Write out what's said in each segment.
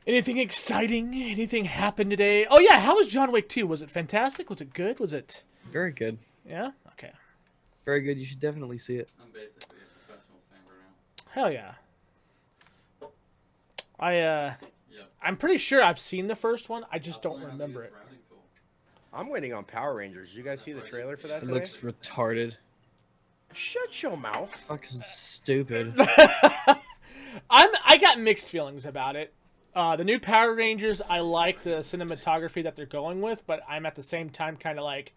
Anything exciting? Anything happened today? Oh yeah, how was John Wick 2? Was it fantastic? Was it good? Was it? Very good. Yeah. Okay. Very good. You should definitely see it. I'm basically a professional samurai now. Hell yeah. Yep. I'm pretty sure I've seen the first one. I just Also don't learned how to remember use it. routing tool. I'm waiting on Power Rangers. Did you guys see the trailer for that It today? looks retarded. Shut your mouth. Fucking stupid. I got mixed feelings about it. The new Power Rangers, I like the cinematography that they're going with, but I'm at the same time kind of like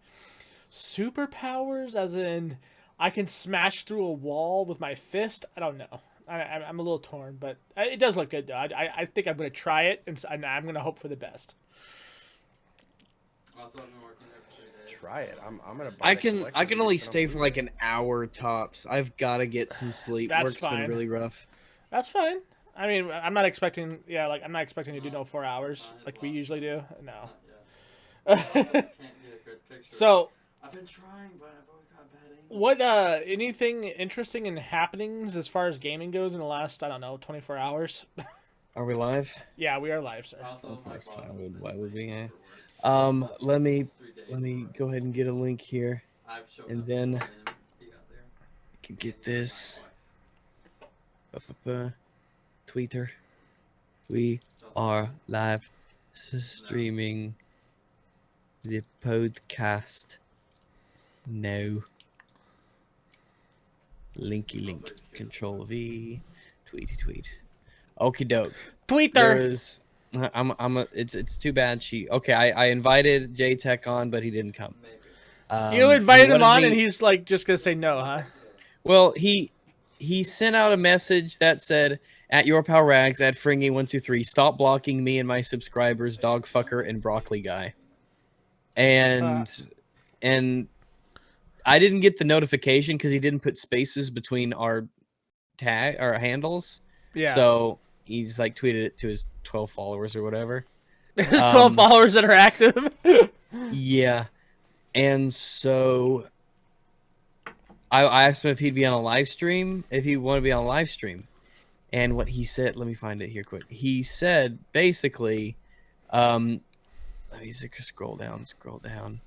superpowers, as in I can smash through a wall with my fist. I don't know. I'm a little torn, but it does look good though. I think I'm gonna try it, and I'm gonna hope for the best. Also, I've been working there for 3 days. Try it. I'm gonna. Buy I the can collector's only edition on stay for like Blu-ray. an hour tops. I've got to get some sleep. That's Work's fine. been really rough. That's fine. I mean, I'm not expecting. Yeah, like I'm not expecting to do no 4 hours like we usually do. No. Not yet. I also can't get a good picture. So, I've been trying, but I've always got bad angle. what anything interesting in happenings as far as gaming goes in the last, I don't know, 24 hours? Are we live? Yeah, we are live, sir. Also, my boss why has would- been why would we, waiting eh? for work Let me 3 days let me before go ahead and get a link here. I've showed and up then- and he got there. You can get this. Twice. Twitter. We are live streaming the podcast. No. Linky link. Control V. Tweety tweet. Okie doke. There Twitter. is. It's too bad she. Okay, I invited J Tech on, but he didn't come. Maybe. You He invited him wanted on, me- and he's like just gonna say no, huh? Well, he sent out a message that said, "At your pal rags, at Fringy123, stop blocking me and my subscribers, dogfucker and broccoli guy." And I didn't get the notification because he didn't put spaces between our handles. Yeah. So he's like tweeted it to his 12 followers or whatever. There's 12 followers that are active. Yeah. And so I asked him if he'd be on a live stream, if he wanted to be on a live stream. And what he said, let me find it here quick. He said basically, let me scroll down.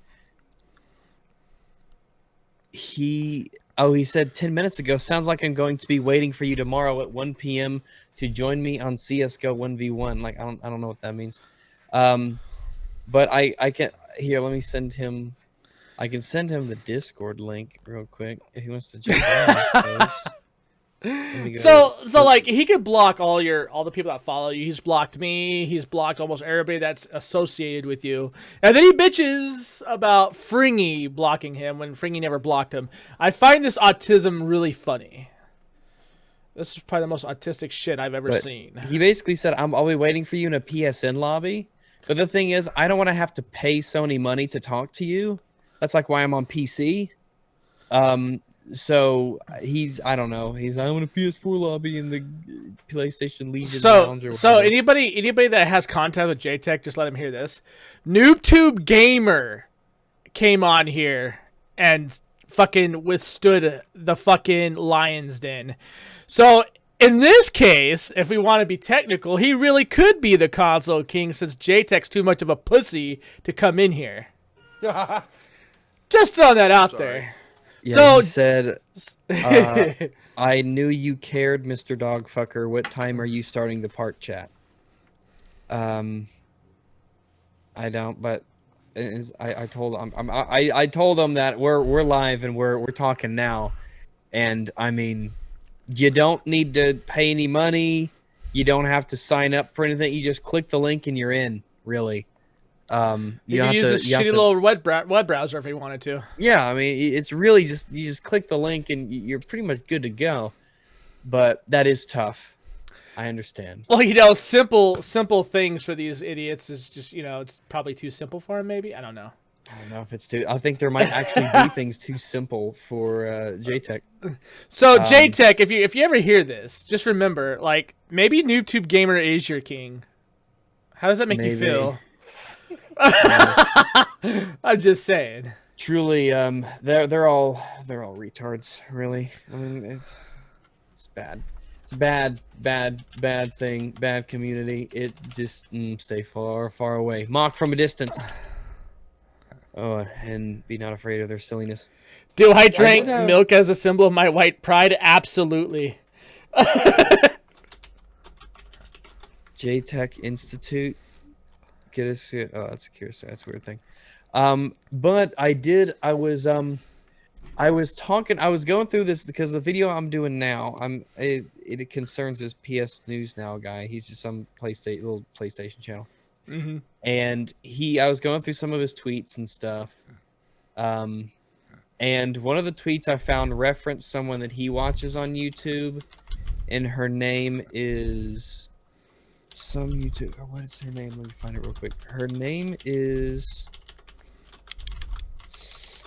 He said 10 minutes ago, sounds like I'm going to be waiting for you tomorrow at 1 p.m. to join me on CS:GO 1v1. Like I don't know what that means. But I can here, let me send him. I can send him the Discord link real quick if he wants to jump on. I suppose. Let me go- So like he could block all the people that follow you. He's blocked me. He's blocked almost everybody that's associated with you. And then he bitches about Fringy blocking him when Fringy never blocked him. I find this autism really funny. This is probably the most autistic shit I've ever But seen. He basically said, I'll be waiting for you in a PSN lobby. But the thing is, I don't want to have to pay Sony money to talk to you. That's like why I'm on PC. So I don't know. I'm in a PS4 lobby in the PlayStation Legion lounge or So whatever. anybody that has contact with JTech, just let him hear this. NoobTube Gamer came on here and fucking withstood the fucking lion's den. So in this case, if we want to be technical, he really could be the console king since JTech's too much of a pussy to come in here. Just throwing that out there. Yeah, so- he said, I knew you cared, Mr. Dogfucker. What time are you starting the park chat? I don't, but I told him I told him that we're live and we're talking now, and I mean, you don't need to pay any money. You don't have to sign up for anything. You just click the link and you're in. Really. You don't can have use to- this you have shitty to- little web browser if you wanted to. Yeah, I mean, it's really just you just click the link and you're pretty much good to go. But that is tough. I understand. Well, you know, simple things for these idiots is just, you know, it's probably too simple for them, maybe. I don't know. I don't know if it's too. I think there might actually be things too simple for JTech. So, JTech, if you ever hear this, just remember, like, maybe NoobTube Gamer is your king. How does that make you Maybe. feel? I'm just saying. Truly, they're all retards. Really, I mean, it's bad. It's bad, bad, bad thing. Bad community. It just stay far, far away. Mock from a distance. Oh, and be not afraid of their silliness. Do I drink did, milk as a symbol of my white pride? Absolutely. JTech Institute. Get us. Oh, that's a curious. That's a weird thing. But I was talking. I was going through this because the video I'm doing now. It concerns this PS News Now guy. He's just some little PlayStation channel. Mm-hmm. And I was going through some of his tweets and stuff. And one of the tweets I found referenced someone that he watches on YouTube, and her name is some YouTube. What is her name? Let me find it real quick. Her name is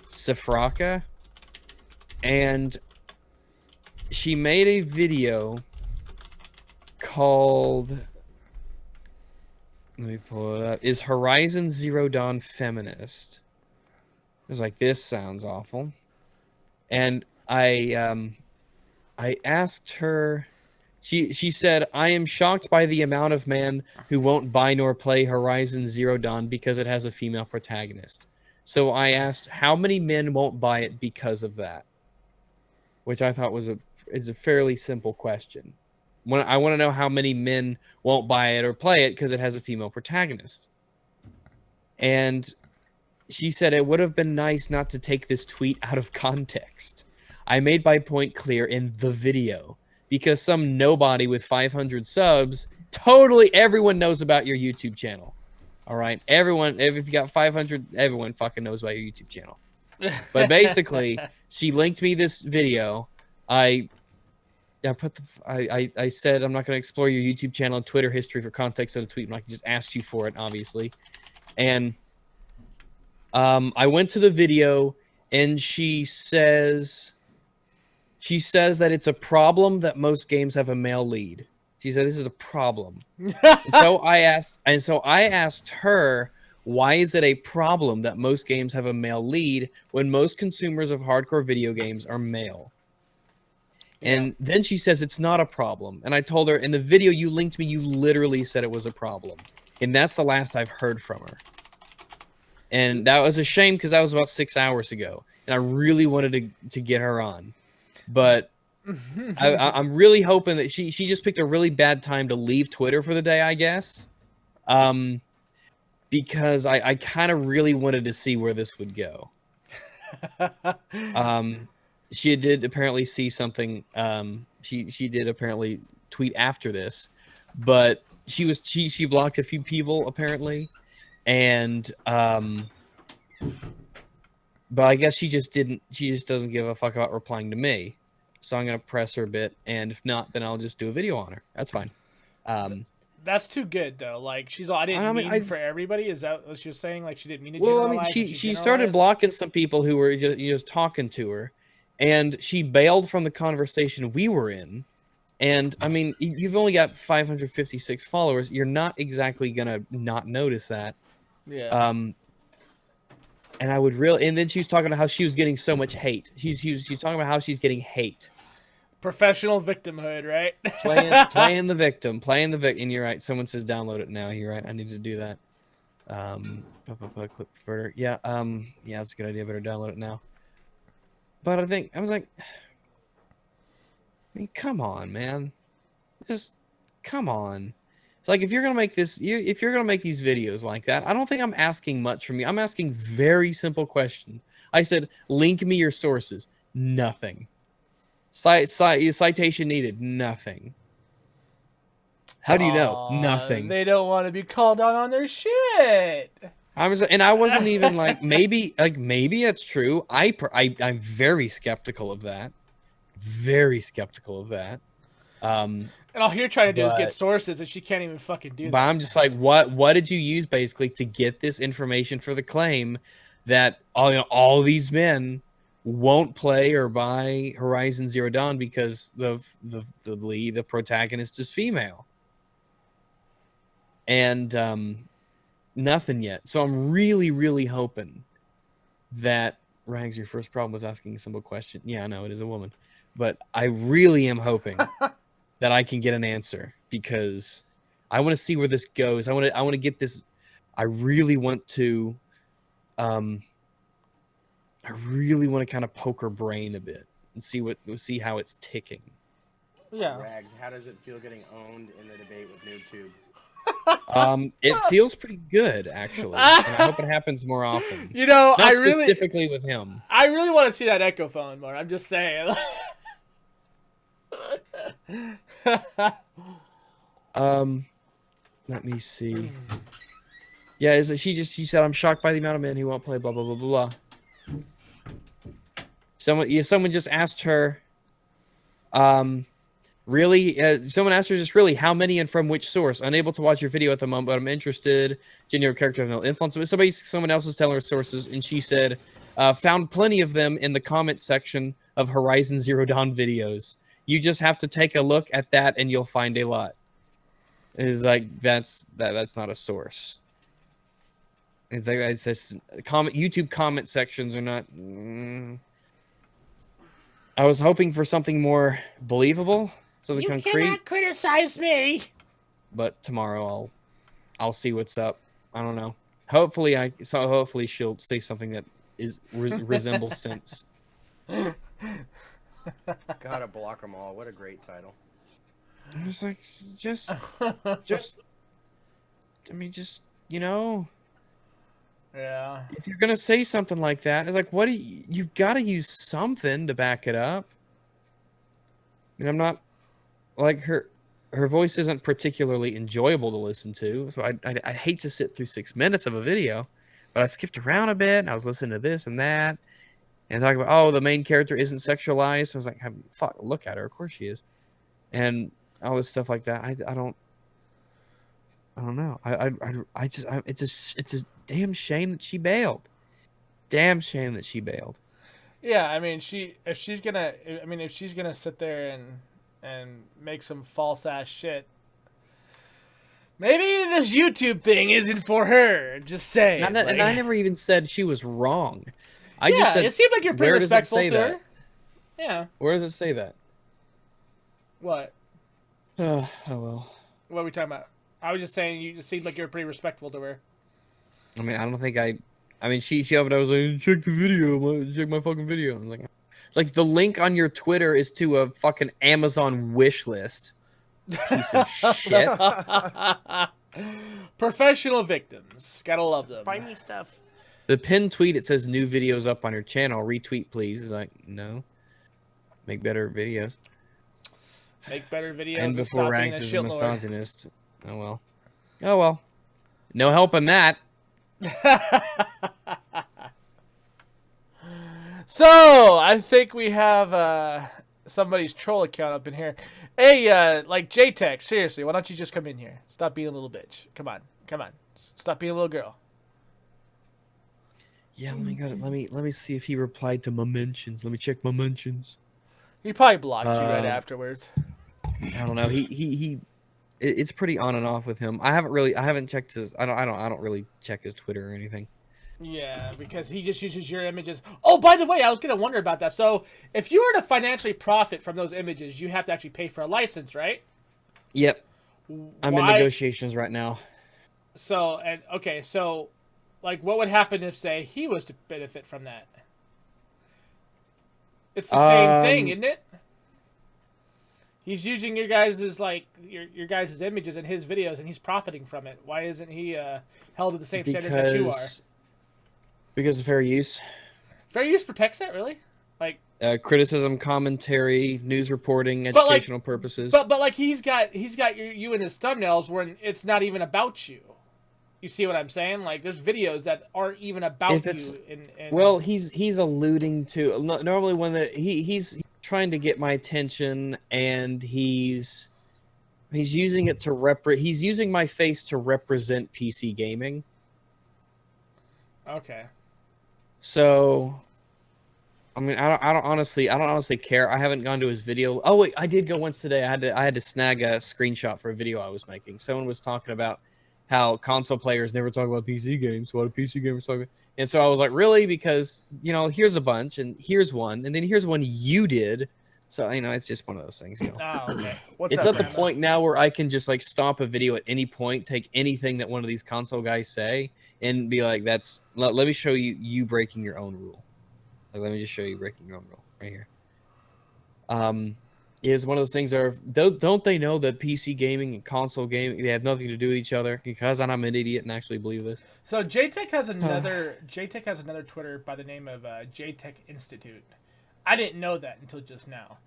Sifraka, and she made a video called, let me pull it up, Is Horizon Zero Dawn Feminist? I was like, this sounds awful. And I asked her, she said, I am shocked by the amount of men who won't buy nor play Horizon Zero Dawn because it has a female protagonist. So I asked, how many men won't buy it because of that? Which I thought is a fairly simple question. I want to know how many men won't buy it or play it because it has a female protagonist. And she said it would have been nice not to take this tweet out of context. I made my point clear in the video because some nobody with 500 subs, totally everyone knows about your YouTube channel. All right, everyone, if you got 500, everyone fucking knows about your YouTube channel. But basically, she linked me this video. I said I'm not going to explore your YouTube channel and Twitter history for context of the tweet. And I just asked you for it, obviously. And I went to the video, and she says that it's a problem that most games have a male lead. She said this is a problem. So I asked her, why is it a problem that most games have a male lead when most consumers of hardcore video games are male? And then she says it's not a problem. And I told her, in the video you linked me, you literally said it was a problem. And that's the last I've heard from her. And that was a shame because that was about 6 hours ago. And I really wanted to get her on. But I'm really hoping that she just picked a really bad time to leave Twitter for the day, I guess. Because I kind of really wanted to see where this would go. She did apparently see something. She did apparently tweet after this, but she blocked a few people apparently, and but I guess she just doesn't give a fuck about replying to me. So I'm gonna press her a bit, and if not, then I'll just do a video on her. That's fine. That's too good though. Like I didn't mean for everybody. Is that what she was saying? Like she didn't mean to. Well, I mean, she started blocking some people who were just talking to her, and she bailed from the conversation we were in. And I mean, you've only got 556 followers. You're not exactly gonna not notice that. Yeah. And I would really, and then she was talking about how she was getting so much hate. She's talking about how she's getting hate. Professional victimhood, right? playing the victim. And you're right. Someone says download it now. You're right. I need to do that. Clip further. Yeah. Yeah, that's a good idea. Better download it now. But I was like, I mean, come on, man. Just come on. It's like, if you're gonna make these videos like that, I don't think I'm asking much from you. I'm asking very simple questions. I said, link me your sources. Nothing. Citation needed. Nothing. How do you know? Nothing. They don't want to be called out on their shit. I wasn't even like, maybe it's true. I'm very skeptical of that. Very skeptical of that. And all you're trying to do is get sources, and she can't even fucking do that. But I'm just like, what did you use basically to get this information for the claim that all these men won't play or buy Horizon Zero Dawn because the protagonist is female? And nothing yet. So I'm really, really hoping that Rags, your first problem was asking a simple question. Yeah, I know it is a woman, but I really am hoping that I can get an answer, because I want to see where this goes. I want to get this. I really want to kind of poke her brain a bit and see how it's ticking. Yeah. Rags, how does it feel getting owned in the debate with NoobTube? It feels pretty good, actually. And I hope it happens more often. You know, Not specifically with him. I really want to see that Echo phone more. I'm just saying. Let me see. Yeah, is it, she said, I'm shocked by the amount of men who won't play blah blah blah blah blah. Someone just asked her, really, someone asked her just really how many and from which source. Unable to watch your video at the moment, but I'm interested. Genuine character have no influence. Someone else is telling her sources, and she said, found plenty of them in the comment section of Horizon Zero Dawn videos. You just have to take a look at that, and you'll find a lot. It's like that's not a source. It's like it says YouTube comment sections are not. I was hoping for something more believable, something concrete. You cannot criticize me. But tomorrow I'll see what's up. I don't know. Hopefully she'll say something that resembles sense. Gotta block them all. What a great title. It's like just I mean, just, you know. Yeah. If you're gonna say something like that, it's like, you've got to use something to back it up. I mean, I'm not like her voice isn't particularly enjoyable to listen to, so I hate to sit through 6 minutes of a video, but I skipped around a bit. And I was listening to this and that, and talking about, oh, the main character isn't sexualized. So I was like, fuck, look at her, of course she is, and all this stuff like that. I don't know. It's a damn shame that she bailed. Damn shame that she bailed. Yeah, I mean, if she's gonna sit there and make some false ass shit, maybe this YouTube thing isn't for her. Just saying. And I never even said she was wrong. I just said, it seemed like you're pretty respectful to that? her. Yeah. Where does it say that? What? Oh well. What are we talking about? I was just saying you just seemed like you're pretty respectful to her. I mean, I don't think I mean, she opened. I was like, check the video, check my fucking video. I was like the link on your Twitter is to a fucking Amazon wish list. Piece of shit. Professional victims, gotta love them. Buy me stuff. The pinned tweet, it says new videos up on your channel. Retweet, please. It's like, no. Make better videos. Make better videos. And before stop ranks being is a a shitlord. misogynist. Oh well. Oh well. No helping that. So I think we have somebody's troll account up in here. Hey, like JTech, seriously, why don't you just come in here? Stop being a little bitch. Come on. Stop being a little girl. Yeah, let me see if he replied to my mentions. Let me check my mentions. He probably blocked you right afterwards. I don't know. It's pretty on and off with him. I haven't checked his. I don't really check his Twitter or anything. Yeah, because he just uses your images. Oh, by the way, I was gonna wonder about that. So, if you were to financially profit from those images, you have to actually pay for a license, right? Yep. I'm in Why- negotiations right now. So, like, what would happen if, say, he was to benefit from that? It's the same thing, isn't it? He's using your guys' like your guys' images in his videos, and he's profiting from it. Why isn't he held to the same standard that you are? Because of fair use. Fair use protects that, really? Like criticism, commentary, news reporting, educational purposes. But like he's got you in his thumbnails where it's not even about you. You see what I'm saying? Like there's videos that aren't even about you. Well, he's alluding to normally when he's trying to get my attention, and he's using it to he's using my face to represent PC gaming. Okay. So, I mean, I don't honestly care. I haven't gone to his video. Oh wait, I did go once today. I had to snag a screenshot for a video I was making. Someone was talking about how console players never talk about PC games. Why do PC gamers talk about? And so I was like, really? Because, you know, here's a bunch, and here's one, and then here's one you did So it's just one of those things. Oh, okay. What's It's up, at the Brandon? point now where I can just like stop a video at any point, take anything that one of these console guys say, and be like, "That's let me show you breaking your own rule." Like, let me just show you breaking your own rule right here. Is one of those things are don't they know that PC gaming and console gaming, they have nothing to do with each other? Because I'm an idiot and actually believe this. So JTech has another Twitter by the name of JTech Institute. I didn't know that until just now.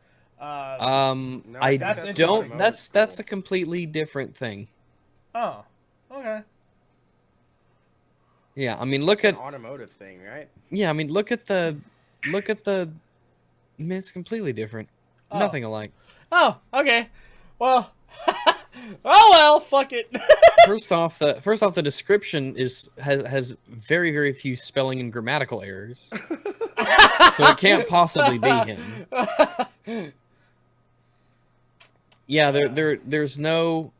No, I that's don't. interesting. That's a completely different thing. Oh, okay. Yeah, I mean, look An at automotive thing, right? yeah, I mean, look at the. I mean, it's completely different. Oh. Nothing alike. Oh, okay. Well, oh well, fuck it. First off, the description has very, very few spelling and grammatical errors, so it can't possibly be him. Yeah, there's no.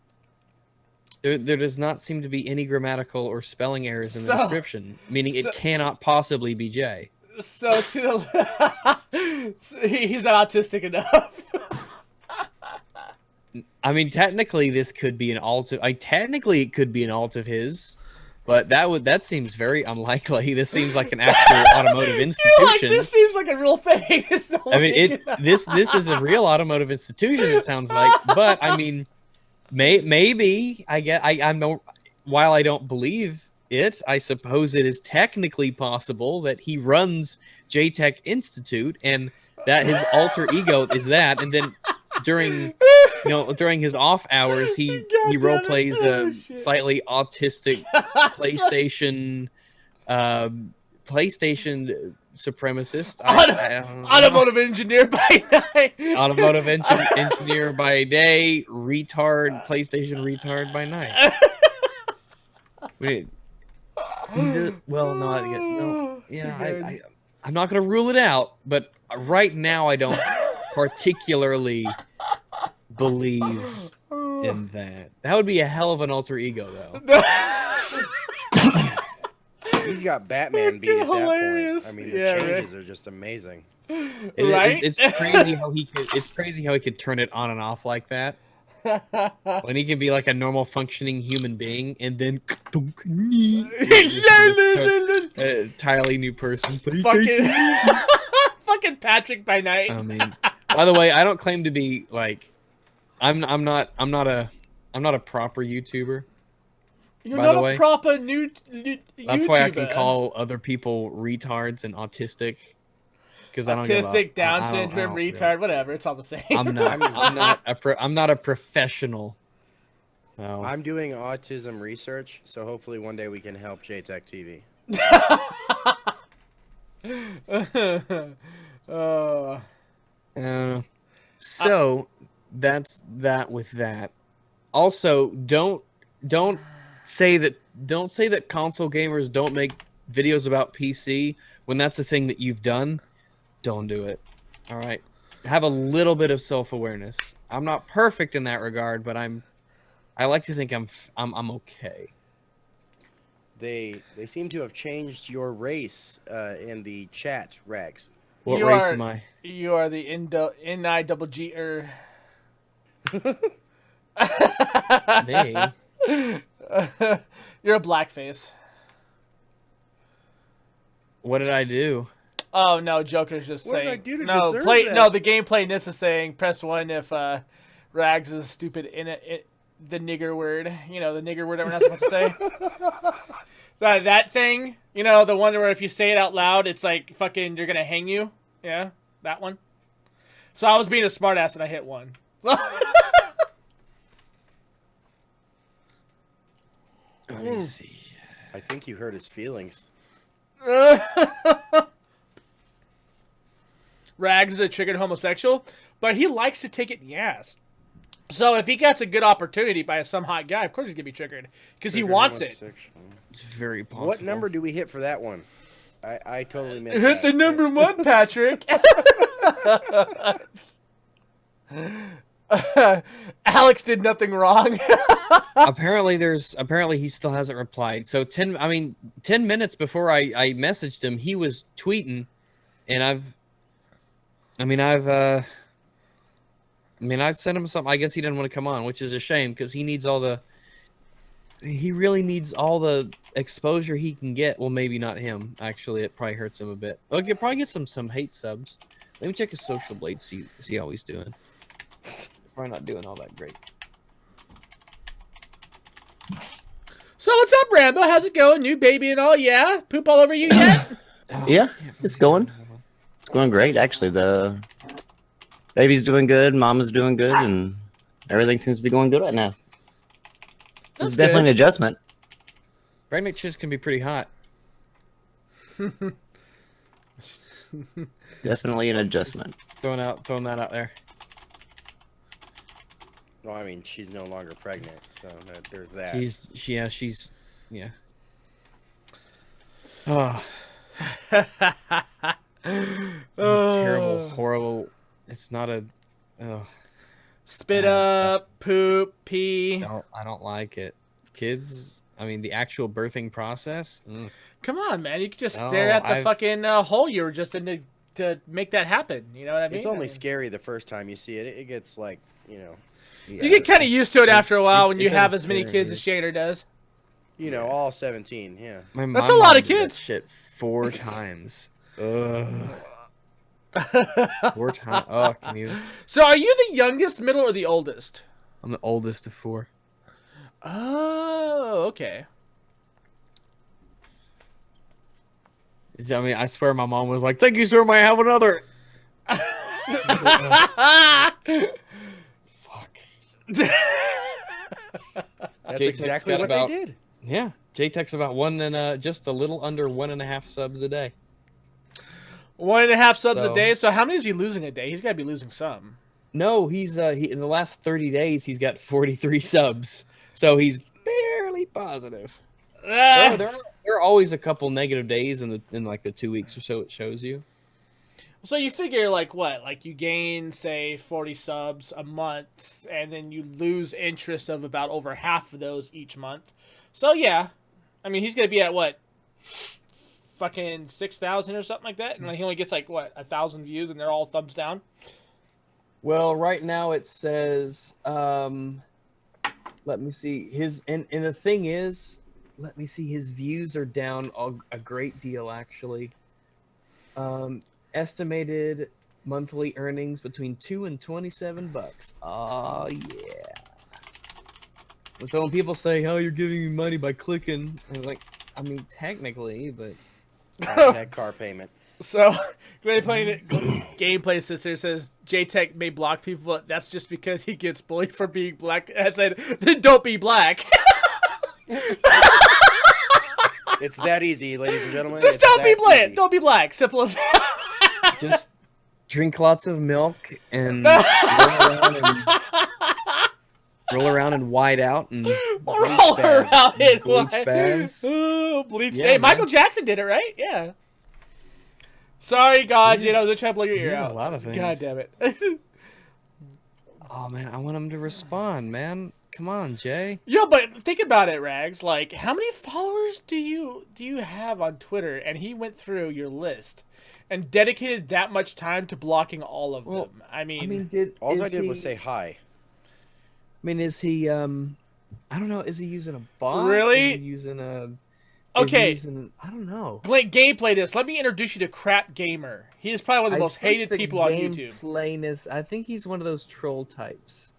There does not seem to be any grammatical or spelling errors in the So- description, meaning it cannot possibly be Jay. So to the he's not autistic enough. I mean, technically, this could be an alt. Technically, it could be an alt of his, but that seems very unlikely. This seems like an actual automotive institution. Like, this seems like a real thing. There's no I mean, way this is a real automotive institution. It sounds like, but I mean, maybe I'm no. While I don't believe it, I suppose it is technically possible that he runs JTech Institute and that his alter ego is that, and then during his off hours he God role damn it. plays Oh, a shit. slightly autistic PlayStation supremacist. I don't know. Automotive engineer by night. Automotive engineer by day, PlayStation retard by night. Wait, I'm not gonna rule it out, but right now I don't particularly believe in that. That would be a hell of an alter ego, though. He's got Batman beat at that hilarious. point. I mean, the Yeah, right. changes are just amazing. Right? It's crazy how he could. It's crazy how he could turn it on and off like that. When he can be like a normal functioning human being, and then entirely new person. Fucking Patrick by night. I mean, by the way, I don't claim to be like, I'm not a proper YouTuber. You're by not the a way. proper new That's why I can YouTuber. call other people retards and autistic. Because I don't give a- Autistic, Down I don't- I syndrome, don't retard, really- whatever. It's all the same. I'm not a professional. No. I'm doing autism research, so hopefully one day we can help JTech TV. So that's that with that. Also, don't say that console gamers don't make videos about PC when that's a thing that you've done. Don't do it. All right. Have a little bit of self-awareness. I'm not perfect in that regard, but I like to think I'm okay. They seem to have changed your race in the chat, Rags. What You race are- am I? You are the NIGG. They. You're a blackface. What did I do? Oh no, Joker's just What did I saying. do to No, deserve play. that? No, the gameplay Nissa saying press 1 if Rags is stupid the nigger word. You know, the nigger word that we're not supposed to say. That thing. You know, the one where if you say it out loud, it's like fucking you're gonna hang you. Yeah, that one. So I was being a smartass and I hit one. Let me see. I think you hurt his feelings. Rags is a triggered homosexual, but he likes to take it in the ass. So if he gets a good opportunity by some hot guy, of course he's gonna be triggered because he wants it. It's very possible. What number do we hit for that one? I totally missed Hit the that. number 1, Patrick. Alex did nothing wrong. apparently he still hasn't replied. So 10 minutes before I messaged him, he was tweeting, and I've I mean, I sent him something. I guess he didn't want to come on, which is a shame because he needs all the. He really needs all the exposure he can get. Well, maybe not him. Actually, it probably hurts him a bit. But he'll probably get some hate subs. Let me check his social blade. See how he's doing. Probably not doing all that great. So what's up, Rambo? How's it going? New baby and all? Yeah, poop all over you yet? Yeah, it's going. It's going great, actually. The baby's doing good, mama's doing good, and everything seems to be going good right now. That's It's definitely an adjustment. Pregnant chicks can be pretty hot. Definitely an adjustment. Throwing that out there. Well, I mean, she's no longer pregnant, so there's that. She's yeah. Oh, terrible, horrible. It's not a. Oh, Spit up, poop, pee. I don't like it. Kids. I mean, the actual birthing process. Come on, man. You can just stare at the fucking hole you were just in to make that happen. You know what I mean? It's only scary the first time you see it. It gets like, you know. You get kind of used to it after a while when you does have as many scare kids me. as Shader does. You know, all 17, yeah. That's a lot of did that kids. Shit, 4 times. Ugh. 4 times. Oh, can you? So are you the youngest, middle, or the oldest? I'm the oldest of 4. Oh, okay. I mean, I swear my mom was like, "Thank you, sir. May I have another?" Fuck. That's Jake exactly got what about- they did. Yeah, JTech's about just a little under 1.5 subs a day. 1.5 subs a So- day. So how many is he losing a day? He's got to be losing some. No, he's in the last 30 days he's got 43 subs, so he's barely positive. There are always a couple negative days in like the 2 weeks or so it shows you. So you figure like what? Like you gain say 40 subs a month, and then you lose interest of about over half of those each month. So yeah, I mean he's gonna be at what? Fucking 6,000 or something like that, and he only gets like what 1,000 views, and they're all thumbs down. Well, right now it says, let me see and the thing is, let me see, his views are down a great deal actually. Estimated monthly earnings between $2 and $27. Oh yeah. So when people say, "Oh, you're giving me money by clicking," I'm like, I mean, technically, but Hashtag car payment. So gameplay sister says JTech may block people, but that's just because he gets bullied for being black. I said, then don't be black. It's that easy, ladies and gentlemen. Just It's don't be that black. easy. Don't be black. Simple as that. just drink lots of milk and roll around and white out and Roll around in bleach white. baths. Ooh, bleach. Yeah, Hey, Michael man. Jackson did it, right? Yeah. Sorry, God, Jane, I was just trying to blow your ear Yeah, out. a lot of things. God damn it. Oh man, I want him to respond, man. Come on, Jay. Yo, but think about it, Rags. Like, how many followers do you have on Twitter? And he went through your list and dedicated that much time to blocking all of Well, them. I mean, All I is did was he- say hi. I mean, is he? I don't know. Is he using a bot? Really? Is he using a? Okay. I don't know. gameplay this. Let me introduce you to Crap Gamer. He is probably one of the most hated people on YouTube. Playness. I think he's one of those troll types.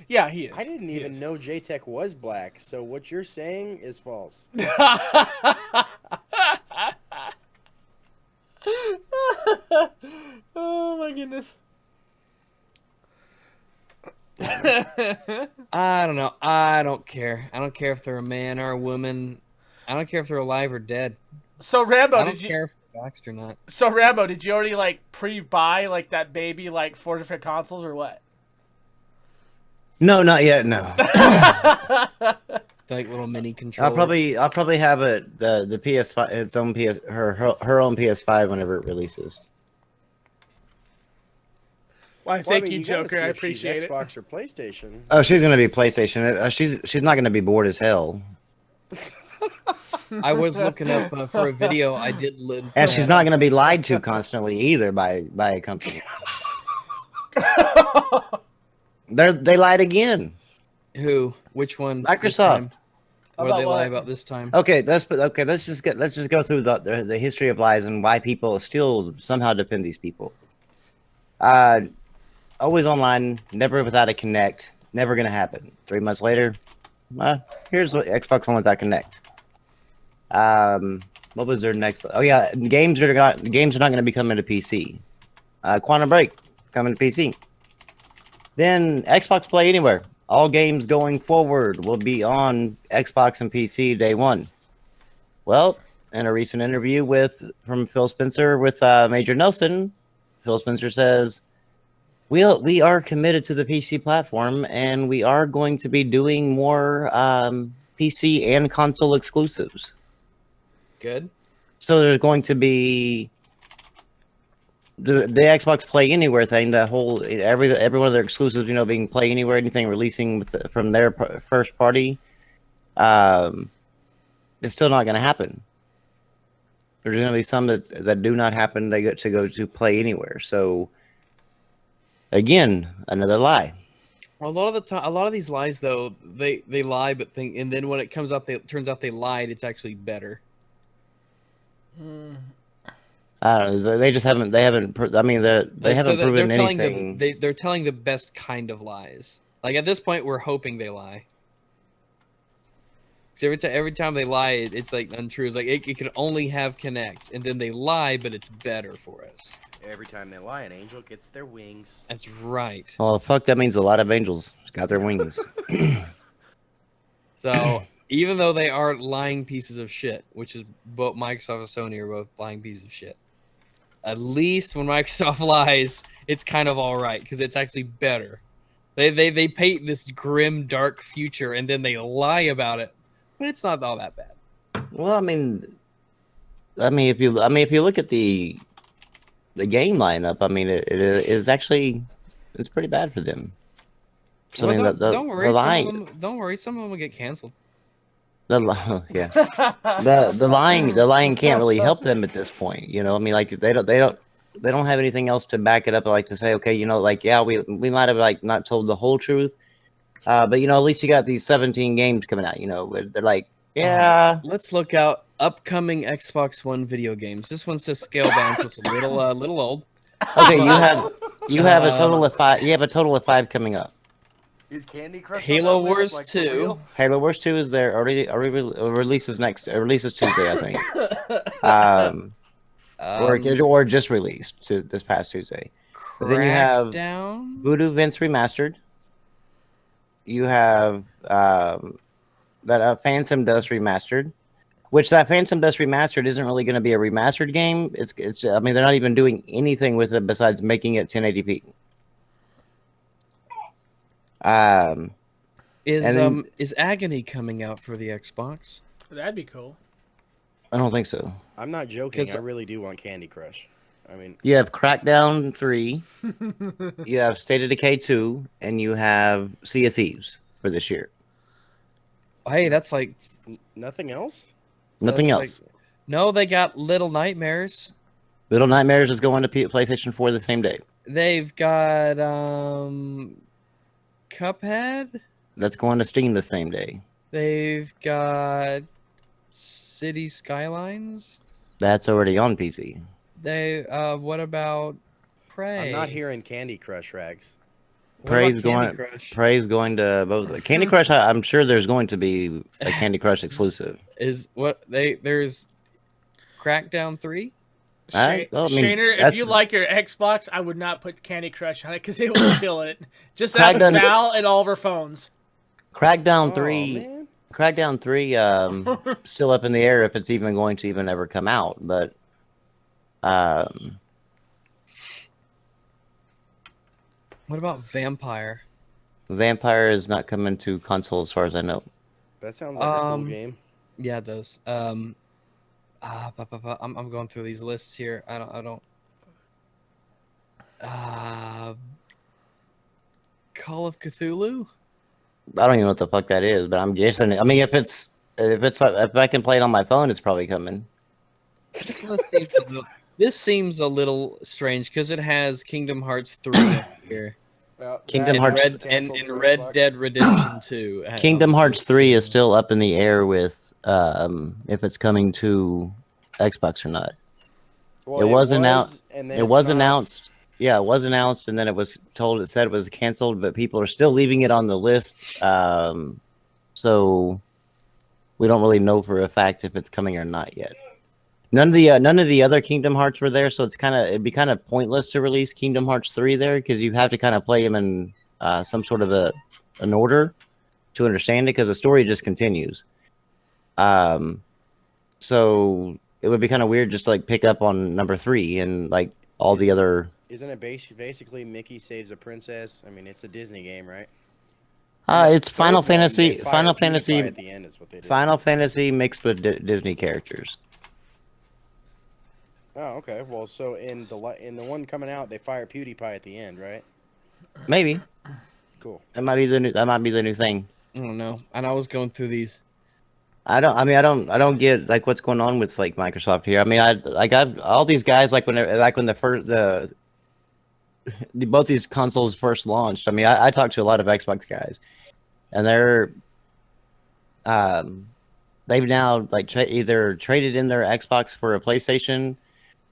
Yeah, he is. I didn't He even is. know JTech was black, so what you're saying is false. Oh my goodness. I don't know. I don't care. I don't care if they're a man or a woman. I don't care if they're alive or dead. So Rambo, I don't did you? care if they're vaxxed or not. So Rambo, did you already like pre-buy like that baby like 4 different consoles or what? No, not yet. No, Like little mini controllers. I'll probably have it the PS5 its own her own PS5 whenever it releases. Why, Well, thank I mean, you, gotta Joker. see I if she's appreciate it. Xbox or PlayStation. Oh, she's gonna be PlayStation. She's not gonna be bored as hell, I was looking up for a video. I did live. and she's not gonna be lied to constantly either by a company. They lied again. Who? Which one? this Microsoft. time? What About did they lie what? about this time? Okay, let's just go through the history of lies and why people still somehow defend these people. Always online, never without a Connect, never gonna happen. 3 months later, here's what Xbox One without Connect. What was their next? Oh yeah, games are not gonna be coming to PC. Quantum Break coming to PC. Then Xbox Play Anywhere. All games going forward will be on Xbox and PC day one. Well, in a recent interview from Phil Spencer with Major Nelson, Phil Spencer says, we are committed to the PC platform, and we are going to be doing more PC and console exclusives. Good. So there's going to be the Xbox Play Anywhere thing. The whole every one of their exclusives, being Play Anywhere, anything releasing from their first party, it's still not going to happen. There's going to be some that do not happen. They get to go to Play Anywhere. So again, another lie. A lot of the time, a lot of these lies though, they lie, and then when it comes out, turns out they lied. It's actually better. I don't know. They just haven't. They haven't. I mean, they haven't proven telling anything. they're telling the best kind of lies. Like at this point, we're hoping they lie. Because every time they lie, it's like untrue. It's like it can only have Connect, and then they lie, but it's better for us. Every time they lie, an angel gets their wings. That's right. Well, fuck. That means a lot of angels got their wings. So even though they are lying pieces of shit, which is both Microsoft and Sony are both lying pieces of shit. At least when Microsoft lies, it's kind of all right because it's actually better. They paint this grim, dark future and then they lie about it, but it's not all that bad. Well, I mean, if you look at the game lineup, I mean, it is actually it's pretty bad for them. So Well, I mean, don't worry, the lying, don't worry, some of them will get canceled. the lying can't really help them at this point. I mean, like they don't have anything else to back it up. Like to say, okay, like yeah, we might have like not told the whole truth, but at least you got these 17 games coming out. They're like, yeah. Let's look out upcoming Xbox One video games. This one says scale down, so it's a little old. Okay, you have a total of 5. You have a total of 5 coming up. Is Candy Crush Halo on that Wars list, like, for 2. real? Halo Wars 2 is there already releases releases Tuesday, I think. Or just released this past Tuesday. Then you have Crackdown. Voodoo Vince Remastered. You have that Phantom Dust Remastered, which that Phantom Dust Remastered isn't really going to be a remastered game. It's I mean, they're not even doing anything with it besides making it 1080p. Is Agony coming out for the Xbox? That'd be cool. I don't think so. I'm not joking. 'Cause- I really do want Candy Crush. I mean, You have Crackdown 3, you have State of Decay 2, and you have Sea of Thieves for this year. Hey, that's like nothing else. Nothing That's else. no. They got Little Nightmares. Little Nightmares is going to PlayStation 4 the same day. They've got Cuphead. That's going to Steam the same day. They've got City Skylines. That's already on PC. They what about Prey? I'm not hearing Candy Crush, Rags. What about Prey's Candy going. Crush? Prey's going to both. Candy Crush. I'm sure there's going to be a Candy Crush exclusive. Is what there's Crackdown 3? I mean, Shaner, if that's- you like your Xbox, I would not put Candy Crush on it because it will kill it. Just ask Crackdown- Val and all of her phones. Crackdown Oh, 3. man. Crackdown 3. Still up in the air if it's even going to even ever come out. But What about Vampire? Vampire is not coming to console as far as I know. That sounds like a cool game. Yeah, it does. I'm going through these lists here. I don't. Call of Cthulhu. I don't even know what the fuck that is, but I'm guessing. I mean, if I can play it on my phone, it's probably coming. This seems a little strange because it has Kingdom Hearts 3 here. Yeah, Kingdom And Hearts- Red Dead Redemption 2. Kingdom obviously, Hearts 3 is too. still up in the air with if it's coming to Xbox or not. Well, It was announced. and then It it's was not. announced. Yeah, it was announced, and then it said it was canceled, but people are still leaving it on the list. So we don't really know for a fact if it's coming or not yet. None of the other Kingdom Hearts were there, so it'd be kind of pointless to release Kingdom Hearts 3 there because you have to kind of play them in some sort of an order to understand it because the story just continues. So it would be kind of weird just to like pick up on number 3 and like all the other. Isn't it basically Mickey saves a princess? I mean, it's a Disney game, right? It's Final Fantasy. Final Fantasy at the end is what they did. Final Fantasy mixed with Disney characters. Oh, okay. Well, so in the one coming out, they fire PewDiePie at the end, right? Maybe Cool. that might be the new thing. I don't know. And I was going through these. I don't get like what's going on with like Microsoft here. I mean, I've all these guys like when both these consoles first launched. I mean, I talked to a lot of Xbox guys, and they've now like either traded in their Xbox for a PlayStation,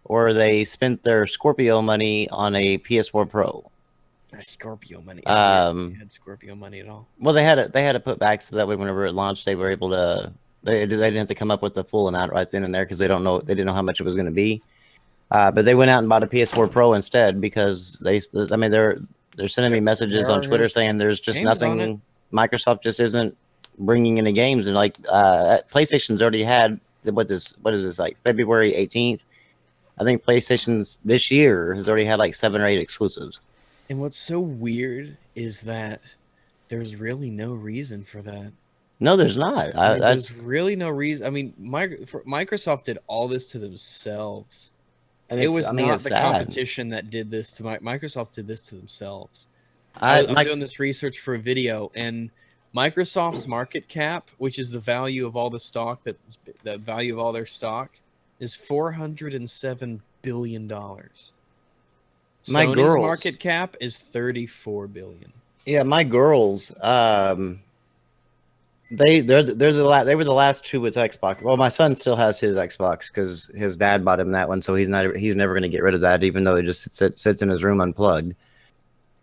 or they spent their Scorpio money on a PS4 Pro. Scorpio money. Had Scorpio money at all? Well, they had to put back so that way whenever it launched, they were able to. They didn't have to come up with the full amount right then and there because they didn't know how much it was going to be. But they went out and bought a PS4 Pro instead because they're sending me messages on Twitter saying there's just nothing. Microsoft just isn't bringing any games, and like PlayStation's already had what is this like February 18th? I think PlayStation's this year has already had like 7 or 8 exclusives. And what's so weird is that there's really no reason for that. No, there's not. There's really no reason. I mean, Microsoft did all this to themselves. It was not the competition that did this to Microsoft. Did this to themselves. I'm doing this research for a video, and Microsoft's market cap, which is the value of all the stock, the value of all their stock, is $407 billion. Sony's market cap is $34 billion. Yeah, my girls, they were the last 2 with Xbox. Well, my son still has his Xbox because his dad bought him that one, so he's never going to get rid of that, even though it just sits in his room unplugged.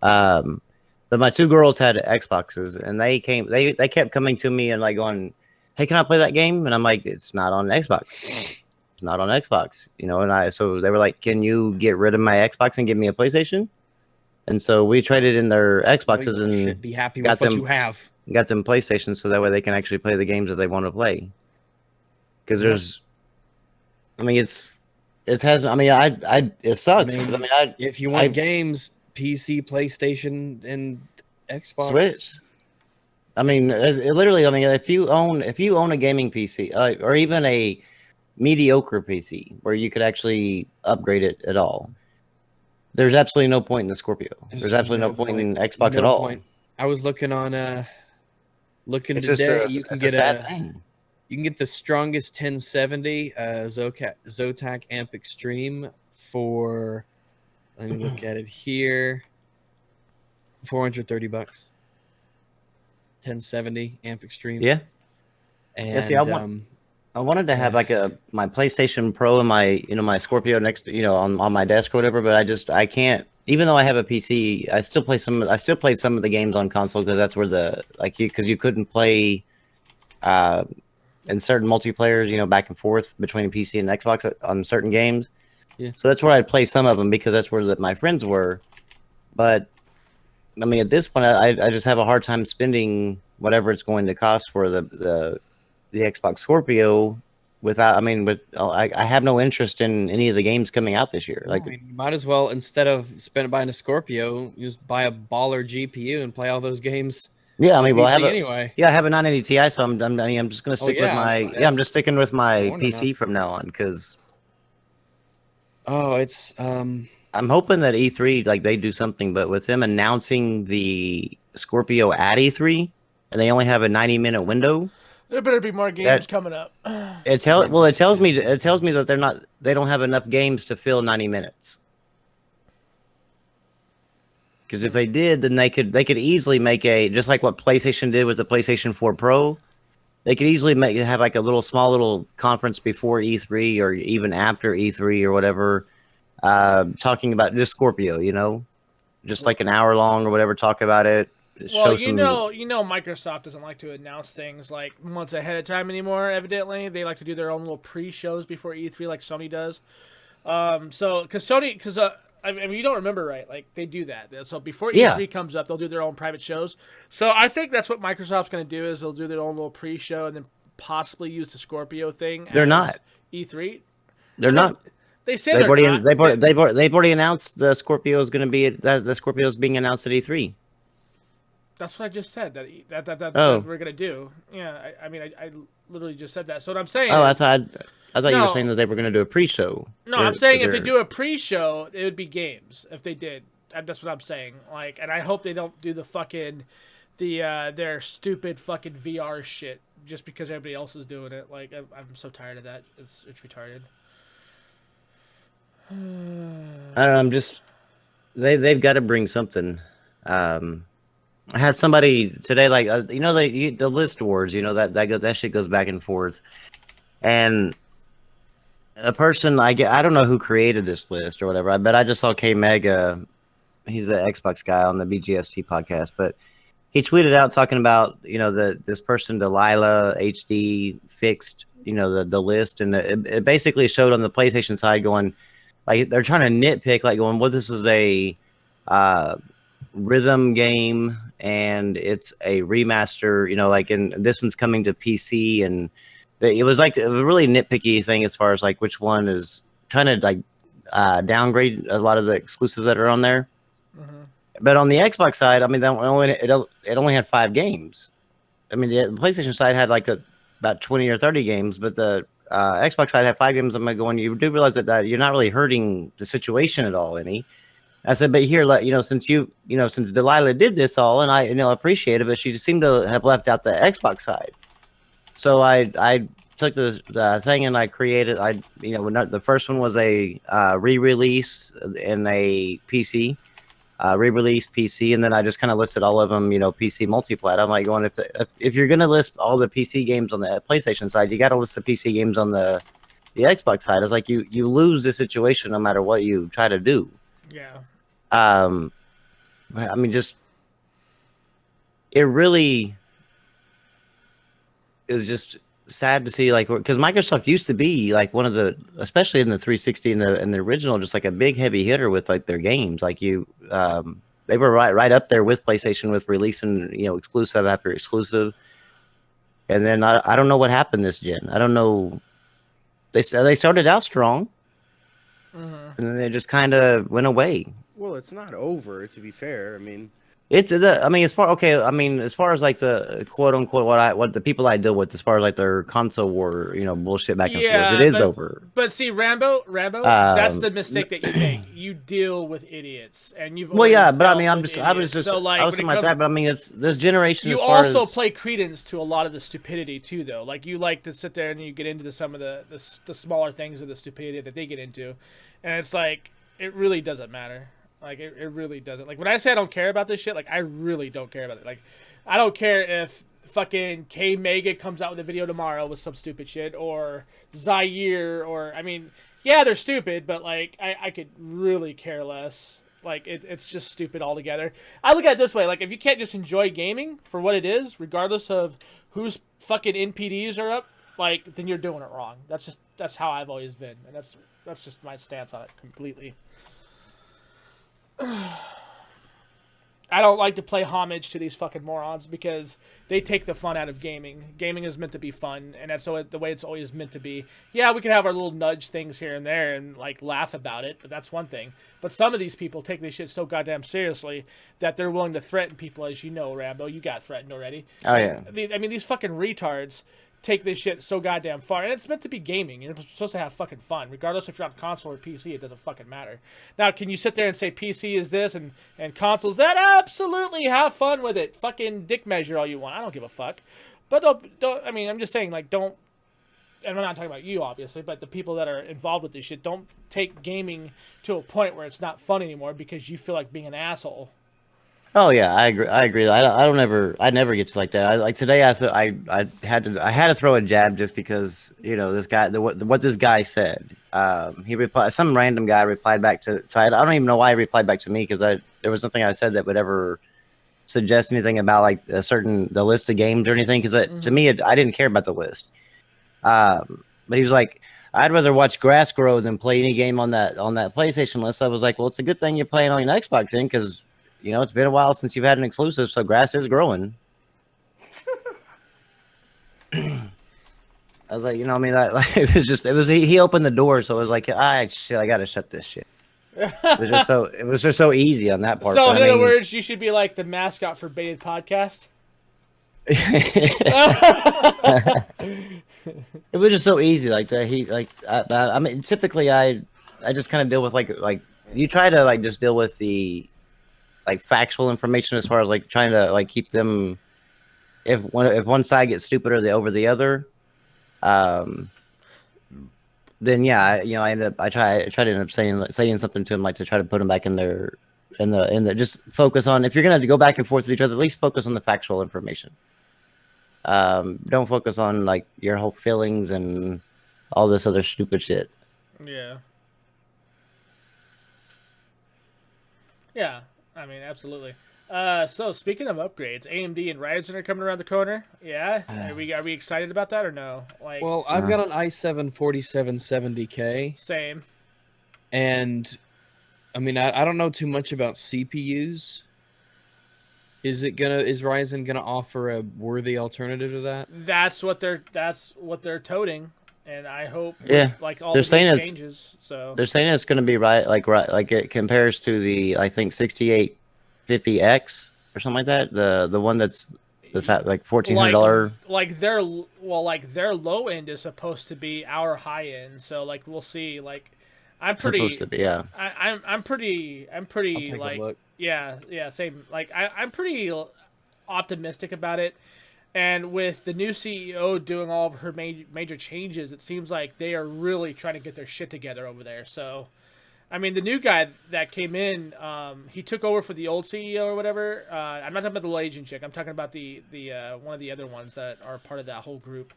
But my 2 girls had Xboxes, and they kept coming to me and like going, "Hey, can I play that game?" And I'm like, "It's not on Xbox. It's not on Xbox." You know, so they were like, "Can you get rid of my Xbox and give me a PlayStation?" And so we traded in their Xboxes and be happy with what you have. Got them PlayStations so that way they can actually play the games that they want to play. Because it sucks. If you want games, PC, PlayStation, and Xbox, Switch. I mean, if you own a gaming PC or even a mediocre PC where you could actually upgrade it at all, there's absolutely no point in the Scorpio. There's absolutely no point in Xbox at all. I was looking on today. You can get the strongest 1070 Zotac Amp Extreme for, let me look at it here, $430. 1070 Amp Extreme. Yeah. And I wanted to have like my PlayStation Pro and my Scorpio next, on my desk or whatever, but I can't. Even though I have a PC, I still played some of the games on console because that's where because you couldn't play in certain multiplayers, back and forth between PC and Xbox on certain games. Yeah. So that's where I'd play some of them because that's where my friends were. But I mean, at this point, I just have a hard time spending whatever it's going to cost for the Xbox Scorpio I have no interest in any of the games coming out this year. Like, you might as well, instead of buying a Scorpio, you just buy a baller GPU and play all those games. Yeah, I mean, I have a 980 Ti, so I'm just gonna stick with I'm just sticking with my PC from now on because. Oh, it's I'm hoping that E3 they do something, but with them announcing the Scorpio at E3 and they only have a 90-minute window. There better be more games coming up. It tells me that they don't have enough games to fill 90 minutes. Because if they did, then they could easily make a, just like what PlayStation did with the PlayStation 4 Pro. They could easily have like a small little conference before E3 or even after E3 or whatever, talking about just Scorpio, you know, just like an hour long or whatever. Talk about it. Well, you know, Microsoft doesn't like to announce things like months ahead of time anymore. Evidently, they like to do their own little pre-shows before E3, like Sony does. I mean, you don't remember, right? Like, they do that. So before E3 comes up, they'll do their own private shows. So I think that's what Microsoft's going to do is they'll do their own little pre-show and then possibly use the Scorpio thing. They're not E3. They're not. They say they've already announced the Scorpio is going to be the Scorpio is being announced at E3. That's what I just said. That Oh. we're gonna do. Yeah, I literally just said that. So what I'm saying. Oh, is, I thought you No. were saying that they were going to do a pre-show. No, I'm saying if they do a pre-show, it would be games. If they did, that's what I'm saying. Like, and I hope they don't do the fucking, their stupid fucking VR shit just because everybody else is doing it. Like, I'm so tired of that. It's retarded. I don't know. I'm just they've got to bring something. I had somebody today, like you know, the list wars. You know that shit goes back and forth, and a person I don't know who created this list or whatever. I just saw K Mega. He's the Xbox guy on the BGST podcast, but he tweeted out talking about, you know, this person Delilah HD fixed, you know, the list, and it basically showed on the PlayStation side going like they're trying to nitpick, like going, well, this is a rhythm game and it's a remaster, you know, like, and this one's coming to PC, and it was like a really nitpicky thing as far as like which one is trying to like downgrade a lot of the exclusives that are on there. Mm-hmm. But on the Xbox side, I mean, it only had 5 games. I mean, the PlayStation side had like about 20 or 30 games, but the Xbox side had 5 games. I'm like going, you do realize that you're not really hurting the situation at all any. I said, but here, you know, since since Delilah did this all, and I, you know, appreciate it, but she just seemed to have left out the Xbox side. So I took the thing and I created, the first one was a re-release in a PC, re-release PC, and then I just kind of listed all of them, you know, PC multiplat. I'm like going, if you're gonna list all the PC games on the PlayStation side, you got to list the PC games on the Xbox side. It's like you lose the situation no matter what you try to do. Yeah. I mean, just it really is just sad to see, like, because Microsoft used to be like one of the, especially in the 360 and the original, just like a big heavy hitter with like their games. Like they were right up there with PlayStation with releasing, you know, exclusive after exclusive. And then I don't know what happened this gen. I don't know. They started out strong, Mm-hmm. and then they just kind of went away. Well, it's not over, to be fair. I mean, as far as like the quote unquote what the people I deal with, as far as like their console war, you know, bullshit back and forth, it is over. But see, Rambo, that's the mistake that you make. You deal with idiots, and you've. Well, yeah, but I dealt mean, with I was idiots. So, like, something like that. But I mean, it's this generation. You as far also as, play credence to a lot of the stupidity too, though. Like, you like to sit there and you get into some of the smaller things of the stupidity that they get into, and it's like it really doesn't matter. Like, it really doesn't. Like, when I say I don't care about this shit, like, I really don't care about it. Like, I don't care if fucking K Mega comes out with a video tomorrow with some stupid shit, or Zaire, or, I mean, yeah, they're stupid, but, like, I could really care less. Like, it's just stupid altogether. I look at it this way. Like, if you can't just enjoy gaming for what it is, regardless of whose fucking NPDs are up, like, then you're doing it wrong. That's how I've always been. And that's just my stance on it completely. I don't like to play homage to these fucking morons because they take the fun out of gaming. Gaming is meant to be fun, and that's the way it's always meant to be. Yeah, we can have our little nudge things here and there and like laugh about it, but that's one thing. But some of these people take this shit so goddamn seriously that they're willing to threaten people, as you know, Rambo. You got threatened already. Oh yeah. I mean, these fucking retards take this shit so goddamn far, and it's meant to be gaming. You're supposed to have fucking fun, regardless if you're on console or PC. It doesn't fucking matter. Now, can you sit there and say PC is this and consoles that? Absolutely, have fun with it. Fucking dick measure all you want. I don't give a fuck. But don't. I mean, I'm just saying, like, don't. And I'm not talking about you, obviously, but the people that are involved with this shit, don't take gaming to a point where it's not fun anymore because you feel like being an asshole. Oh yeah, I agree. I agree. I never get to like that. Like today, I had to throw a jab just because this guy what this guy said. He replied. Some random guy replied back to. I don't even know why he replied back to me because there was nothing I said that would ever suggest anything about like the list of games or anything. Because to me, I didn't care about the list. But he was like, I'd rather watch grass grow than play any game on that PlayStation list. I was like, well, it's a good thing you're playing on your Xbox then, because it's been a while since you've had an exclusive, so grass is growing. I was like, I mean, it was he opened the door, so it was like, shit, I gotta shut this shit. It was just so easy on that part. So in other words, you should be like the mascot for Baited Podcast. It was just so easy, like that. I mean, typically I just kind of deal with like you try to like just deal with the like factual information as far as like trying to like keep them if one side gets stupider over the other, then yeah, I try to end up saying something to them like to try to put them back in the just focus on, if you're gonna go back and forth with each other, at least focus on the factual information. Don't focus on like your whole feelings and all this other stupid shit. Yeah. Yeah, I mean, absolutely. So speaking of upgrades, AMD and Ryzen are coming around the corner. Yeah, are we excited about that or no? Like, Well, I've got an i7 4770K, same. and I mean, I don't know too much about CPUs. Is Ryzen gonna offer a worthy alternative to that? That's what they're toting, and I hope like all they're the saying changes. So they're saying it's going to be right, like it compares to the I think 6850X or something like that. The one that's like $1,400. Like their low end is supposed to be our high end. So like we'll see. Like I'm pretty Supposed to be, yeah. I'm pretty I'll take like a look. yeah same. Like I'm pretty optimistic about it. And with the new CEO doing all of her major changes, it seems like they are really trying to get their shit together over there. So, I mean, the new guy that came in, he took over for the old CEO or whatever. I'm not talking about the little Asian chick. I'm talking about the one of the other ones that are part of that whole group.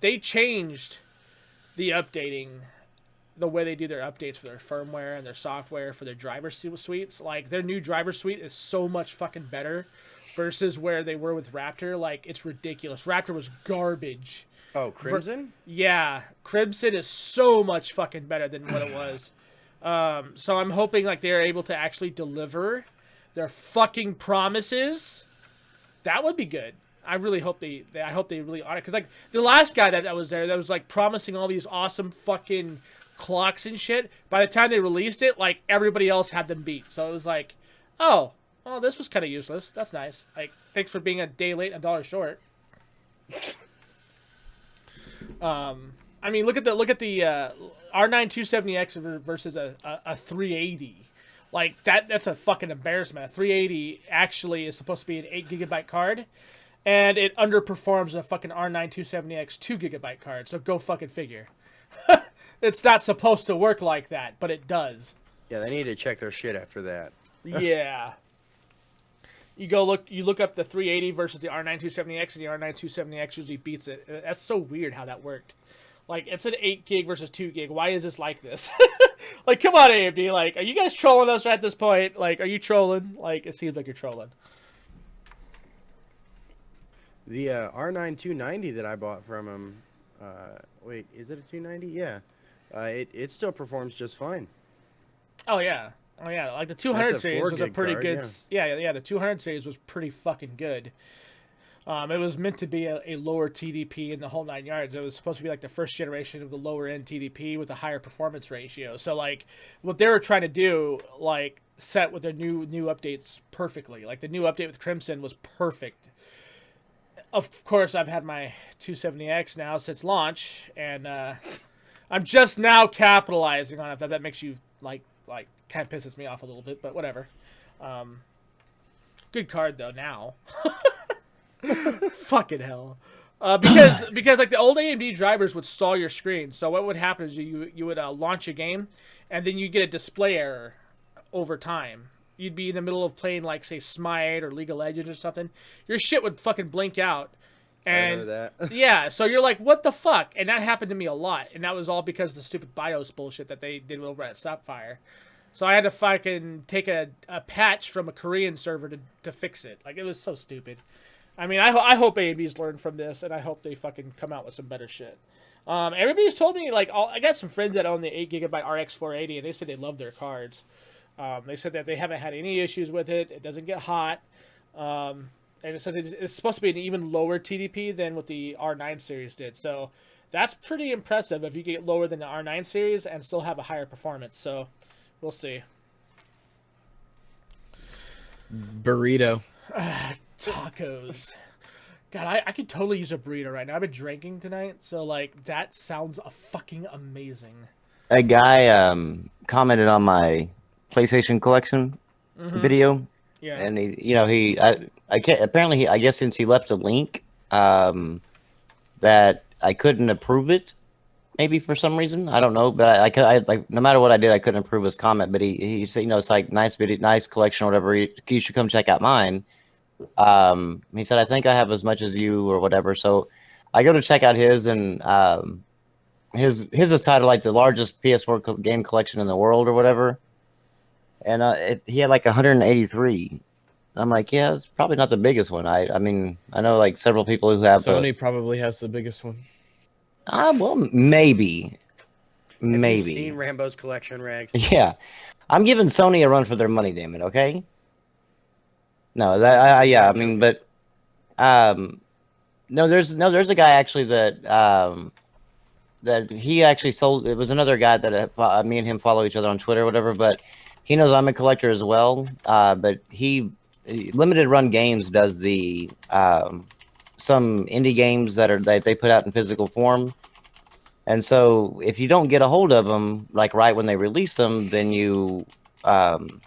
They changed the updating, the way they do their updates for their firmware and their software for their driver suites. Like, their new driver suite is so much fucking better versus where they were with Raptor. Like, it's ridiculous. Raptor was garbage. Oh, Crimson? Yeah, Crimson is so much fucking better than what it was. So I'm hoping like they're able to actually deliver their fucking promises. That would be good. I really hope I hope they really honor it. Because like the last guy that was there that was like promising all these awesome fucking clocks and shit, by the time they released it, like everybody else had them beat. So it was like, oh, well, this was kind of useless. That's nice. Like, thanks for being a day late and $1 short. I mean, look at the R9 270X versus a 380. Like that's a fucking embarrassment. A 380 actually is supposed to be an 8 GB card, and it underperforms a fucking R9 270X 2 GB card. So go fucking figure. It's not supposed to work like that, but it does. Yeah, they need to check their shit after that. Yeah. You look up the 380 versus the R9 270X, and the R9 270X usually beats it. That's so weird how that worked. Like, it's an 8 gig versus 2 gig. Why is this like this? Like, come on, AMD. Like, are you guys trolling us at this point? Like, are you trolling? Like, it seems like you're trolling. The R9 290 that I bought from him, wait, is it a 290? Yeah. It still performs just fine. Oh, yeah. Oh, yeah. Like, the 200 That's a series 4 was a gig pretty card, good... Yeah, the 200 series was pretty fucking good. It was meant to be a lower TDP in the whole 9 yards. It was supposed to be like the first generation of the lower end TDP with a higher performance ratio. So like what they were trying to do, like set with their new updates perfectly. Like the new update with Crimson was perfect. Of course, I've had my 270X now since launch, and I'm just now capitalizing on it. If that makes you like kind of pisses me off a little bit, but whatever. Good card though now. Fucking hell. Because like the old AMD drivers would stall your screen. So what would happen is you would launch a game, and then you get a display error over time. you'd be in the middle of playing like say Smite or League of Legends or something, your shit would fucking blink out. I know And that. yeah, so you're like, what the fuck? And that happened to me a lot, and that was all because of the stupid BIOS bullshit that they did over at Sapphire. So I had to fucking take a patch from a Korean server to fix it. Like, it was so stupid. I mean, I hope AMD's learned from this, and I hope they fucking come out with some better shit. Everybody's told me, like, I got some friends that own the 8GB RX 480, and they said they love their cards. They said that they haven't had any issues with it. It doesn't get hot. And it says it's supposed to be an even lower TDP than what the R9 series did. So that's pretty impressive if you get lower than the R9 series and still have a higher performance. So we'll see. Burrito. Tacos. God, I could totally use a burrito right now. I've been drinking tonight, so like that sounds fucking amazing. A guy commented on my PlayStation collection video, Yeah. and I can't, apparently I guess since he left a link, that I couldn't approve it, maybe for some reason, I don't know, but I like no matter what I did, I couldn't approve his comment. But he said, it's like nice video, nice collection or whatever. You should come check out mine. He said, I think I have as much as you or whatever. So I go to check out his, and his is titled like the largest PS4 game collection in the world or whatever. And he had like 183. I'm like, yeah, it's probably not the biggest one. I mean, I know like several people who have Sony probably has the biggest one. well, maybe. Have you Maybe. seen Rambo's collection, Rags? Yeah. I'm giving Sony a run for their money, damn it, okay? No, that yeah, I mean, but no, there's a guy actually that that he actually sold. It was another guy that me and him follow each other on Twitter or whatever, but he knows I'm a collector as well. But Limited Run Games does the some indie games that they put out in physical form. And so if you don't get a hold of them like right when they release them, then you'll end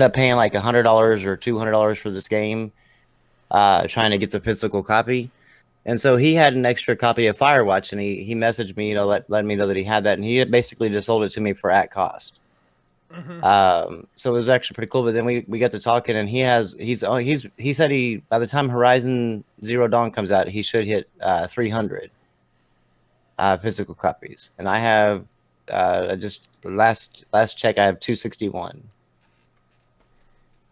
up paying like $100 or $200 for this game, trying to get the physical copy. And so he had an extra copy of Firewatch, and he messaged me, let me know that he had that, and he basically just sold it to me for at cost. So it was actually pretty cool. But then we got to talking, and he said by the time Horizon Zero Dawn comes out, he should hit 300 physical copies, and I have just last check, I have 261.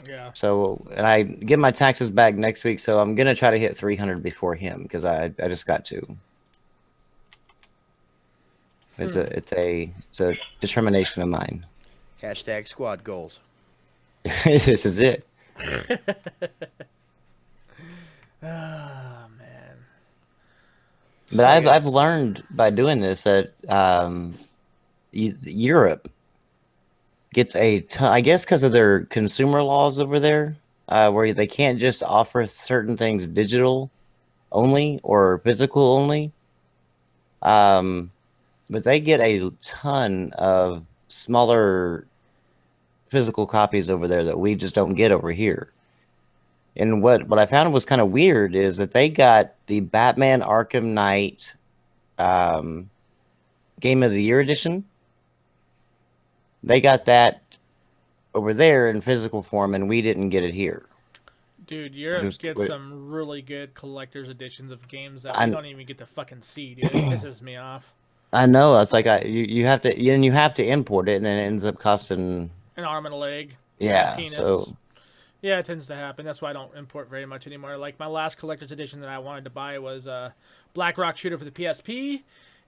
Yeah. So, and I get my taxes back next week, so I'm gonna try to hit 300 before him because I just got to. It's a determination of mine. Hashtag squad goals. This is it. Oh man. But So, I've yes. learned by doing this that Europe gets a ton, I guess because of their consumer laws over there, where they can't just offer certain things digital only or physical only. But they get a ton of smaller physical copies over there that we just don't get over here. And what I found was kind of weird is that they got the Batman Arkham Knight Game of the Year edition. They got that over there in physical form, and we didn't get it here. Dude, Europe Just gets wait. some really good collector's editions of games that I- we don't even get to fucking see, dude. It pisses me off. I know, it's like you have to import it, and then it ends up costing. An arm and a leg. Yeah, Penis. so Yeah, it tends to happen. That's why I don't import very much anymore. Like, my last collector's edition that I wanted to buy was Black Rock Shooter for the PSP,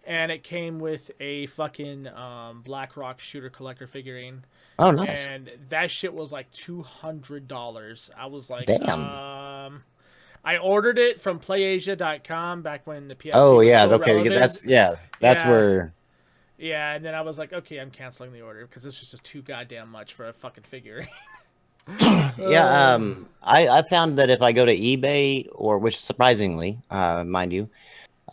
and it came with a fucking Black Rock Shooter collector figurine. oh nice. And that shit was like $200. I was like, Damn. I ordered it from PlayAsia.com back when the PSP Oh was yeah, still okay, relevant. that's Yeah. where. Yeah, and then I was like, okay, I'm canceling the order because this is just too goddamn much for a fucking figurine. Yeah, I found that if I go to eBay which surprisingly, mind you,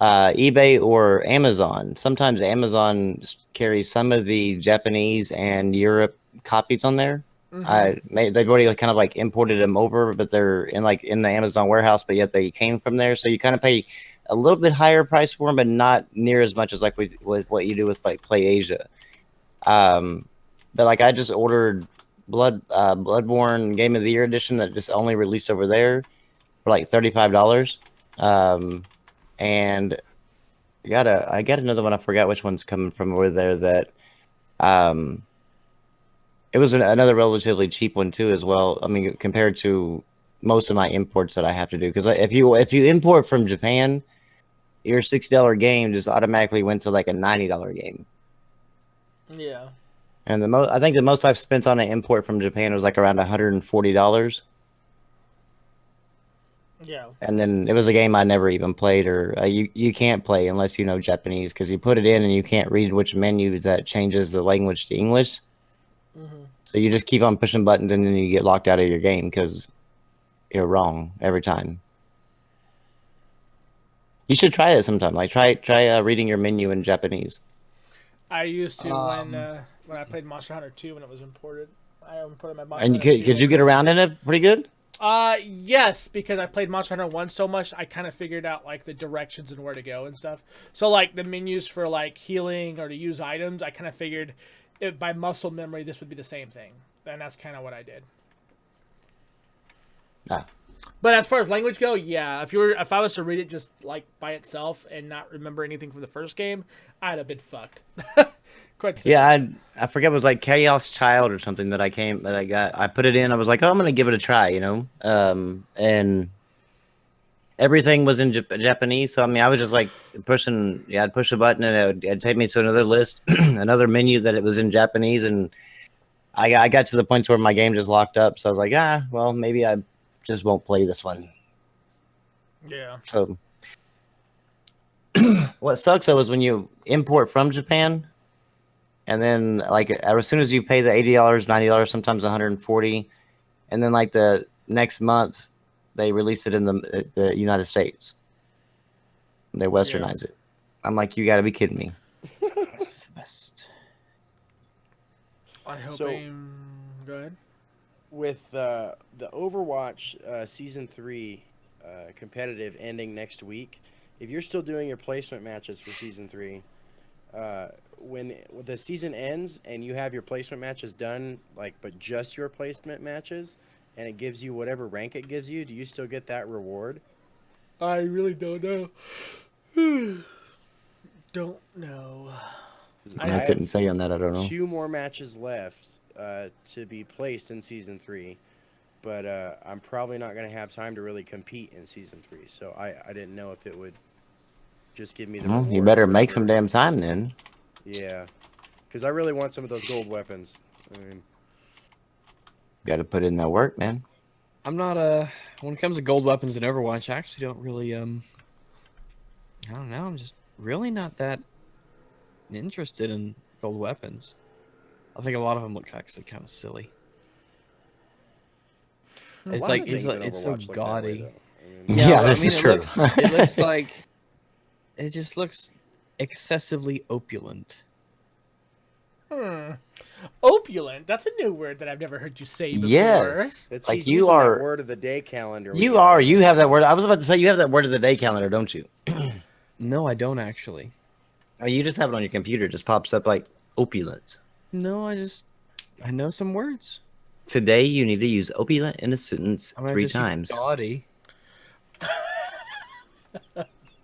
eBay or Amazon, sometimes Amazon carries some of the Japanese and Europe copies on there. They've already kind of like imported them over, but they're in the Amazon warehouse, but yet they came from there. So you kind of pay a little bit higher price for them, but not near as much as like with what you do with like PlayAsia. But like I just ordered Bloodborne Game of the Year edition that just only released over there for like $35. And I got another one. I forgot which one's coming from over there. That it was another relatively cheap one too, as well. I mean, compared to most of my imports that I have to do, because if you import from Japan, your $60 game just automatically went to like a $90 game. Yeah. And I think the most I've spent on an import from Japan was like around $140. Yeah. And then it was a game I never even played, or you can't play unless you know Japanese, because you put it in and you can't read which menu that changes the language to English. Mm-hmm. So you just keep on pushing buttons and then you get locked out of your game because you're wrong every time. You should try it sometime. Like try reading your menu in Japanese. I used to when I played Monster Hunter 2 when it was imported. I imported my Monster And Hunter 2 could you get around in it pretty good? Yes, because I played Monster Hunter 1 so much, I kind of figured out like the directions and where to go and stuff. So like the menus for like healing or to use items, I kind of figured by muscle memory this would be the same thing. And that's kind of what I did. Ah. But as far as language go, yeah, if I was to read it just like by itself and not remember anything from the first game, I'd have been fucked. Quite simple. Yeah, I forget, it was like Chaos Child or something that I put it in. I was like, oh, I'm gonna give it a try, you know. And everything was in Japanese, so I mean, I was just like pushing. Yeah, I'd push a button and it'd take me to another list, another menu that it was in Japanese, and I got to the point where my game just locked up. So I was like, well, maybe I just won't play this one. Yeah. So what sucks though is when you import from Japan, and then like as soon as you pay the $80, $90, sometimes $140, and then like the next month they release it in the United States. They westernize it. I'm like, you got to be kidding me. It's the best. I hope. So- Go ahead. With the Overwatch Season 3 competitive ending next week, if you're still doing your placement matches for Season 3, when the season ends and you have your placement matches done, but just your placement matches, and it gives you whatever rank it gives you, do you still get that reward? I really don't know. Don't know. I couldn't say on that. I don't know. 2 more matches left to be placed in Season 3, but I'm probably not going to have time to really compete in Season 3, so I didn't know if it would just give me the Well, you reward better for make ever. some damn time then. Yeah, because I really want some of those gold weapons. I mean, Got to put in that work, man. I'm not when it comes to gold weapons in Overwatch, I actually don't really I don't know, I'm just really not that interested in gold weapons. I think a lot of them look actually kind of silly. a It's lot like of things in it's so Overwatch look that way, gaudy. though. I mean, Yeah, well, this is true. It looks like it just looks excessively opulent. Opulent. That's a new word that I've never heard you say before. Yes, It's like he's you using that are. word of the day calendar. we You got. are. You have that word. I was about to say you have that word of the day calendar, don't you? No, I don't actually. Oh, you just have it on your computer. It just pops up like opulent. No, I know some words. Today you need to use opulent in a sentence I'm gonna 3 just use times. gaudy.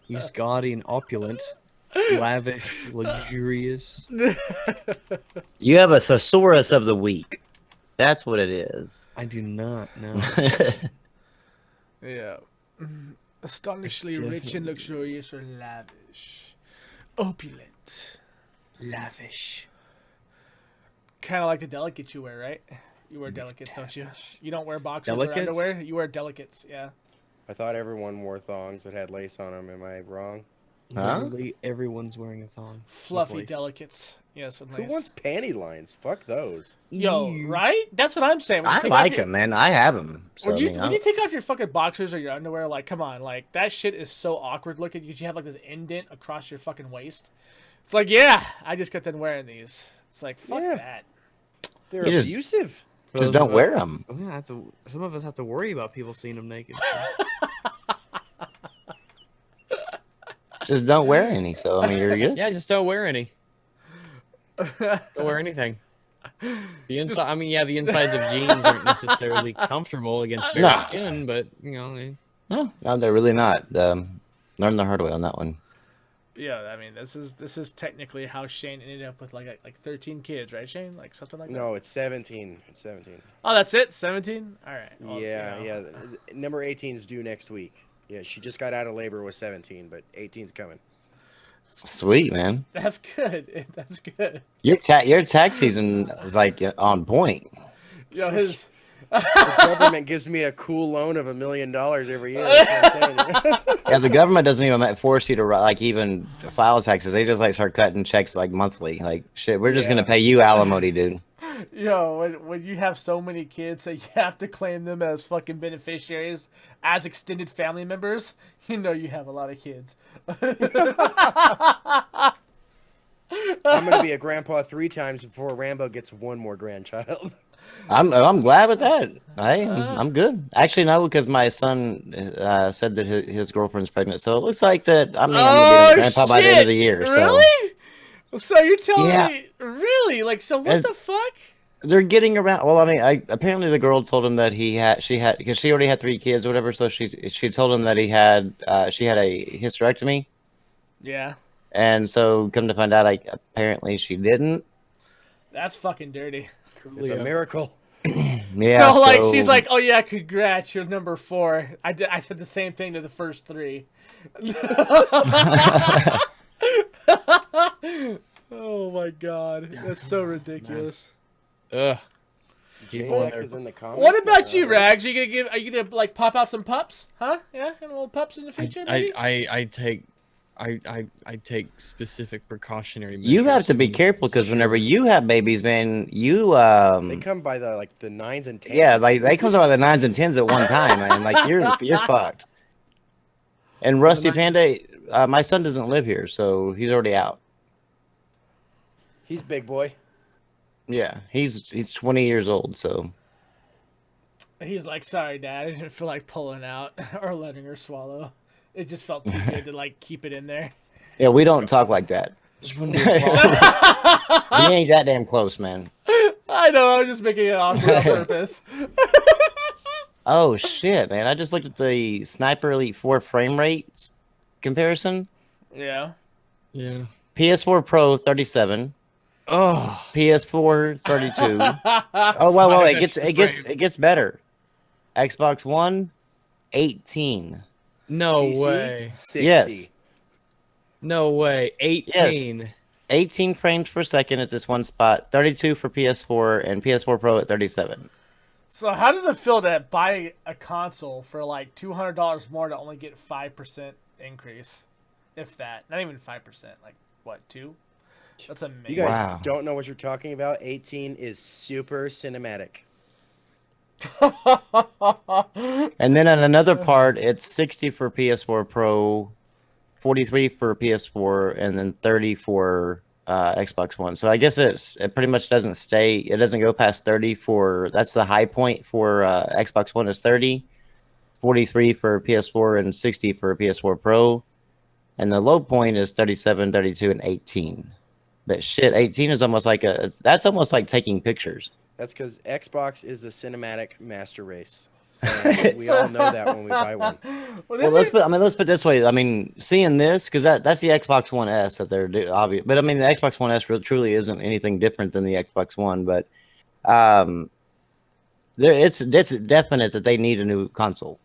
Use gaudy and opulent, lavish, luxurious. You have a thesaurus of the week. That's what it is. I do not know. Yeah. Astonishingly rich and Definitely. luxurious or lavish. Opulent. Lavish. Kind of like the delicates you wear, right? You wear delicates, don't you? You don't wear boxers Delicates? or underwear? You wear delicates, yeah. I thought everyone wore thongs that had lace on them. Am I wrong? Huh? Literally everyone's wearing a thong. with Fluffy lace. delicates. Yes, and Who lace. wants panty lines? Fuck those. Yo, Ew. right? That's what I'm saying. When you I take like off your- them, man. I have them. So, When I you mean, when you take off your fucking boxers or your underwear, like, come on, like that shit is so awkward looking because you have like this indent across your fucking waist. It's like, yeah, I just got done wearing these. It's like, fuck Yeah. that. They're You just- abusive. For just those don't of wear us- them. We're gonna have to, some of us have to worry about people seeing them naked. Just don't wear any. So I mean, you're good. Yeah, just don't wear any. Don't wear anything. The inside, I mean, yeah, the insides of jeans aren't necessarily comfortable against bare Nah. skin, but you know, No, they're really not. Learned the hard way on that one. Yeah, I mean, this is technically how Shane ended up with like 13 kids, right, Shane? Like something like that. No, it's 17. It's 17. Oh, that's it. 17. All right. Well, yeah, you know. yeah. Number 18 is due next week. Yeah, she just got out of labor with 17, but 18's coming. Sweet, man. That's good. That's good. Your tax season is like on point. Yo, his. The government gives me a cool loan of $1 million every year. That's what I'm saying. Yeah, the government doesn't even force you to like even file taxes. They just like start cutting checks like monthly. Like shit, we're just Yeah. gonna pay you alimony, dude. Yo, when you have so many kids that you have to claim them as fucking beneficiaries, as extended family members, you know you have a lot of kids. I'm gonna be a grandpa 3 times before Rambo gets one more grandchild. I'm glad with that. I'm good. Actually, no, because my son said that his girlfriend's pregnant, so it looks like that. I mean, I'm gonna be a grandpa by the end of the year. Really? So you're telling Yeah. me, really? Like, so what And- the fuck? So they're getting around. Well, I mean, apparently the girl told him that she had because she already had 3 kids or whatever. So she told him that she had a hysterectomy, Yeah, and so come to find out, apparently she didn't. that's fucking dirty. It's a miracle. Yeah. So like, she's like, oh yeah, congrats, you're number 4. I said the same thing to the first 3. Oh my god, that's so ridiculous. ugh. People Jake are- is in the comments. What about you, Rags? Are you gonna like pop out some pups? Huh? Yeah, and little pups in the future, maybe? I take specific precautionary measures. you have to be to careful because whenever you have babies, man, you They come by the 9s and 10s. yeah, like they come out the 9s and 10s at one time, man. Like you're fucked. And Rusty Panda, my son doesn't live here, so he's already out. He's big boy. Yeah, he's 20 years old, so He's like, sorry, Dad, I didn't feel like pulling out or letting her swallow. It just felt too good to like keep it in there. yeah, we don't talk like that. Just wouldn't be a problem. We ain't that damn close, man. I know, I was just making it awkward on purpose. Oh shit, man! I just looked at the Sniper Elite 4 frame rates comparison. Yeah. Yeah. PS4 Pro 37, Oh. PS4 32. Oh wait, it gets better. Xbox One 18. No PC, way. 60. Yes. No way. 18. 18 frames per second at this one spot. 32 for PS4 and PS4 Pro at 37. So how does it feel to buy a console for like $200 more to only get 5% increase? If that. Not even 5%. Like, what, 2? That's amazing. You guys Wow. don't know what you're talking about. 18 is super cinematic. And then on another part, it's 60 for PS4 Pro, 43 for PS4, and then 30 for Xbox One. So I guess it pretty much doesn't stay. It doesn't go past 30 for. That's the high point for Xbox One is 30, 43 for PS4, and 60 for PS4 Pro. And the low point is 37, 32, and 18. But shit, 18 is almost like that's almost like taking pictures. That's because Xbox is the cinematic master race. And we all know that when we buy one. Well, let's put it this way. I mean, seeing this because that's the Xbox One S that they're obvious, but I mean the Xbox One S truly isn't anything different than the Xbox One. But it's definite that they need a new console.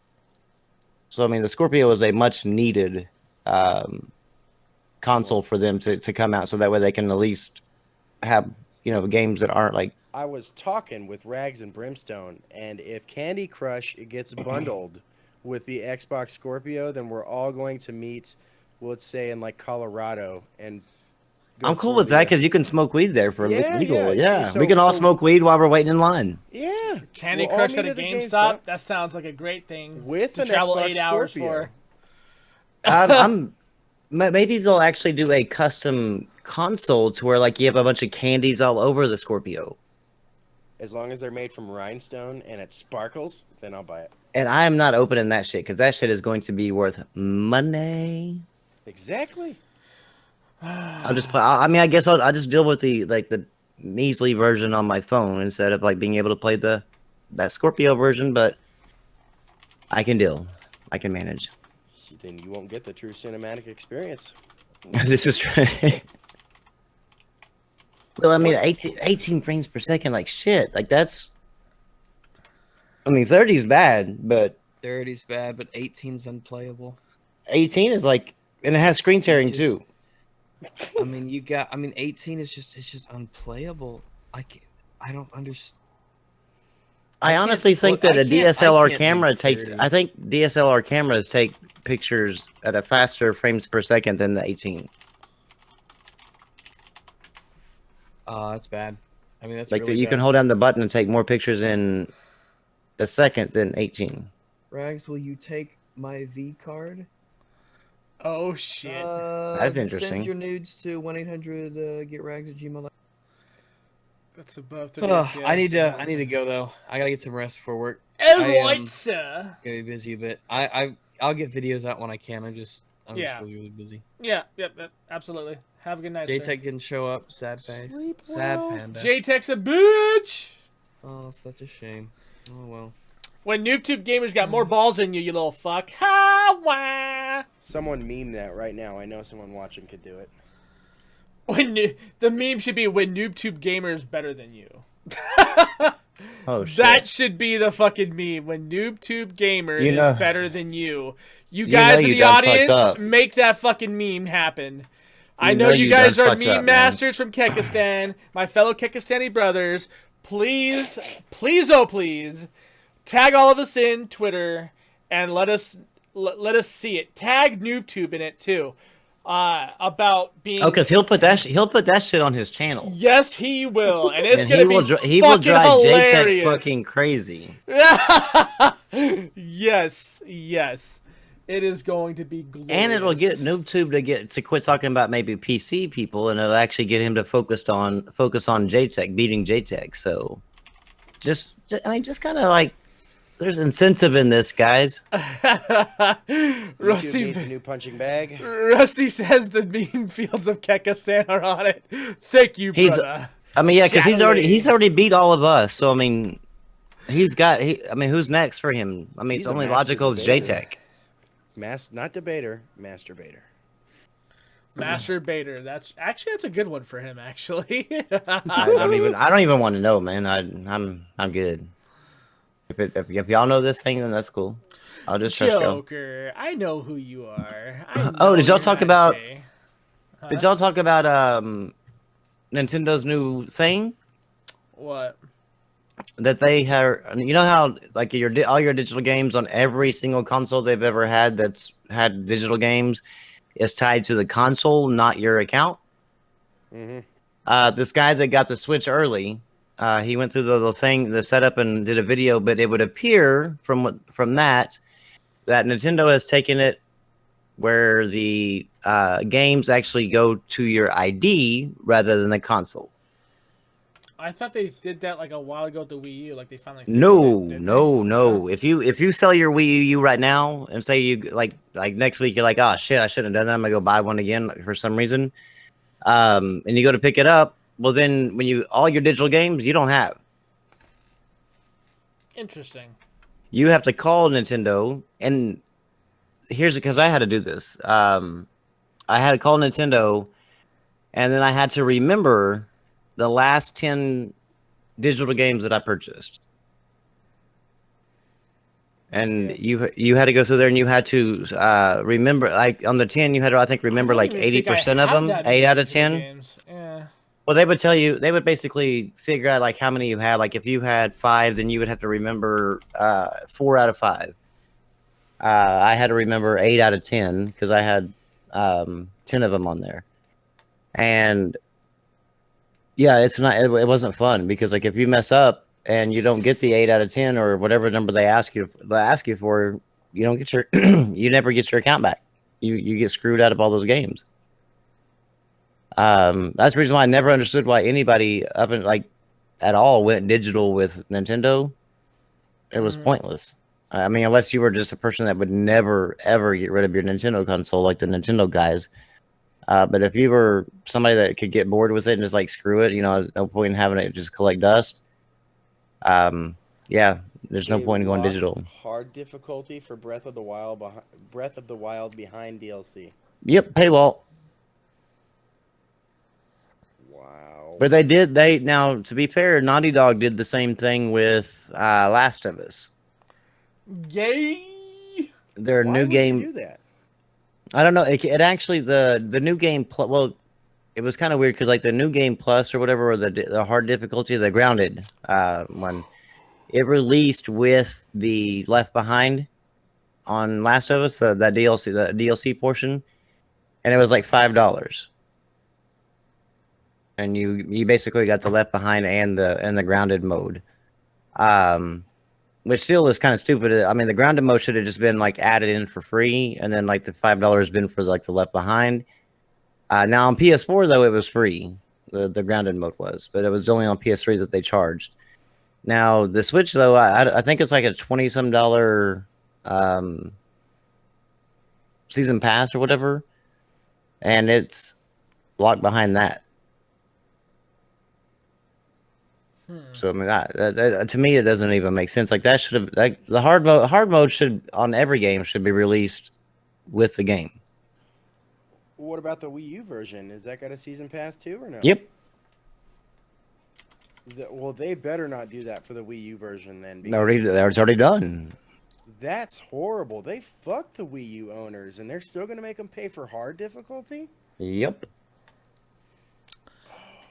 So I mean, the Scorpio is a much needed console for them to come out, so that way they can at least have games that aren't like. I was talking with Rags and Brimstone, and if Candy Crush gets bundled with the Xbox Scorpio, then we're all going to meet, let's say, in like Colorado, and go I'm cool for with that the- because you can smoke weed there for Yeah, legal. yeah. Yeah, So- we can all so- smoke weed while we're waiting in line. Yeah, Candy we'll all Crush at meet a at a GameStop? GameStop. That sounds like a great thing with to an travel Xbox 8 hours Scorpio. for. Maybe they'll actually do a custom console to where like you have a bunch of candies all over the Scorpio. As long as they're made from rhinestone and it sparkles, then I'll buy it. And I am not opening that shit because that shit is going to be worth money. Exactly. I'll just play. I mean, I guess I'll just deal with the measly version on my phone instead of like being able to play that Scorpio version, but I can deal. I can manage. Then you won't get the true cinematic experience. This is true. Well, I mean, 18 frames per second, like shit. Like that's. I mean, 30 is bad, but 30's bad, but 18's unplayable. 18 is like, and it has screen tearing just- too. I mean, 18 is just unplayable. I don't understand. I can't honestly think look- that I a can't- I DSLR can't camera make takes. 30. I think DSLR cameras take pictures at a faster frames per second than the 18. That's bad. I mean, that's Like really you can bad. hold down the button and take more pictures in a second than 18. Rags, will you take my V card? Oh shit. That's interesting. Send your nudes to 1-800-GetRags@gmail.com. That's above 30 I need FPS. to go though. I gotta get some rest for work. Alright, sir. Gonna be busy, but I'll get videos out when I can. I'm just Yeah. really busy. Yeah, yep, absolutely. Have a good night, sir. JTech didn't show up. Sad face. Sleep Sad well. panda. JTech's a bitch! Oh, such a shame. Oh well. When NoobTube Gamers got more balls than you little fuck. Ha wah! Someone meme that right now. I know someone watching could do it. The meme should be when NoobTube Gamers better than you. Oh shit! That should be the fucking meme. When NoobTube Gamer You know- is better than you. You You guys know in you the done fucked audience, up. make that fucking meme happen. I You know know you you guys done are fucked meme up, man. masters from Kekistan, my fellow Kekistani brothers. Please, oh please, tag all of us in Twitter and let us see it. Tag NoobTube in it too. About being. Oh, because he'll put that shit on his channel, Yes, he will, and it's and gonna he will fucking drive JTech hilarious. fucking crazy. Yes, it is going to be glorious. And it'll get NoobTube to quit talking about maybe PC people, and it'll actually get him to focus on JTech, beating JTech. So, just kind of like, there's incentive in this, guys. YouTube Rusty, needs a new punching bag. Rusty says the meme fields of Kekistan are on it. Thank you, He's- brother. I mean, yeah, because Shadowing. he's already beat all of us. So I mean, I mean, who's next for him? I mean, He's it's a only master logical it's debater. JTech. Not debater, masturbator. Masturbator. That's a good one for him, actually. I don't even want to know, man. I'm good. If y'all know this thing, then that's cool. I'll just trust y'all. Joker, I know who you are. Oh, did y'all talk about- Huh? Did y'all talk about Nintendo's new thing What? that they have? You know how like all your digital games on every single console they've ever had that's had digital games is tied to the console, not your account. Mm-hmm. This guy that got the Switch early, he went through the setup and did a video, but it would appear from that Nintendo has taken it where the games actually go to your ID rather than the console. I thought they did that like a while ago with the Wii U. Like they finally. No, fixed it, didn't no. they? If you sell your Wii U right now and say you like next week you're like, oh shit, I shouldn't have done that. I'm gonna go buy one again for some reason. And you go to pick it up. Well, then when all your digital games you don't have. Interesting. You have to call Nintendo, and here's because I had to do this. I had to call Nintendo, and then I had to remember the last 10 digital games that I purchased. And you had to go through there, and you had to remember, like on the 10, you had to I think remember like 80% of them, 8 out of 10. Games. Yeah. Well, they would basically figure out like how many you had. Like if you had 5, then you would have to remember 4 out of 5. I had to remember 8 out of 10 because I had 10 of them on there. And yeah, it wasn't fun because like if you mess up and you don't get the 8 out of 10 or whatever number they ask you for, you don't get your you never get your account back. You get screwed out of all those games. That's the reason why I never understood why anybody up in like at all went digital with Nintendo. It was pointless. I mean, unless you were just a person that would never ever get rid of your Nintendo console, like the Nintendo guys. But if you were somebody that could get bored with it and just like screw it, no point in having it just collect dust. Yeah, there's no They point in going lost digital. Hard difficulty for Breath of the Wild behind DLC. Yep, paywall. Wow. But now to be fair, Naughty Dog did the same thing with Last of Us. Yay! Their Why new would game. you do that? I don't know. It actually the new game. Well, it was kind of weird because like the new game plus or whatever, or the hard difficulty, the grounded one, it released with the Left Behind on Last of Us, the DLC portion, and it was like $5. And you basically got the Left Behind and the grounded mode, which still is kind of stupid. I mean, the grounded mode should have just been like added in for free, and then like the $5 been for like the Left Behind. Now on PS4 though, it was free. The grounded mode was, but it was only on PS3 that they charged. Now the Switch though, I think it's like a $20-some season pass or whatever, and it's locked behind that. So I mean, that to me, it doesn't even make sense. Like that should have the hard mode should on every game should be released with the game. What about the Wii U version? Is that got a season pass too, or no? Yep. Well, they better not do that for the Wii U version then. It's already done. That's horrible. They fucked the Wii U owners, and they're still gonna make them pay for hard difficulty. Yep.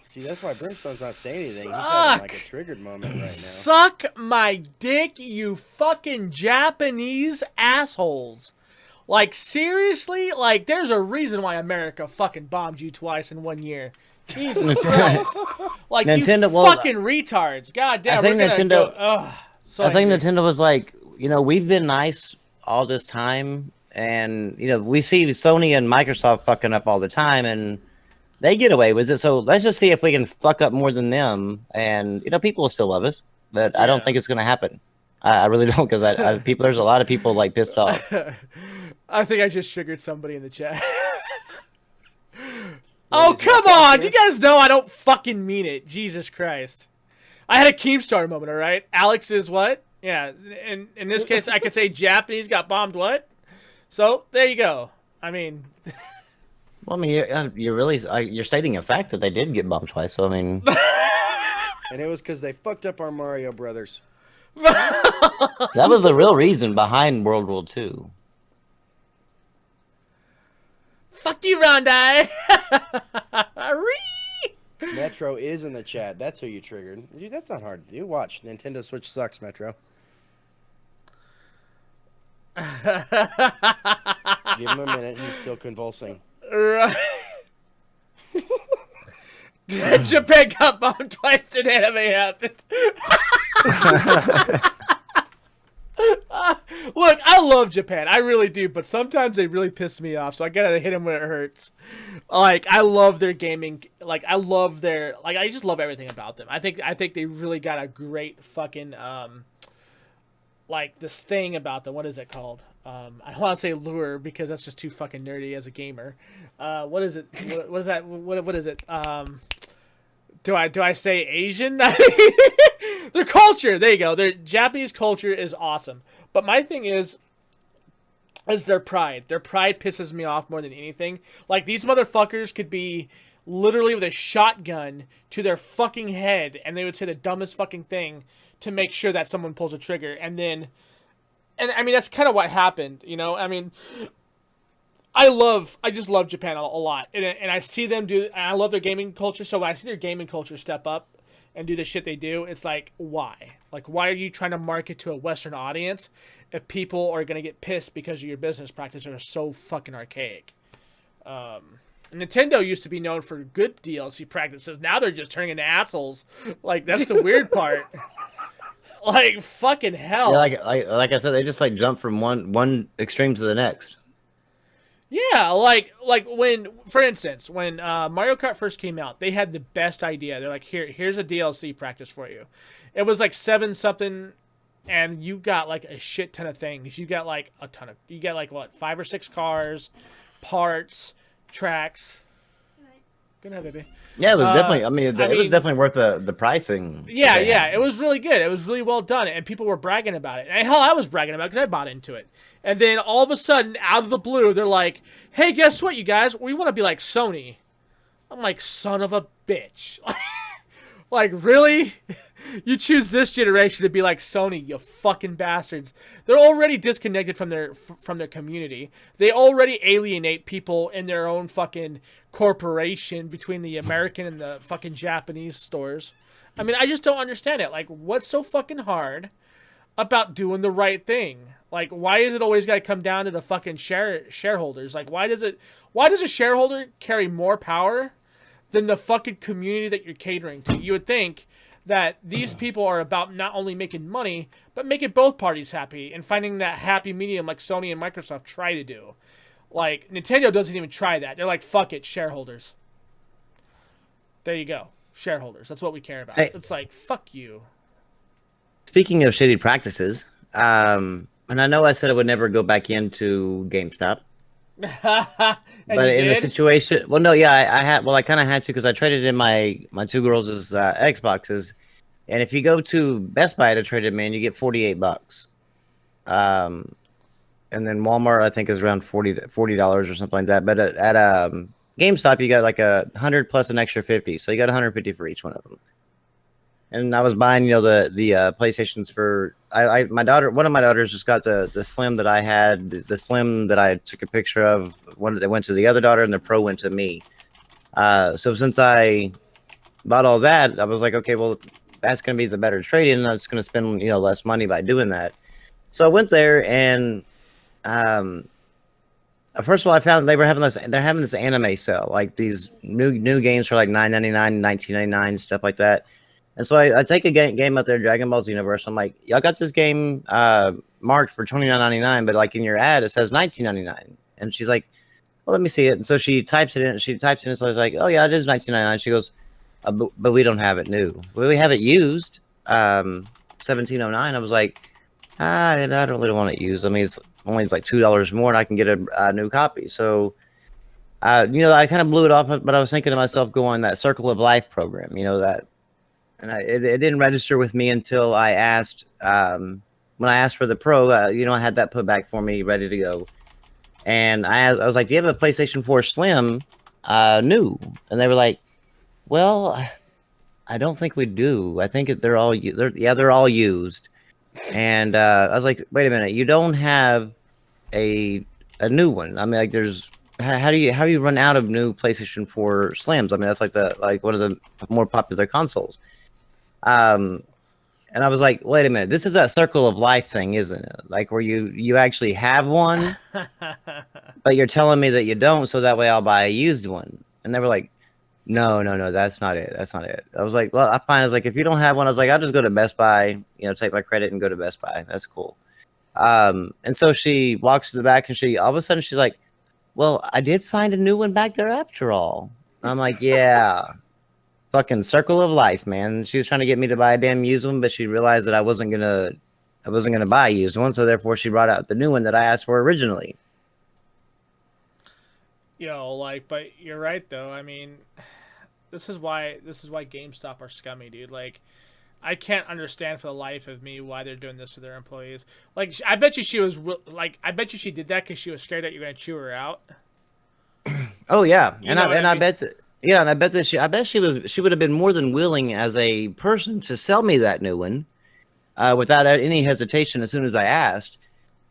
See, that's why Brimstone's not saying anything. He's having like a triggered moment right now. Suck my dick, you fucking Japanese assholes. Like, seriously? Like, there's a reason why America fucking bombed you twice in 1 year. Jesus Christ. Like, Nintendo, you fucking retards. God damn, I think Nintendo, Nintendo was like, we've been nice all this time, and, we see Sony and Microsoft fucking up all the time, and they get away with it, so let's just see if we can fuck up more than them, and, people will still love us, but I don't think it's going to happen. I really don't, because there's a lot of people, like, pissed off. I think I just triggered somebody in the chat. Oh, come on! You guys know I don't fucking mean it. Jesus Christ. I had a Keemstar moment, alright? Alex is what? Yeah, in this case, I could say Japanese got bombed what? So, there you go. I mean... Well, I mean, you're stating a fact that they did get bombed twice, so I mean... And it was because they fucked up our Mario Brothers. That was the real reason behind World War II. Fuck you, Rondai! Metro is in the chat. That's who you triggered. Dude, that's not hard to do. Watch. Nintendo Switch sucks, Metro. Give him a minute. He's still convulsing. Right. Japan got bombed twice and anime happened. Look, I love Japan. I really do, but sometimes they really piss me off, so I gotta hit them when it hurts. Like, I love their gaming. Like, I just love everything about them. I think they really got a great fucking, like, this thing about them. What is it called? I don't want to say lure because that's just too fucking nerdy as a gamer. What is it? What is that? What is it? Do I say Asian? Their culture. There you go. Their Japanese culture is awesome. But my thing is their pride. Their pride pisses me off more than anything. Like, these motherfuckers could be literally with a shotgun to their fucking head, and they would say the dumbest fucking thing to make sure that someone pulls a trigger. And I mean, that's kind of what happened, I mean, I just love Japan a lot. And I see them and I love their gaming culture. So when I see their gaming culture step up and do the shit they do, it's like, why? Like, why are you trying to market to a Western audience if people are going to get pissed because of your business practices are so fucking archaic? Nintendo used to be known for good DLC practices. Now they're just turning into assholes. Like, that's the weird part. Like, fucking hell. Yeah, like I said, they just like jump from one extreme to the next. Yeah, like when, for instance, when Mario Kart first came out, they had the best idea. They're like, here's a DLC practice for you. It was like 7-something, and you got like a shit ton of things. You got like you got like what, 5 or 6 cars, parts, tracks. Good night, baby. Yeah, it was definitely. I mean, it was mean, definitely worth the pricing. Yeah, they yeah, had. it was really good. It was really well done, and people were bragging about it. And hell, I was bragging about it because I bought into it. And then all of a sudden, out of the blue, they're like, "Hey, guess what, you guys? We want to be like Sony." I'm like, "Son of a bitch!" Like, really? You choose this generation to be like Sony, you fucking bastards. They're already disconnected from their community. They already alienate people in their own fucking corporation between the American and the fucking Japanese stores. I mean, I just don't understand it. Like, what's so fucking hard about doing the right thing? Like, why is it always got to come down to the fucking shareholders? Like, why does a shareholder carry more power than the fucking community that you're catering to? You would think that these people are about not only making money, but making both parties happy and finding that happy medium like Sony and Microsoft try to do. Like, Nintendo doesn't even try that. They're like, fuck it, shareholders. There you go. Shareholders. That's what we care about. Hey. It's like, fuck you. Speaking of shitty practices, and I know I said I would never go back into GameStop, And but you in a did? situation, well, no, yeah, I had, well, I kind of had to because I traded in my two girls' Xboxes, and if you go to Best Buy to trade them in, you get $48. And then Walmart, I think, is around $40 or something like that. But at GameStop, you got like 100 plus an extra 50, so you got 150 for each one of them. And I was buying, the PlayStations for my daughter. One of my daughters just got the Slim that I had, the Slim that I took a picture of. One that went to the other daughter, and the Pro went to me. So since I bought all that, I was like, okay, well, that's going to be the better trade-in, and I was going to spend less money by doing that. So I went there, and first of all, I found they're having this anime sale, like these new games for like $9.99, $19.99, stuff like that. And so I take a game out there, Dragon Ball Xenoverse. I'm like, y'all got this game marked for $29.99, but like in your ad it says $19.99. And she's like, well, let me see it. And so she types it in. So I was like, oh yeah, it is $19.99. She goes, but we don't have it new. Well, we have it used, $17.09. I was like, I don't really want it used. I mean, it's only like $2 more, and I can get a new copy. So, I kind of blew it off. But I was thinking to myself, going that Circle of Life program, that. And it didn't register with me until I asked, when I asked for the Pro, I had that put back for me, ready to go. And I was like, do you have a PlayStation 4 Slim new? And they were like, well, I don't think we do. I think they're all used. And I was like, wait a minute, you don't have a new one? I mean, like, how do you run out of new PlayStation 4 Slims? I mean, that's like one of the more popular consoles. And I was like, wait a minute, this is that Circle of Life thing, isn't it? Like, where you actually have one, but you're telling me that you don't, so that way I'll buy a used one. And they were like, no, that's not it. That's not it. I was like, well, I was like, if you don't have one, I was like, I'll just go to Best Buy, take my credit and go to Best Buy. That's cool. And so she walks to the back, and all of a sudden she's like, well, I did find a new one back there after all. And I'm like, yeah. Fucking Circle of Life, man. She was trying to get me to buy a damn used one, but she realized that I wasn't gonna buy a used one, so therefore she brought out the new one that I asked for originally. But you're right though. I mean, this is why GameStop are scummy, dude. Like, I can't understand for the life of me why they're doing this to their employees. Like, I bet you she did that because she was scared that you're gonna chew her out. Oh yeah, And I bet that. Yeah, and I bet that she would have been more than willing as a person to sell me that new one, without any hesitation as soon as I asked.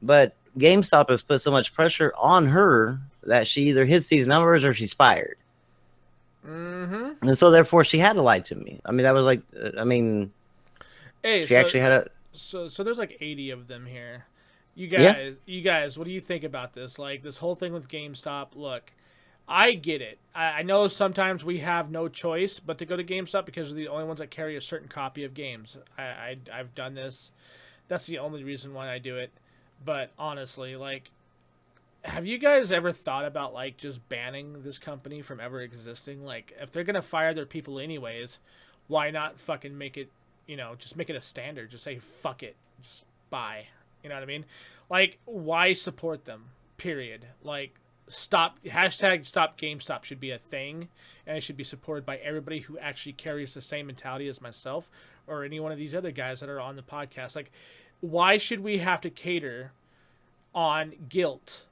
But GameStop has put so much pressure on her that she either hits these numbers or she's fired. Mm-hmm. And so therefore she had to lie to me. I mean, that was like, Hey, she actually had a. So there's like 80 of them here. You Yeah. guys, what do you think about this? Like, this whole thing with GameStop. Look, I get it. I know sometimes we have no choice but to go to GameStop because they're the only ones that carry a certain copy of games. I've done this. That's the only reason why I do it. But honestly, like, have you guys ever thought about, like, just banning this company from ever existing? Like, if they're gonna fire their people anyways, why not fucking make it, just make it a standard? Just say, fuck it. Just buy. You know what I mean? Like, why support them? Period. Like, hashtag stop GameStop should be a thing, and it should be supported by everybody who actually carries the same mentality as myself or any one of these other guys that are on the podcast. Like, why should we have to cater on guilt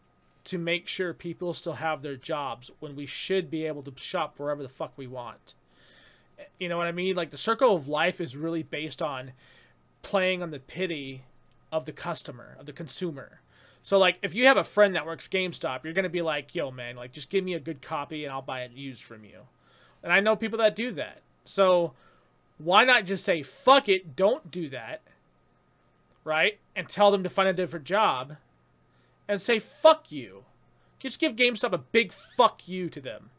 to make sure people still have their jobs when we should be able to shop wherever the fuck we want? You know what I mean? Like, the circle of life is really based on playing on the pity of the customer, of the consumer. So, like, if you have a friend that works GameStop, you're going to be like, yo, man, like, just give me a good copy and I'll buy it used from you. And I know people that do that. So, why not just say, fuck it, don't do that, right? And tell them to find a different job and say, fuck you. Just give GameStop a big fuck you to them.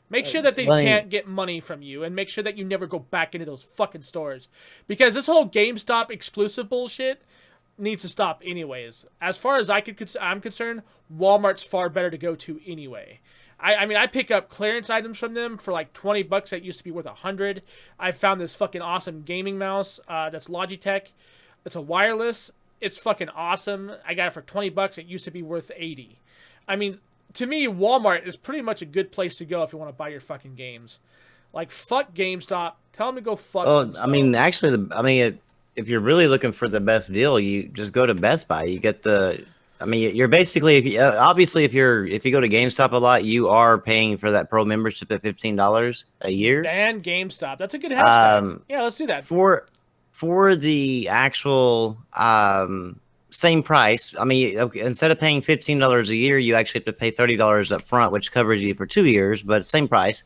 Make sure that they can't get money from you, and make sure that you never go back into those fucking stores. Because this whole GameStop exclusive bullshit needs to stop anyways. As far as I'm concerned, Walmart's far better to go to anyway. I mean, I pick up clearance items from them for like $20 that used to be worth $100. I found this fucking awesome gaming mouse that's Logitech. It's a wireless. It's fucking awesome. I got it for $20. It used to be worth $80. I mean, to me, Walmart is pretty much a good place to go if you want to buy your fucking games. Like, fuck GameStop. Tell them to go fuck themselves. I mean, actually, if you're really looking for the best deal, you just go to Best Buy. You get the. I mean, you're basically obviously if you go to GameStop a lot, you are paying for that pro membership at $15 a year. Ban GameStop. That's a good hashtag. Yeah, let's do that. For the actual same price, I mean, okay, instead of paying $15 a year, you actually have to pay $30 up front, which covers you for 2 years, but same price.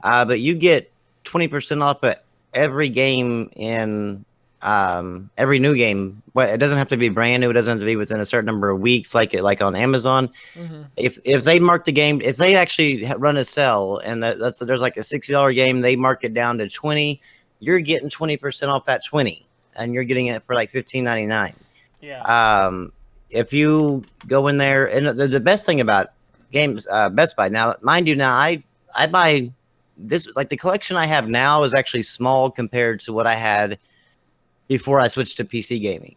But you get 20% off at every game in every new game. Well, it doesn't have to be brand new. It doesn't have to be within a certain number of weeks, like on Amazon. Mm-hmm. If they mark the game, if they actually run a sale and there's like a $60 game, they mark it down to 20. You're getting 20% off that 20, and you're getting it for like $15.99. Yeah. If you go in there, and the best thing about games, Best Buy now, mind you, now I buy this, like the collection I have now is actually small compared to what I had before I switched to PC gaming.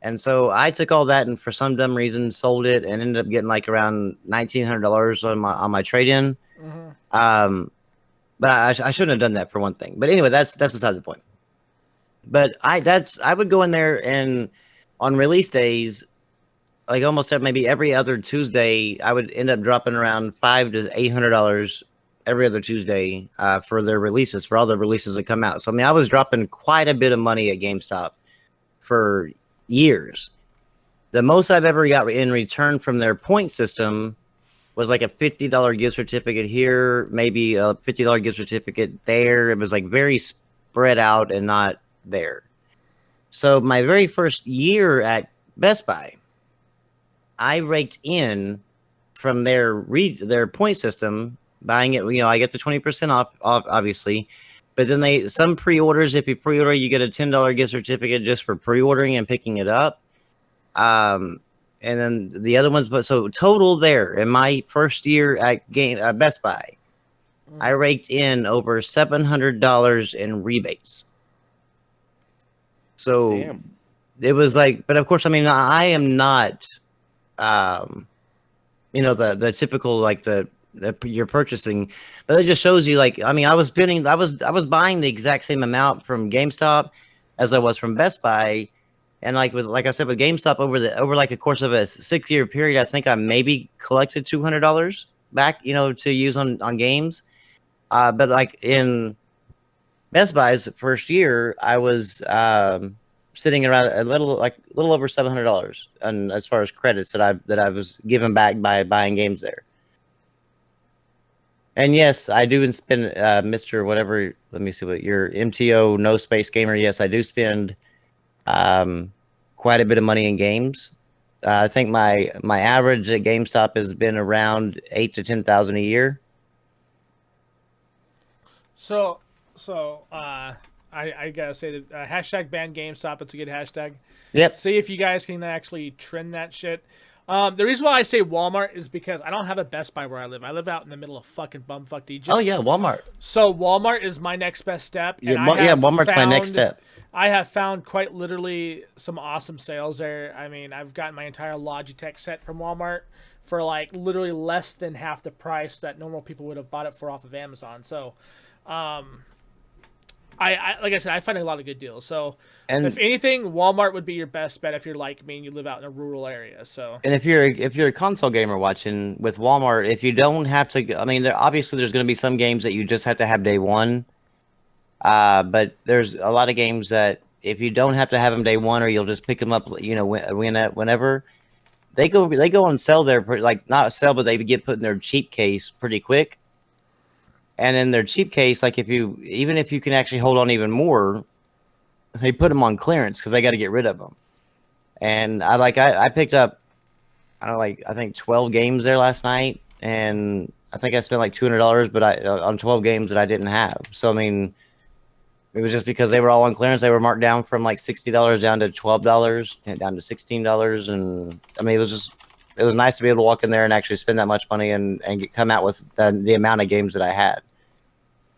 And so I took all that and for some dumb reason sold it and ended up getting like around $1,900 on my trade-in. Mm-hmm. But I shouldn't have done that for one thing. But anyway, that's beside the point. But I would go in there and on release days, like almost maybe every other Tuesday, I would end up dropping around $500 to $800 every other Tuesday for their releases, for all the releases that come out. So I mean, I was dropping quite a bit of money at GameStop for years. The most I've ever got in return from their point system was like a $50 gift certificate here, maybe a $50 gift certificate there. It was like very spread out and not there. So my very first year at Best Buy, I raked in from their point system, buying it. You know, I get the 20% off, obviously, but then some pre-orders. If you pre-order, you get a $10 gift certificate just for pre-ordering and picking it up. And then the other ones, but so total there in my first year at Best Buy, I raked in over $700 in rebates. So damn. It was like, but of course, I mean, I am not, you know, the typical like the you're purchasing, but it just shows you like, I mean, I was buying the exact same amount from GameStop as I was from Best Buy. And like I said, with GameStop over like a course of a 6-year period, I think I maybe collected $200 back, you know, to use on games. But like in Best Buy's first year, I was sitting around a little over $700, and as far as credits that I was given back by buying games there. And yes, I do spend Mr. Whatever. Let me see what your MTO No Space Gamer. Yes, I do spend. Quite a bit of money in games. I think my average at GameStop has been around $8,000 to $10,000 a year. So I gotta say that hashtag ban GameStop. It's a good hashtag. Yep. See if you guys can actually trend that shit. The reason why I say Walmart is because I don't have a Best Buy where I live. I live out in the middle of fucking bumfucked Egypt. Oh yeah, Walmart. So Walmart is my next best step. And Yeah, Walmart's my next step. I have found quite literally some awesome sales there. I mean, I've gotten my entire Logitech set from Walmart for like literally less than half the price that normal people would have bought it for off of Amazon. So, I like I said, I find a lot of good deals. So, And if anything, Walmart would be your best bet if you're like me and you live out in a rural area. So, and if you're a console gamer watching with Walmart, if you don't have to, I mean, obviously there's going to be some games that you just have to have day one. But there's a lot of games that if you don't have to have them day one, or you'll just pick them up, you know, whenever they go on sale there, like not sell, but they get put in their cheap case pretty quick. And in their cheap case, like even if you can actually hold on even more, they put them on clearance because they got to get rid of them. And I picked up, I think 12 games there last night, and I think I spent like $200, but on 12 games that I didn't have. So I mean, it was just because they were all on clearance. They were marked down from like $60 down to $12, down to $16, and I mean, it was nice to be able to walk in there and actually spend that much money and come out with the amount of games that I had.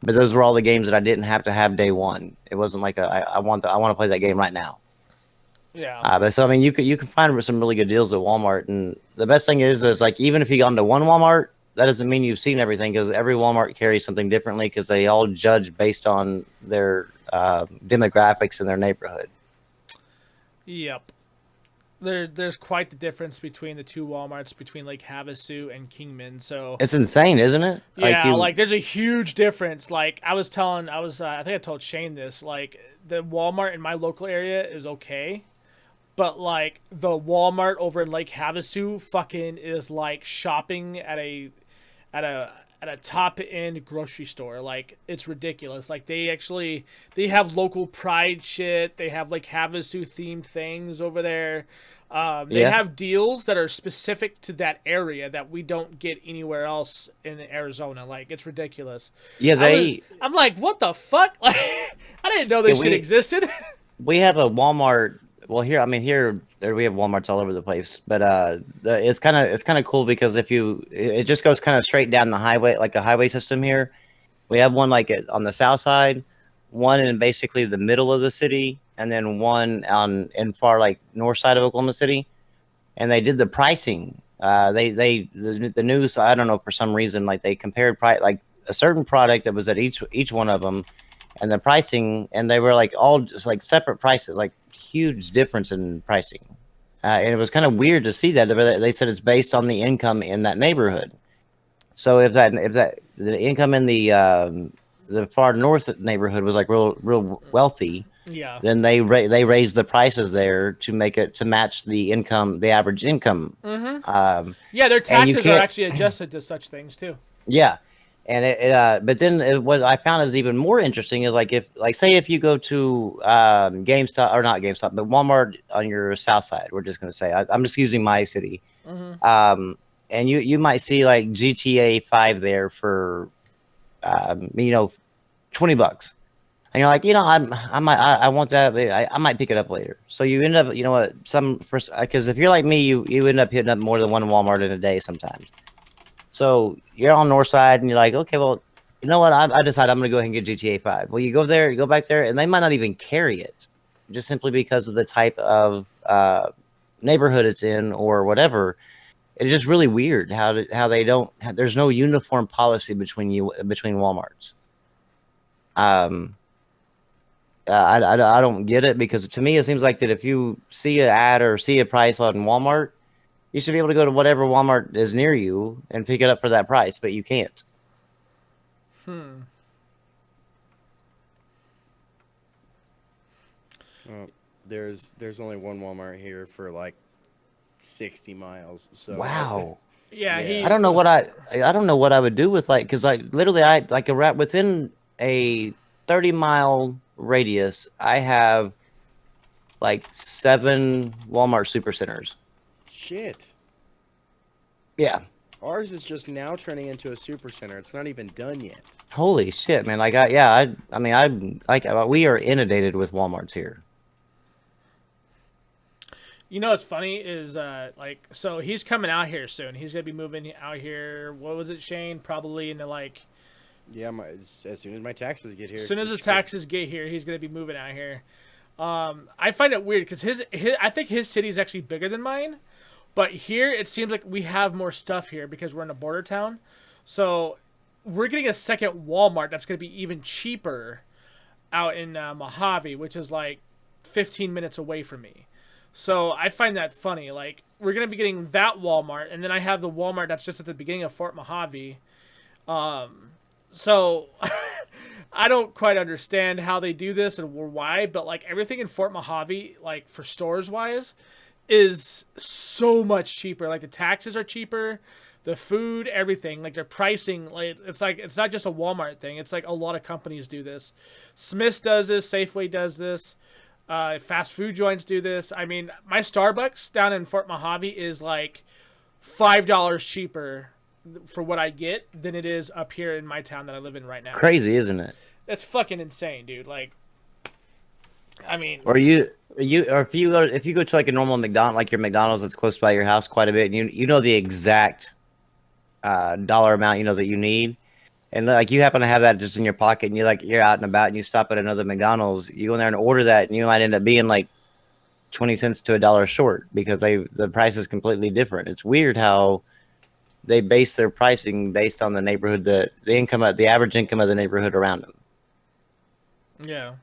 But those were all the games that I didn't have to have day one. It wasn't like I want to play that game right now. yeah. But so I mean, you can find some really good deals at Walmart, and the best thing is like even if you go into one Walmart, that doesn't mean you've seen everything, because every Walmart carries something differently, because they all judge based on their demographics in their neighborhood. Yep. There's quite the difference between the two Walmarts, between like Havasu and Kingman. So It's insane, isn't it? yeah, like there's a huge difference. Like I think I told Shane this. Like the Walmart in my local area is okay, but like the Walmart over in Lake Havasu fucking is like shopping at a top end grocery store. Like it's ridiculous. Like they have local pride shit. They have like Havasu themed things over there. They have deals that are specific to that area that we don't get anywhere else in Arizona. Like it's ridiculous. Yeah, I'm like, what the fuck? Like, I didn't know this shit existed. we have a Walmart. Well, here we have Walmarts all over the place, but it's kind of cool because it just goes kind of straight down the highway, like the highway system here. We have one like on the south side, one in basically the middle of the city, and then one in far like north side of Oklahoma City. And they did the pricing. The news, I don't know, for some reason, like they compared price, like a certain product that was at each one of them, and the pricing, and they were like all just like separate prices, like huge difference in pricing. And it was kind of weird to see that. They said it's based on the income in that neighborhood. So if the income in the far north neighborhood was like real wealthy, Yeah. then they raised the prices there to make it to match the average income. Mm-hmm. Yeah, their taxes are actually adjusted to such things too. Yeah. And but then what I found is even more interesting is say if you go to GameStop, or not GameStop, but Walmart on your south side, we're just going to say, I'm just using my city. Mm-hmm. And you might see like GTA 5 there for, $20. And you're like, I want that. I might pick it up later. So you end up, because if you're like me, you end up hitting up more than one Walmart in a day sometimes. So you're on north side and you're like, okay, well, you know what? I decided I'm going to go ahead and get GTA 5. Well, you go back there, and they might not even carry it, just simply because of the type of neighborhood it's in or whatever. It's just really weird how they don't. There's no uniform policy between Walmarts. I don't get it, because to me it seems like that if you see an ad or see a price on Walmart, you should be able to go to whatever Walmart is near you and pick it up for that price, but you can't. Well, there's only one Walmart here for like 60 miles. So Wow. Yeah, I don't know what I would do with because literally within a 30-mile radius, I have like 7 Walmart supercenters. Shit. Yeah. Ours is just now turning into a supercenter. It's not even done yet. Holy shit, man! We are inundated with Walmarts here. You know what's funny is like so he's coming out here soon. He's gonna be moving out here. What was it, Shane? Probably into like Yeah, as soon as my taxes get here. as soon as the taxes get here, he's gonna be moving out here. I find it weird because his I think his city is actually bigger than mine, but here it seems like we have more stuff here because we're in a border town. So we're getting a second Walmart that's gonna be even cheaper out in Mojave, which is like 15 minutes away from me. So I find that funny. Like we're gonna be getting that Walmart, and then I have the Walmart that's just at the beginning of Fort Mojave. So I don't quite understand how they do this and why, but like everything in Fort Mojave, like for stores wise, is so much cheaper. Like the taxes are cheaper, the food, everything. Like their pricing, like it's not just a Walmart thing. It's like a lot of companies do this. Smith's does this. Safeway does this. Fast food joints do this. I mean, my Starbucks down in Fort Mojave is like $5 cheaper for what I get than it is up here in my town that I live in right now. Crazy, isn't it? That's fucking insane, dude. Like, I mean, Or if you go to like a normal McDonald's, like your McDonald's that's close by your house quite a bit, and you know the exact dollar amount that you need, and like you happen to have that just in your pocket, and you're out and about, and you stop at another McDonald's, you go in there and order that, and you might end up being like 20 cents to $1 short because the price is completely different. It's weird how they base their pricing based on the neighborhood, the average income of the neighborhood around them. yeah.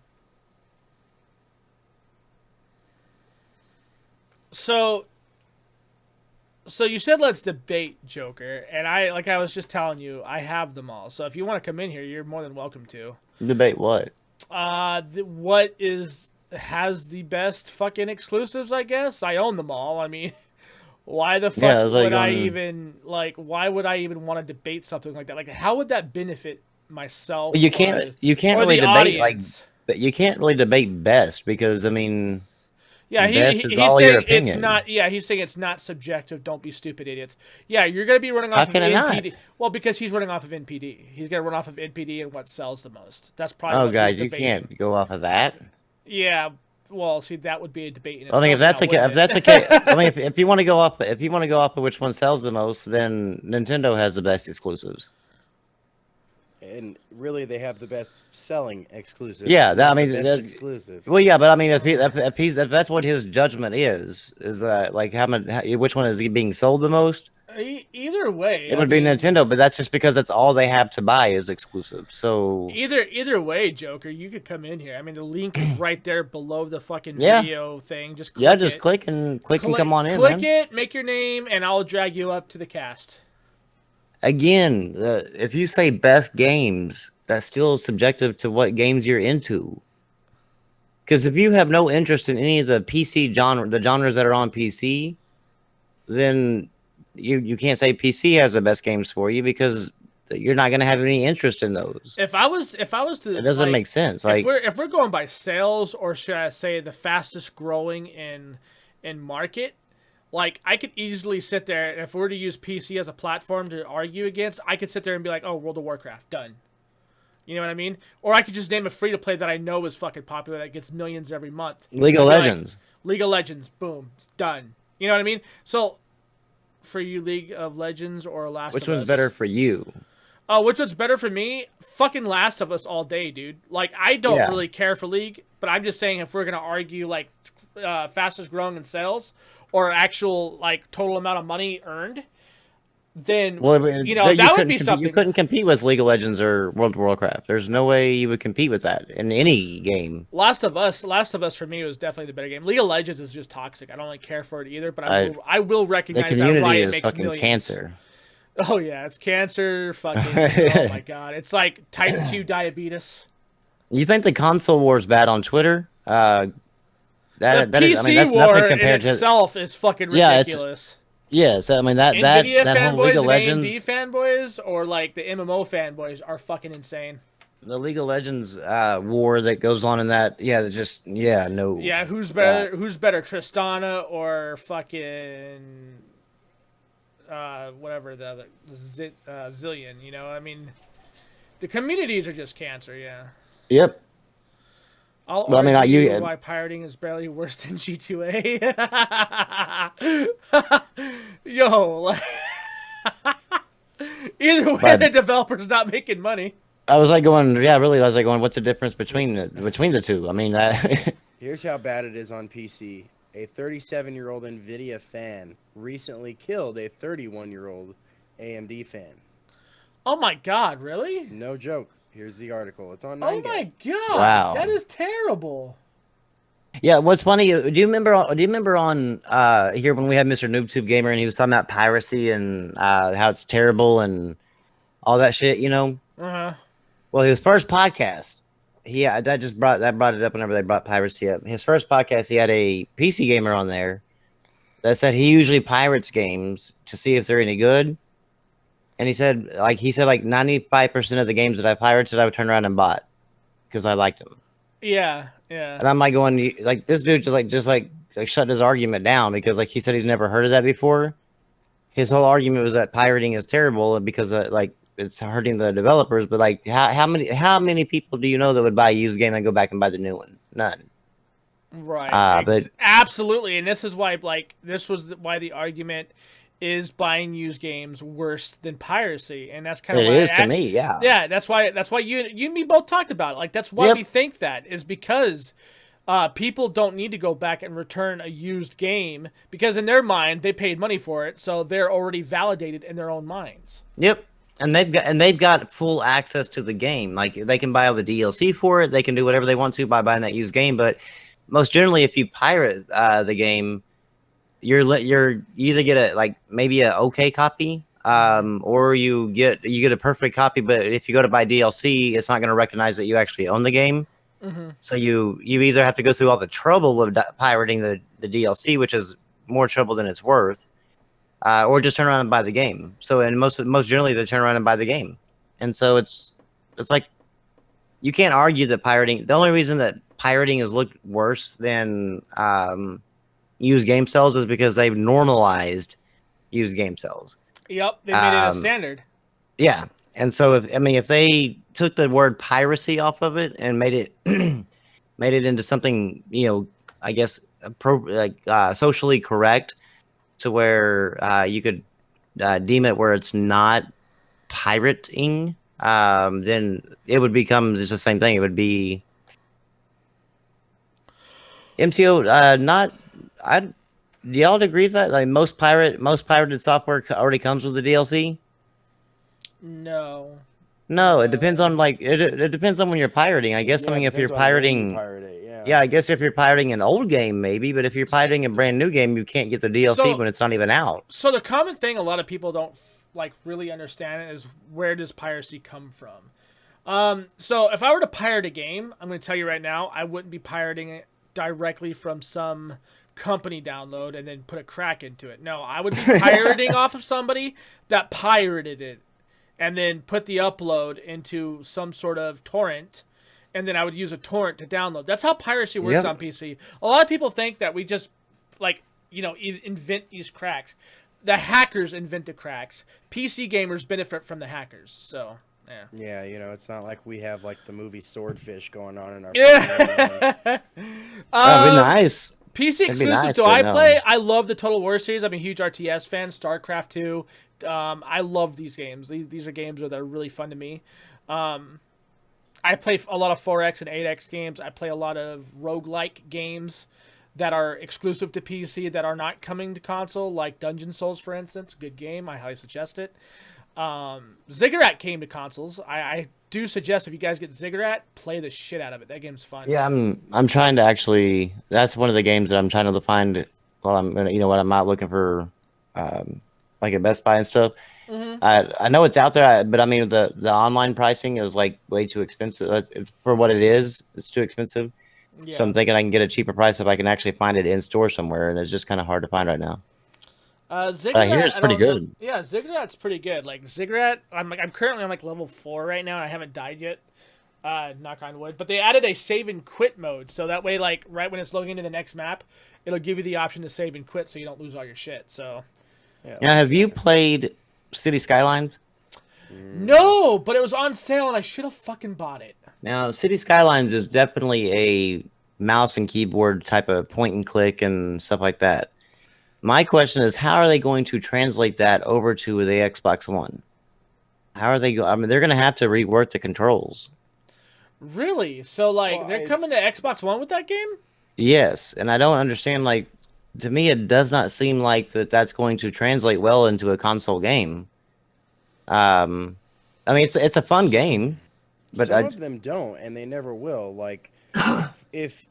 So you said let's debate, Joker, and I was just telling you, I have them all. So if you want to come in here, you're more than welcome to. Debate what? What has the best fucking exclusives? I guess I own them all. I mean, why the fuck Yeah, it's like would I even Why would I even want to debate something like that? Like, how would that benefit myself? You can't or really the debate audience? but you can't really debate best because I mean. Yeah, Best is he's all saying your it's opinion. not. Yeah, he's saying it's not subjective. Don't be stupid idiots. Yeah, you're gonna be running How off of can it not? NPD. Well, because he's running off of NPD. He's gonna run off of NPD and what sells the most. That's probably. Oh, what guys, he's you debating. can't go off of that. Yeah, well, see, that would be a debate. In I mean, if itself that's now, a wouldn't if that's a case, I mean, if you want to go off of which one sells the most, then Nintendo has the best exclusives. And really, they have the best selling exclusive. Yeah, not I mean, the best that- exclusive. Well, yeah, but I mean, if that's what his judgment is that like which one is he being sold the most? Either way, It would be Nintendo, but that's just because that's all they have to buy is exclusive. So Either way, Joker, you could come in here. I mean, the link is right there below the fucking Yeah. video thing. Just yeah, click just it. click and come on in, Click man. it, make your name, and I'll drag you up to the cast. Again, if you say best games, that's still subjective to what games you're into. Because if you have no interest in any of the PC genre, the genres that are on PC, then you can't say PC has the best games for you because you're not going to have any interest in those. If I was to, It doesn't like, make sense. Like, if we're going by sales, or should I say the fastest growing in market, like I could easily sit there, and if we were to use PC as a platform to argue against, I could sit there and be like, oh, World of Warcraft, done. You know what I mean? Or I could just name a free to play that I know is fucking popular that gets millions every month. League of I'd be like, Legends. League of Legends, boom, it's done. You know what I mean? So, for you, League of Legends or Last Which of one's Us? better for you? Oh, which one's better for me? Fucking Last of Us all day, dude. Like, I don't Yeah. really care for League, but I'm just saying if we're gonna argue like fastest growing in sales or actual like total amount of money earned, then Well, you know that would be something. You couldn't compete with League of Legends or World of Warcraft. There's no way you would compete with that in any game. Last of Us for me was definitely the better game. League of Legends is just toxic. I don't really care for it either, but I will The recognize that community Riot is makes fucking millions. cancer. Oh yeah, it's cancer. Fucking. Oh my god, it's like type 2 diabetes. You think the console war is bad on Twitter? The That PC is, I mean, that's war nothing in compared to. itself is fucking Yeah, it's- ridiculous. Yes, I mean that Nvidia whole League fanboys of and AMD Legends, fanboys, or like the MMO fanboys, are fucking insane. the League of Legends war that goes on in that. Yeah, it's just no. Yeah, who's better? Who's better, Tristana or fucking whatever the other Zillion? You know, I mean, the communities are just cancer. Yeah. Yep. I'll Well, I mean, argue you- why pirating is barely worse than G2A. Yo, like, either way, But- the developer's not making money. I was like going, yeah, really. I was like going, what's the difference between the two? I mean, Here's how bad it is on PC. A 37-year-old Nvidia fan recently killed a 31-year-old AMD fan. Oh my god, really? No joke. Here's the article. It's on Oh 9gag. my god, Wow. that is terrible. yeah. What's funny? Do you remember? Do you remember on here when we had Mr. NoobTube Gamer and he was talking about piracy and how it's terrible and all that shit? You know. Uh-huh. Well, his first podcast, that brought it up whenever they brought piracy up. His first podcast, he had a PC gamer on there that said he usually pirates games to see if they're any good. And he said like 95% of the games that I pirated, I would turn around and bought because I liked them. Yeah, yeah. And I'm like going like this dude just shut his argument down because like he said he's never heard of that before. His whole argument was that pirating is terrible because like it's hurting the developers. But like how many people do you know that would buy a used game and go back and buy the new one? None. Right. But- Absolutely. And this is why why the argument is buying used games worse than piracy. And that's kind of It why is to me, yeah. Yeah, that's why you and me both talked about it. Like that's why Yep. we think that is because people don't need to go back and return a used game because in their mind they paid money for it, so they're already validated in their own minds. Yep. And they've got full access to the game. Like they can buy all the DLC for it. They can do whatever they want to by buying that used game. But most generally, if you pirate the game, you either get maybe a okay copy, or you get a perfect copy. But if you go to buy DLC, it's not going to recognize that you actually own the game. Mm-hmm. So you either have to go through all the trouble of pirating the DLC, which is more trouble than it's worth. Or just turn around and buy the game. So, and most generally, they turn around and buy the game, and so it's like you can't argue that pirating. The only reason that pirating has looked worse than used game sales is because they've normalized used game sales. Yep, they made it a Um, standard. Yeah, and so if they took the word piracy off of it and made it made it into something I guess socially correct, to where you could deem it where it's not pirating, then it would become just the same thing. It would be MCO. Do y'all agree with that? Like most pirated software already comes with the DLC. No. No, it depends on it depends on when you're pirating. I guess Yeah, if depends you're on when you pirating. pirate it, yeah. Yeah, I guess if you're pirating an old game, maybe, but if you're pirating a brand new game, you can't get the DLC So- when it's not even out. So the common thing a lot of people don't really understand is where does piracy come from? So if I were to pirate a game, I'm going to tell you right now, I wouldn't be pirating it directly from some company download and then put a crack into it. No, I would be pirating off of somebody that pirated it and then put the upload into some sort of torrent, and then I would use a torrent to download. That's how piracy works Yep. on PC. A lot of people think that we just invent these cracks. The hackers invent the cracks. PC gamers benefit from the hackers. So, yeah. Yeah, it's not like we have like the movie Swordfish going on in our Yeah. That'd be nice. PC That'd be exclusive nice, do but I no. play? I love the Total War series. I'm a huge RTS fan. StarCraft 2. I love these games. These are games that are really fun to me. I play a lot of 4X and 8X games. I play a lot of roguelike games that are exclusive to PC that are not coming to console, like Dungeon Souls, for instance. Good game. I highly suggest it. Ziggurat came to consoles. I do suggest if you guys get Ziggurat, play the shit out of it. That game's fun. Yeah, I'm trying to actually. That's one of the games that I'm trying to find. While I'm I'm out looking for, like at Best Buy and stuff. Mhm. I know it's out there, but I mean the online pricing is like way too expensive. For what it is, it's too expensive. Yeah. So I'm thinking I can get a cheaper price if I can actually find it in store somewhere, and it's just kind of hard to find right now. Ziggurat, hear it's I pretty don't know. good. Yeah, Ziggurat's pretty good. Like Ziggurat, I'm currently on like level 4 right now. I haven't died yet. Knock on wood. But they added a save and quit mode, so that way, like right when it's loading into the next map, it'll give you the option to save and quit, so you don't lose all your shit. So Now, have you played City Skylines? no, but it was on sale and I should have fucking bought it. Now, City Skylines is definitely a mouse and keyboard type of point and click and stuff like that. My question is, how are they going to translate that over to the Xbox One? How are they? I mean, they're going to have to rework the controls. Really? So like Well, they're coming to Xbox One with that game? Yes, and I don't understand. Like, to me, it does not seem like that's going to translate well into a console game. I mean, it's a fun game, but Some of them don't, and they never will. Like, if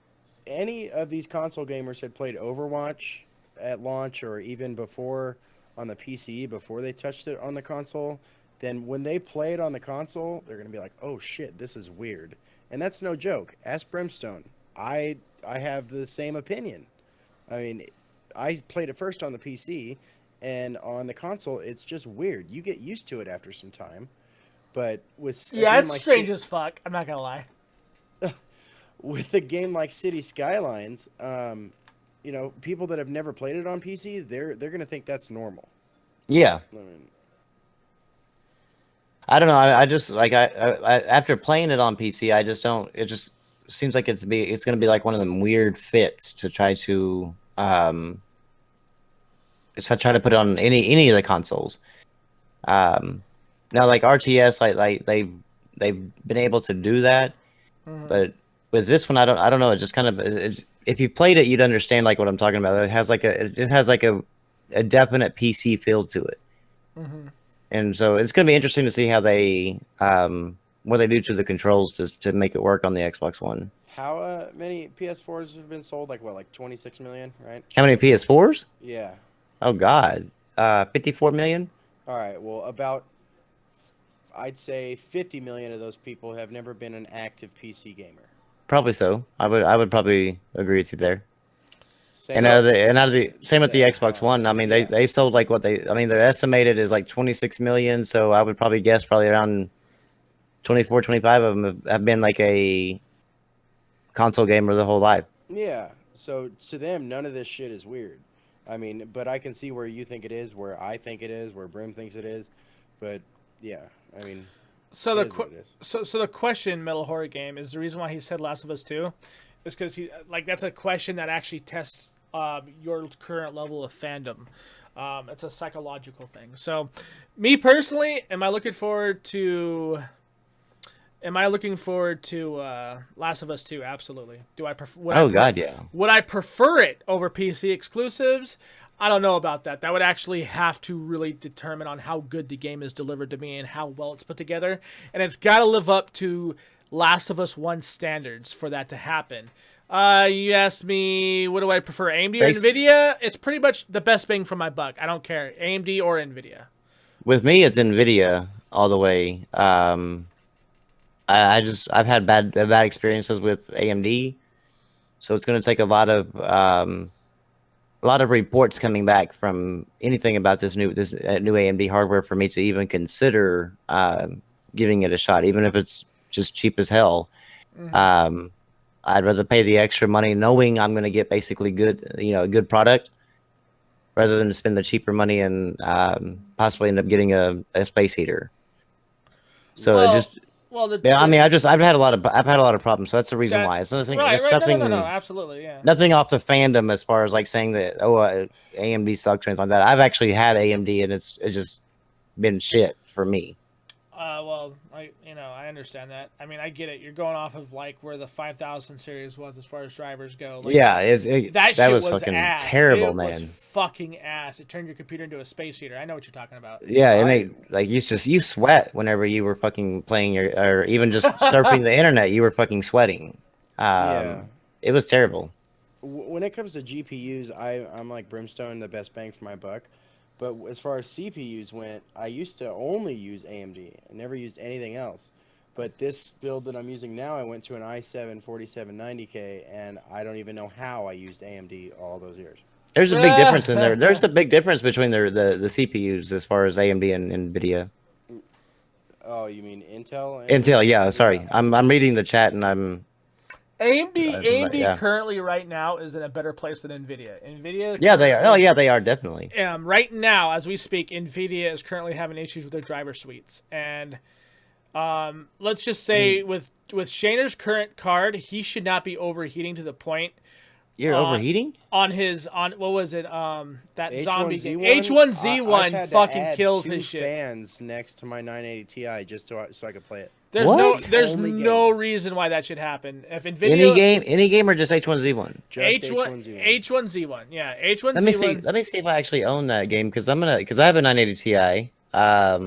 any of these console gamers had played Overwatch at launch or even before on the PC, before they touched it on the console, then when they play it on the console, they're going to be like, oh shit, this is weird. And that's no joke. Ask Brimstone. I have the same opinion. I mean, I played it first on the PC, and on the console, it's just weird. You get used to it after some time. But with a Yeah, game it's like strange as fuck. I'm not gonna lie. with a game like City Skylines, people that have never played it on PC, they're gonna think that's normal. yeah, I mean, I don't know. I just like I after playing it on PC, I just don't. It just seems like it's going to be like one of them weird fits to try to try to put it on any of the consoles. Now like RTS, like they've been able to do that, but with this one, I don't know. It just kind of if you played it, you'd understand like what I'm talking about. It has like a definite PC feel to it. And so it's going to be interesting to see how they what they do to the controls to make it work on the Xbox One. how many PS4s have been sold? Like 26 million, right? How many PS4s? Yeah. Oh God, 54 million. All right. Well, about I'd say 50 million of those people have never been an active PC gamer. Probably so. I would probably agree with you there. Same And out of the same with the Xbox One. I mean, Yeah. they've sold like their estimated is like 26 million. So I would probably guess probably around 24, 25 of them have been like a console gamer their whole life. Yeah. So to them, none of this shit is weird. I mean, but I can see where you think it is, where I think it is, where Brim thinks it is. But yeah, I mean, So it the is what it is. so the question, Metal Horror Game, is the reason why he said Last of Us 2 is because he like that's a question that actually tests your current level of fandom. It's a psychological thing. So, me personally, am I looking forward to Last of Us 2? Absolutely. Do I prefer? Oh God, yeah. Would I prefer it over PC exclusives? I don't know about that. That would actually have to really determine on how good the game is delivered to me and how well it's put together. And it's got to live up to Last of Us 1 standards for that to happen. You asked me, what do I prefer, AMD or NVIDIA? It's pretty much the best bang for my buck. I don't care, AMD or NVIDIA. With me, it's Nvidia all the way. I've had bad experiences with AMD, so it's going to take a lot of reports coming back from anything about this new AMD hardware for me to even consider giving it a shot, even if it's just cheap as hell. I'd rather pay the extra money knowing I'm going to get basically a good product, rather than spend the cheaper money and possibly end up getting a space heater. So I've had a lot of problems. So that's the reason why. It's nothing. Right, It's right. nothing. No, absolutely, yeah. Nothing off the fandom as far as like saying that AMD sucks or anything like that. I've actually had AMD and it's just been shit for me. Well, I understand that. I mean, I get it. You're going off of like where the 5000 series was as far as drivers go. Like, Yeah, that shit was fucking ass. terrible, It man. was fucking ass. It turned your computer into a space heater. I know what you're talking about. Yeah, and you sweat whenever you were fucking playing or even just surfing the internet. You were fucking sweating. Yeah. It was terrible. When it comes to GPUs, I'm like Brimstone, the best bang for my buck. But as far as CPUs went, I used to only use AMD. I never used anything else. But this build that I'm using now, I went to an i7 4790K, and I don't even know how I used AMD all those years. There's a big difference in there. There's a big difference between the CPUs as far as AMD and NVIDIA. Oh, you mean Intel? Intel, yeah. Sorry, I'm reading the chat and I'm. AMD yeah. currently right now is in a better place than NVIDIA. NVIDIA. Yeah, they are. Oh, yeah, they are definitely. Right now, as we speak, NVIDIA is currently having issues with their driver suites, and Let's just say with Shayner's current card, he should not be overheating to the point You're overheating? on what was it? That zombie game. I've H1Z1 had to fucking add kills 2 his shit. fans next to my 980 Ti just so I could play it. There's What? there's Only no game. reason why that should happen. If Nvidia Any game, or just H1Z1? Just H1 H1Z1, yeah, H1Z1. Let me see if I actually own that game because I have a 980 Ti.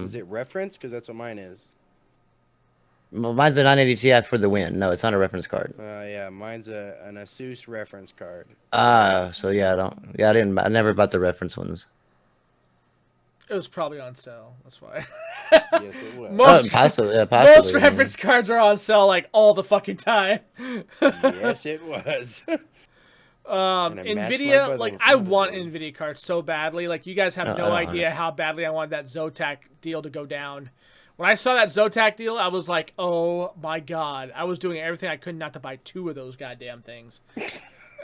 Is it reference? Because that's what mine is. Mine's a 980 Ti for the win. No, it's not a reference card. Yeah, mine's an Asus reference card. So yeah, I never bought the reference ones. It was probably on sale. That's why. Yes, it was. Possibly. Most reference cards are on sale like all the fucking time. Yes, it was. And it matched my Nvidia, budget like with I another want one. Nvidia cards so badly. Like you guys have No, I no don't idea how badly I wanted that Zotac deal to go down. When I saw that Zotac deal, I was like, "Oh my god!" I was doing everything I could not to buy 2 of those goddamn things.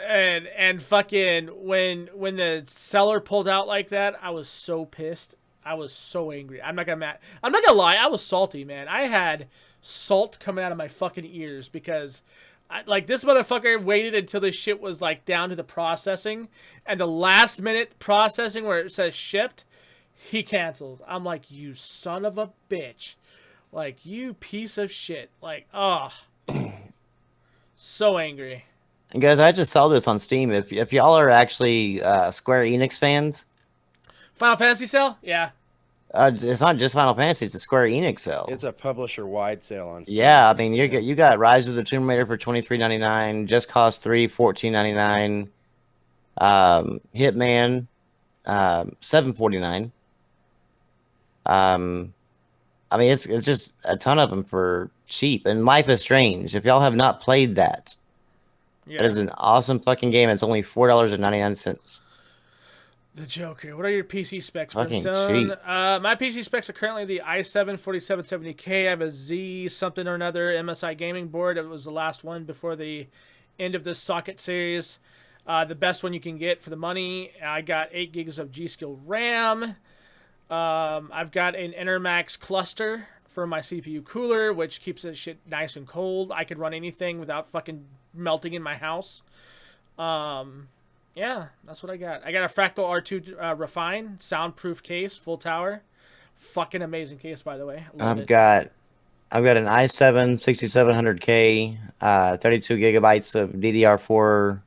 and fucking when the seller pulled out like that, I was so pissed. I was so angry. I'm not gonna lie. I was salty, man. I had salt coming out of my fucking ears because, this motherfucker waited until this shit was like down to the processing, and the last minute processing where it says shipped, he cancels. I'm like, you son of a bitch, like you piece of shit. Like, oh, so angry. And guys, I just saw this on Steam. If y'all are actually Square Enix fans, Final Fantasy sale? Yeah. it's not just Final Fantasy; it's a Square Enix sale. It's a publisher-wide sale on Steam. Yeah, I mean you got Rise of the Tomb Raider for $23.99, Just Cause 3 $14.99, Hitman $7.49. I mean it's just a ton of them for cheap. And Life is Strange. If y'all have not played that, Yeah. that is an awesome fucking game. It's only $4.99. The Joker. What are your PC specs, Fucking Brimstone? cheap. My PC specs are currently the i7 4770K. I have a Z something or another MSI gaming board. It was the last one before the end of this socket series. The best one you can get for the money. I got 8 gigs of G-Skill RAM. I've got an Enermax cluster for my CPU cooler, which keeps this shit nice and cold. I could run anything without fucking melting in my house. Yeah, that's what I got. I got a Fractal R2 Refine soundproof case, full tower. Fucking amazing case, by the way. Love it. I've got an i7 6700K, 32 gigabytes of DDR4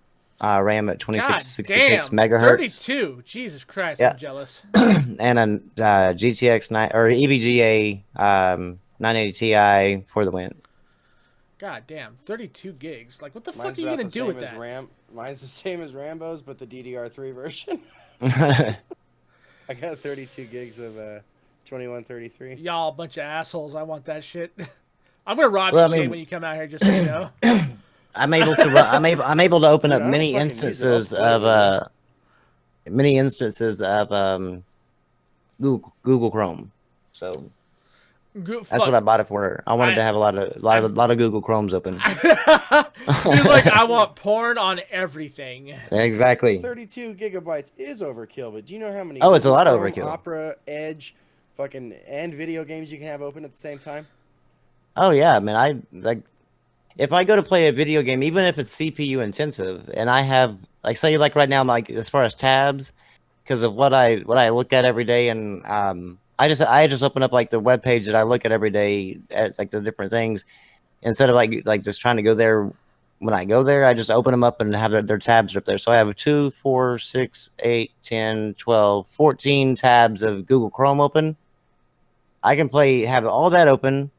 RAM at God 2666 damn, megahertz, 32. Jesus Christ, Yeah. I'm jealous. and a GTX 9 or EVGA 980 Ti for the win. God damn, 32 gigs. Like, what the fuck Mine's are you about gonna the do same with as that? Mine's the same as Rambo's, but the DDR3 version. I got 32 gigs of 2133. Y'all a bunch of assholes. I want that shit. I'm gonna rob Well, you, I Shay, mean- when you come out here, just so you know. I'm able to I'm able to open Dude, up I don't many fucking use it. I'll instances split it of Google Chrome. So that's Fuck. what I bought it for. I wanted to have a lot of Google Chromes open. He's like, I want porn on everything. Exactly. 32 gigabytes is overkill, but do you know how many? Oh, it's a lot of Chrome, overkill. Opera, Edge, fucking, and video games you can have open at the same time? Oh yeah, man. I like if I go to play a video game, even if it's CPU intensive, and I have like say like right now, like as far as tabs, because of what I look at every day, and I just open up like the web page that I look at every day at like the different things, instead of like just trying to go there. When I go there, I just open them up and have their tabs up there. So I have 2, 4, 6, 8, 10, 12, 14 tabs of Google Chrome open. I can have all that open.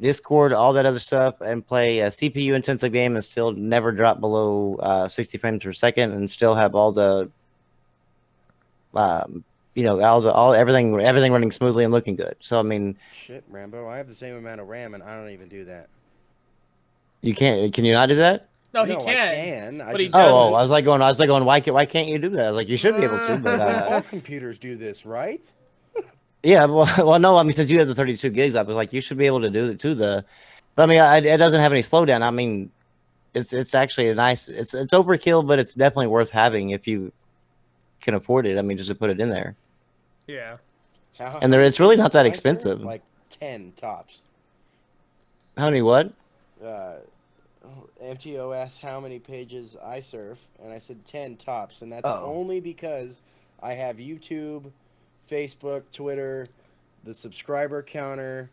Discord, all that other stuff, and play a CPU intensive game and still never drop below 60 frames per second, and still have all the, everything running smoothly and looking good. So I mean, Shit, Rambo, I have the same amount of RAM and I don't even do that. can you not do that? No, he I can. can. but he just- doesn't. Oh, I was like going, why can't you do that? I was like, you should be able to, but all computers do this, right? yeah, well, no, I mean, since you have the 32 gigs, I was like, you should be able to do it to the. But I mean, it doesn't have any slowdown. I mean, it's actually a nice. It's overkill, but it's definitely worth having if you can afford it. I mean, just to put it in there. Yeah. How And it's really not that much nicer? expensive. Like 10 tops. How many what? MTO asked how many pages I surf, and I said 10 tops, and that's Oh. only because I have YouTube, Facebook, Twitter, the subscriber counter,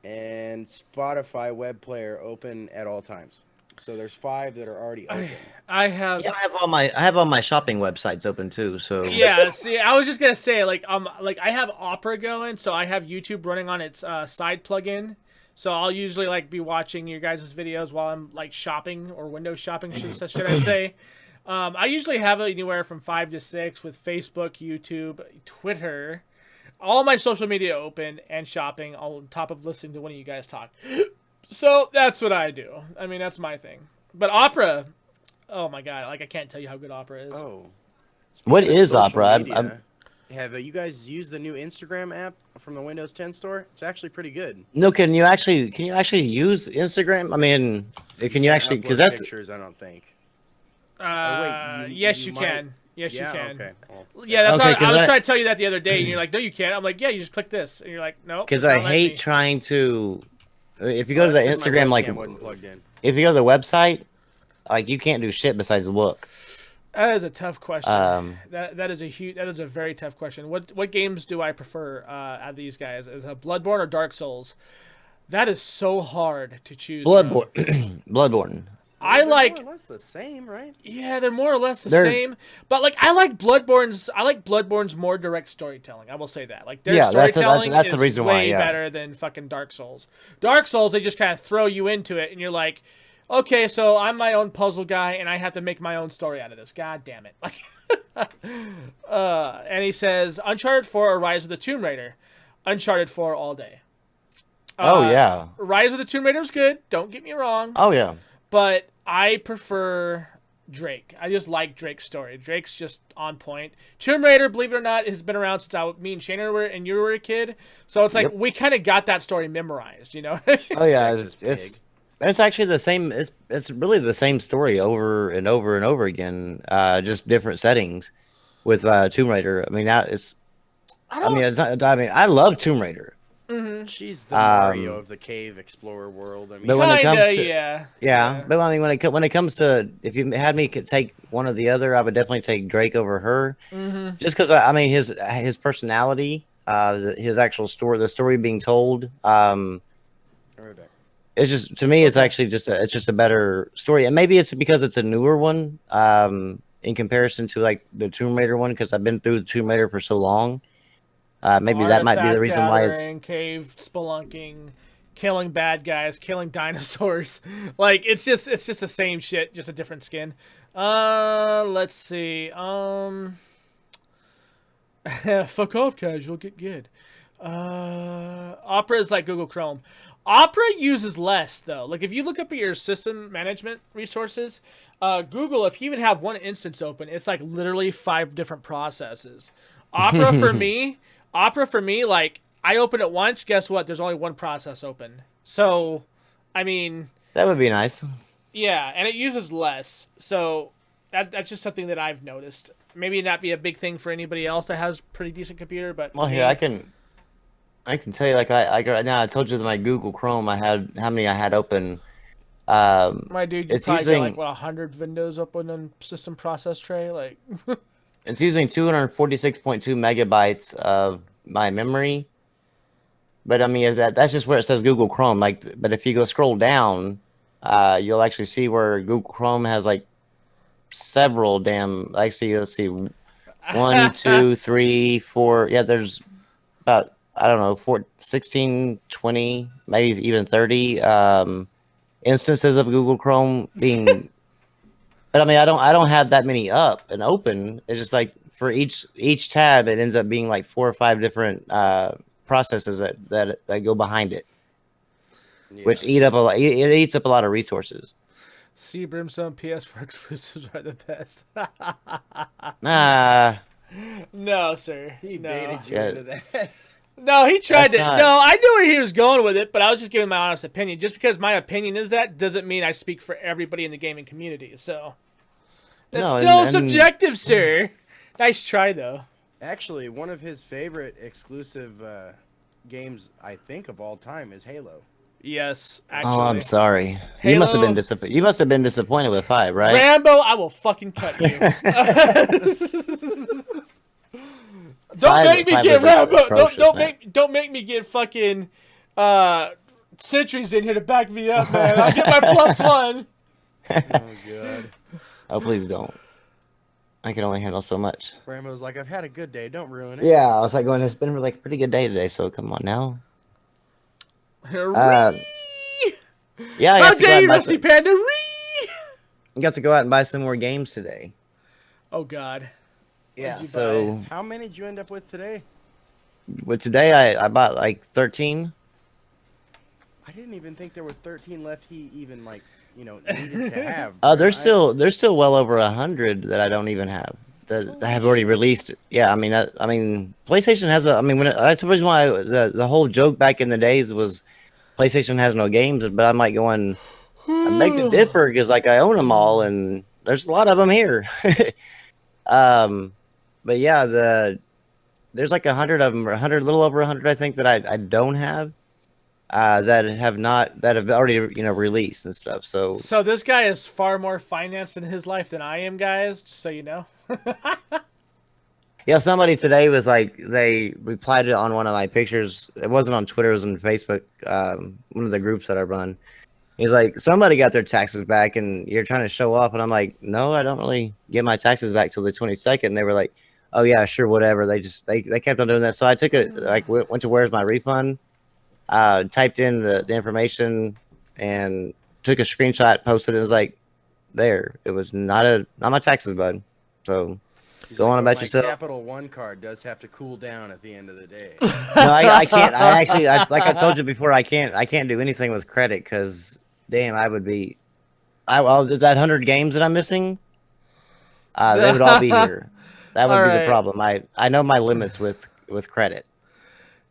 and Spotify web player open at all times. So there's 5 that are already open. I have. Yeah, I have all my shopping websites open too. So Yeah, see, I was just gonna say, like I have Opera going, so I have YouTube running on its side plugin. So I'll usually like be watching your guys' videos while I'm like shopping or window shopping, should I say? I usually have it anywhere from 5 to 6 with Facebook, YouTube, Twitter, all my social media open and shopping on top of listening to one of you guys talk. So that's what I do. I mean, that's my thing. But Opera, oh my god, like I can't tell you how good Opera is. Oh. what Speaking of is social Opera? media, have you guys used the new Instagram app from the Windows 10 store? It's actually pretty good. No, can you actually use Instagram? I mean, can you actually? Because Upload that's pictures, I don't think. Yes, you you might- can. Yes, Yeah, you can. okay. Well, Yeah, that's Okay, what I 'cause was I- trying to tell you that the other day, and you're like, no, you can't. I'm like, yeah, you just click this, and you're like, no. because I hate trying to. If you go to the that's 'cause my Instagram, like webcam wasn't plugged in. if you go to the website, like you can't do shit besides look. That is a tough question. That is a very tough question. What games do I prefer out of these guys? Is it Bloodborne or Dark Souls? That is so hard to choose. from. Bloodborne, Bloodborne. I They're like. more or less the same, right? Yeah, they're more or less the They're- same. But like, I like Bloodborne's more direct storytelling. I will say that. Like, their Yeah, that's storytelling the is reason why, way yeah. better than fucking Dark Souls. Dark Souls, they just kind of throw you into it, and you're like, okay, so I'm my own puzzle guy, and I have to make my own story out of this. God damn it! Like, and he says, Uncharted 4 or Rise of the Tomb Raider. Uncharted 4 all day. Oh yeah. Rise of the Tomb Raider is good. Don't get me wrong. Oh yeah. But I prefer Drake. I just like Drake's story. Drake's just on point. Tomb Raider, believe it or not, has been around since me and Shane were and you were a kid. So it's like Yep. we kind of got that story memorized, you know? Oh yeah. Texas It's actually the same. It's really the same story over and over and over again. Just different settings with Tomb Raider. I mean, I love Tomb Raider. She's the Mario of the cave explorer world. I mean, But when it comes to yeah. but I mean, when it comes to, if you had me take one or the other, I would definitely take Drake over her. Mm-hmm. Just because I mean his personality, his actual story, the story being told. It's just, to me, it's actually just a better story, and maybe it's because it's a newer one in comparison to like the Tomb Raider one, because I've been through the Tomb Raider for so long. Maybe that might be the reason why it's. Cave spelunking, killing bad guys, killing dinosaurs. Like it's just the same shit, just a different skin. Let's see. Fuck off, casual. Get good. Opera is like Google Chrome. Opera uses less though. Like if you look up at your system management resources, Google, if you even have one instance open, it's like literally 5 different processes. Opera for me, like I open it once, guess what? There's only one process open. So, I mean, That would be nice. yeah, and it uses less. So that's just something that I've noticed. Maybe not be a big thing for anybody else that has pretty decent computer, but Well, for here me- I can tell you, like I right now, I told you that my Google Chrome, I had how many I had open. my dude, you it's probably using- got like 100 windows open on system process tray, like. It's using 246.2 megabytes of my memory. But I mean, that's just where it says Google Chrome. Like, but if you go scroll down, you'll actually see where Google Chrome has like several damn. Actually, let's see, 1, 2, 3, 4. Yeah, there's about, I don't know, 16, 20, maybe even 30 instances of Google Chrome being. But I mean, I don't have that many up and open. It's just like for each tab, it ends up being like 4 or 5 different processes that go behind it, which eat up a lot. It eats up a lot of resources. Sea Brimstone PS4 exclusives are the best. Nah, No, sir. he No. baited you Yeah. into that. No, he tried That's to. not- No, I knew where he was going with it, but I was just giving my honest opinion. Just because my opinion is that doesn't mean I speak for everybody in the gaming community. So that's No, still and- subjective, sir. Nice try, though. Actually, one of his favorite exclusive games I think of all time is Halo. Yes, actually. Oh, I'm sorry. You must have been Halo- disappointed. You must have been disappointed with 5, right? Rambo, I will fucking cut you. Don't make me Five get was Rambo. atrocious, man. Don't make me get fucking Sentries in here to back me up, man. I'll get my +1. Oh god. Oh, please don't. I can only handle so much. Rambo's like, I've had a good day. Don't ruin it. Yeah, I was like going. It's been like a pretty good day today. So come on now. Yeah, I How got to go out dare and you, buy Rusty some, Panda? got to go out and buy some more games today. Oh God. Yeah. you So How many did you end up with today? with today, I bought like 13. I didn't even think there was 13 left. He even like needed to have. There's still well over 100 that I don't even have that have already released. Yeah, I mean, PlayStation has a. I mean, that's the reason why the whole joke back in the days was PlayStation has no games. But I'm like going, I make it differ because like I own them all, and there's a lot of them here. But yeah, there's like 100 of them, or 100, a little over 100, I think that I don't have. That have already released and stuff. So this guy is far more financed in his life than I am, guys. Just so you know. yeah, somebody today was like they replied it on one of my pictures. It wasn't on Twitter, it was on Facebook. One of the groups that I run. He's like, somebody got their taxes back, and you're trying to show off. And I'm like, no, I don't really get my taxes back till the 22nd. And they were like, oh yeah, sure, whatever. They kept on doing that. So I took it, like went to where's my refund. Typed in the information and took a screenshot, posted it. It was like, there. It was not my taxes, bud. So go on about yourself. Capital One card does have to cool down at the end of the day. No, I can't. I actually, like I told you before, I can't do anything with credit because, damn, I would be. Well, that 100 games that I'm missing, they would all be here. That would All be right. the problem. I know my limits with credit.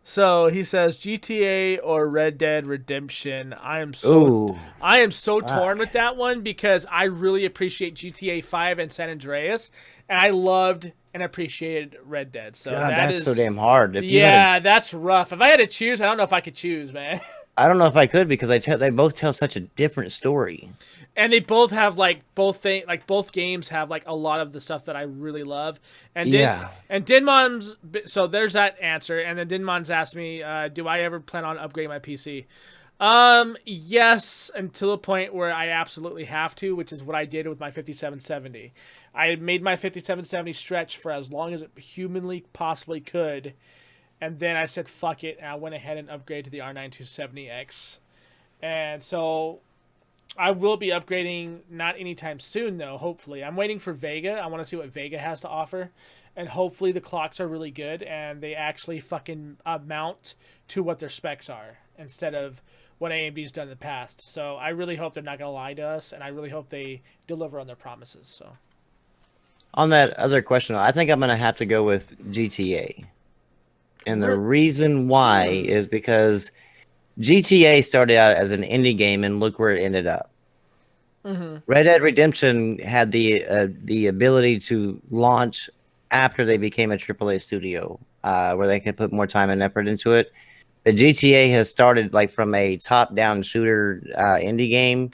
So he says GTA or Red Dead Redemption. I am Ooh. torn with that one because I really appreciate GTA 5 and San Andreas, and I loved and appreciated Red Dead. So God, that that's is so damn hard. If you had yeah, that's rough. If I had to choose, I don't know if I could choose, man. I don't know if I could because they both tell such a different story. And they both have both games have like a lot of the stuff that I really love. And Yeah. And Dinmon's, so there's that answer. And then Dinmon's asked me, do I ever plan on upgrading my PC? Yes, until a point where I absolutely have to, which is what I did with my 5770. I made my 5770 stretch for as long as it humanly possibly could. And then I said, fuck it. And I went ahead and upgraded to the R9 270X. And so I will be upgrading not anytime soon, though, hopefully. I'm waiting for Vega. I want to see what Vega has to offer. And hopefully the clocks are really good and they actually fucking mount to what their specs are instead of what AMD's done in the past. So I really hope they're not going to lie to us, and I really hope they deliver on their promises. So On that other question, I think I'm going to have to go with GTA. And the reason why is because GTA started out as an indie game, and look where it ended up. Red Dead Redemption had the ability to launch after they became a AAA studio, where they could put more time and effort into it. The GTA has started like from a top-down shooter indie game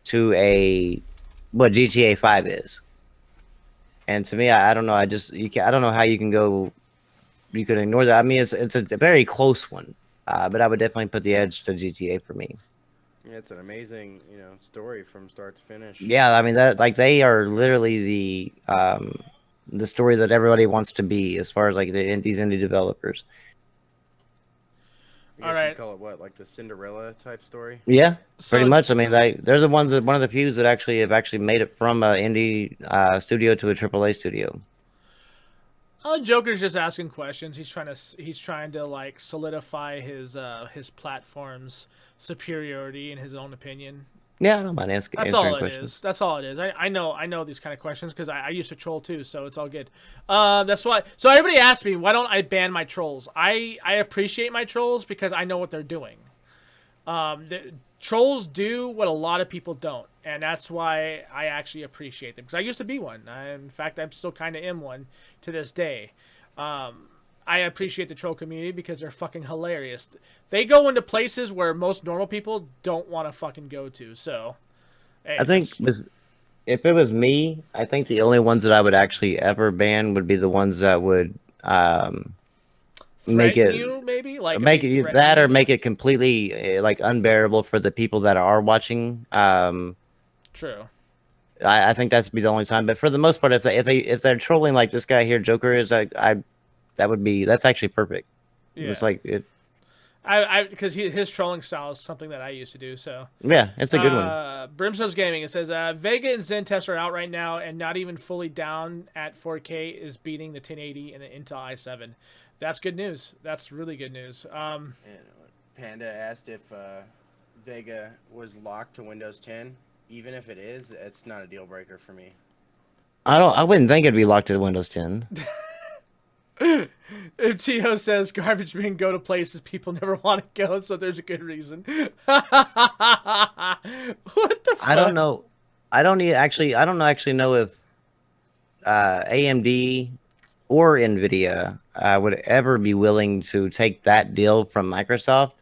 to what GTA 5 is. And to me, I don't know. I don't know how you can go. You could ignore that. I mean, it's a very close one, but I would definitely put the edge to GTA for me. Yeah, it's an amazing, story from start to finish. Yeah, I mean they are literally the story that everybody wants to be as far as like these indie developers. I guess All right. you'd call it what, like the Cinderella type story? Yeah, pretty So- much. I mean, they're the one of the few that have made it from an indie studio to a AAA studio. Joker's just asking questions. He's trying to like solidify his platform's superiority in his own opinion. Yeah, I don't mind answering That's all it questions. is. That's all it is. I know these kind of questions because I used to troll too, so it's all good. That's why. So everybody asked me, why don't I ban my trolls? I appreciate my trolls because I know what they're doing. The trolls do what a lot of people don't, and that's why I actually appreciate them because I used to be one. In fact, I'm still kind of am one to this day. I appreciate the troll community because they're fucking hilarious. They go into places where most normal people don't want to fucking go to. So, hey, I think if it was me, I think the only ones that I would actually ever ban would be the ones that would make threaten it you maybe like if make they it threaten that you. or make it completely like unbearable for the people that are watching. True. I think that's be the only time. But for the most part, if they're trolling like this guy here, Joker is, that's actually perfect. Yeah. It's like it. I because his trolling style is something that I used to do. So Yeah, it's a good one. Brimstone's Gaming. It says Vega and Zen test are out right now, and not even fully down at 4K is beating the 1080 and the Intel i7. That's good news. That's really good news. And Panda asked if Vega was locked to Windows 10. Even if it is, it's not a deal breaker for me. I wouldn't think it'd be locked to Windows 10. Tio says garbage men go to places people never want to go, so there's a good reason. What the fuck? I don't know. I don't actually know if AMD or Nvidia would ever be willing to take that deal from Microsoft,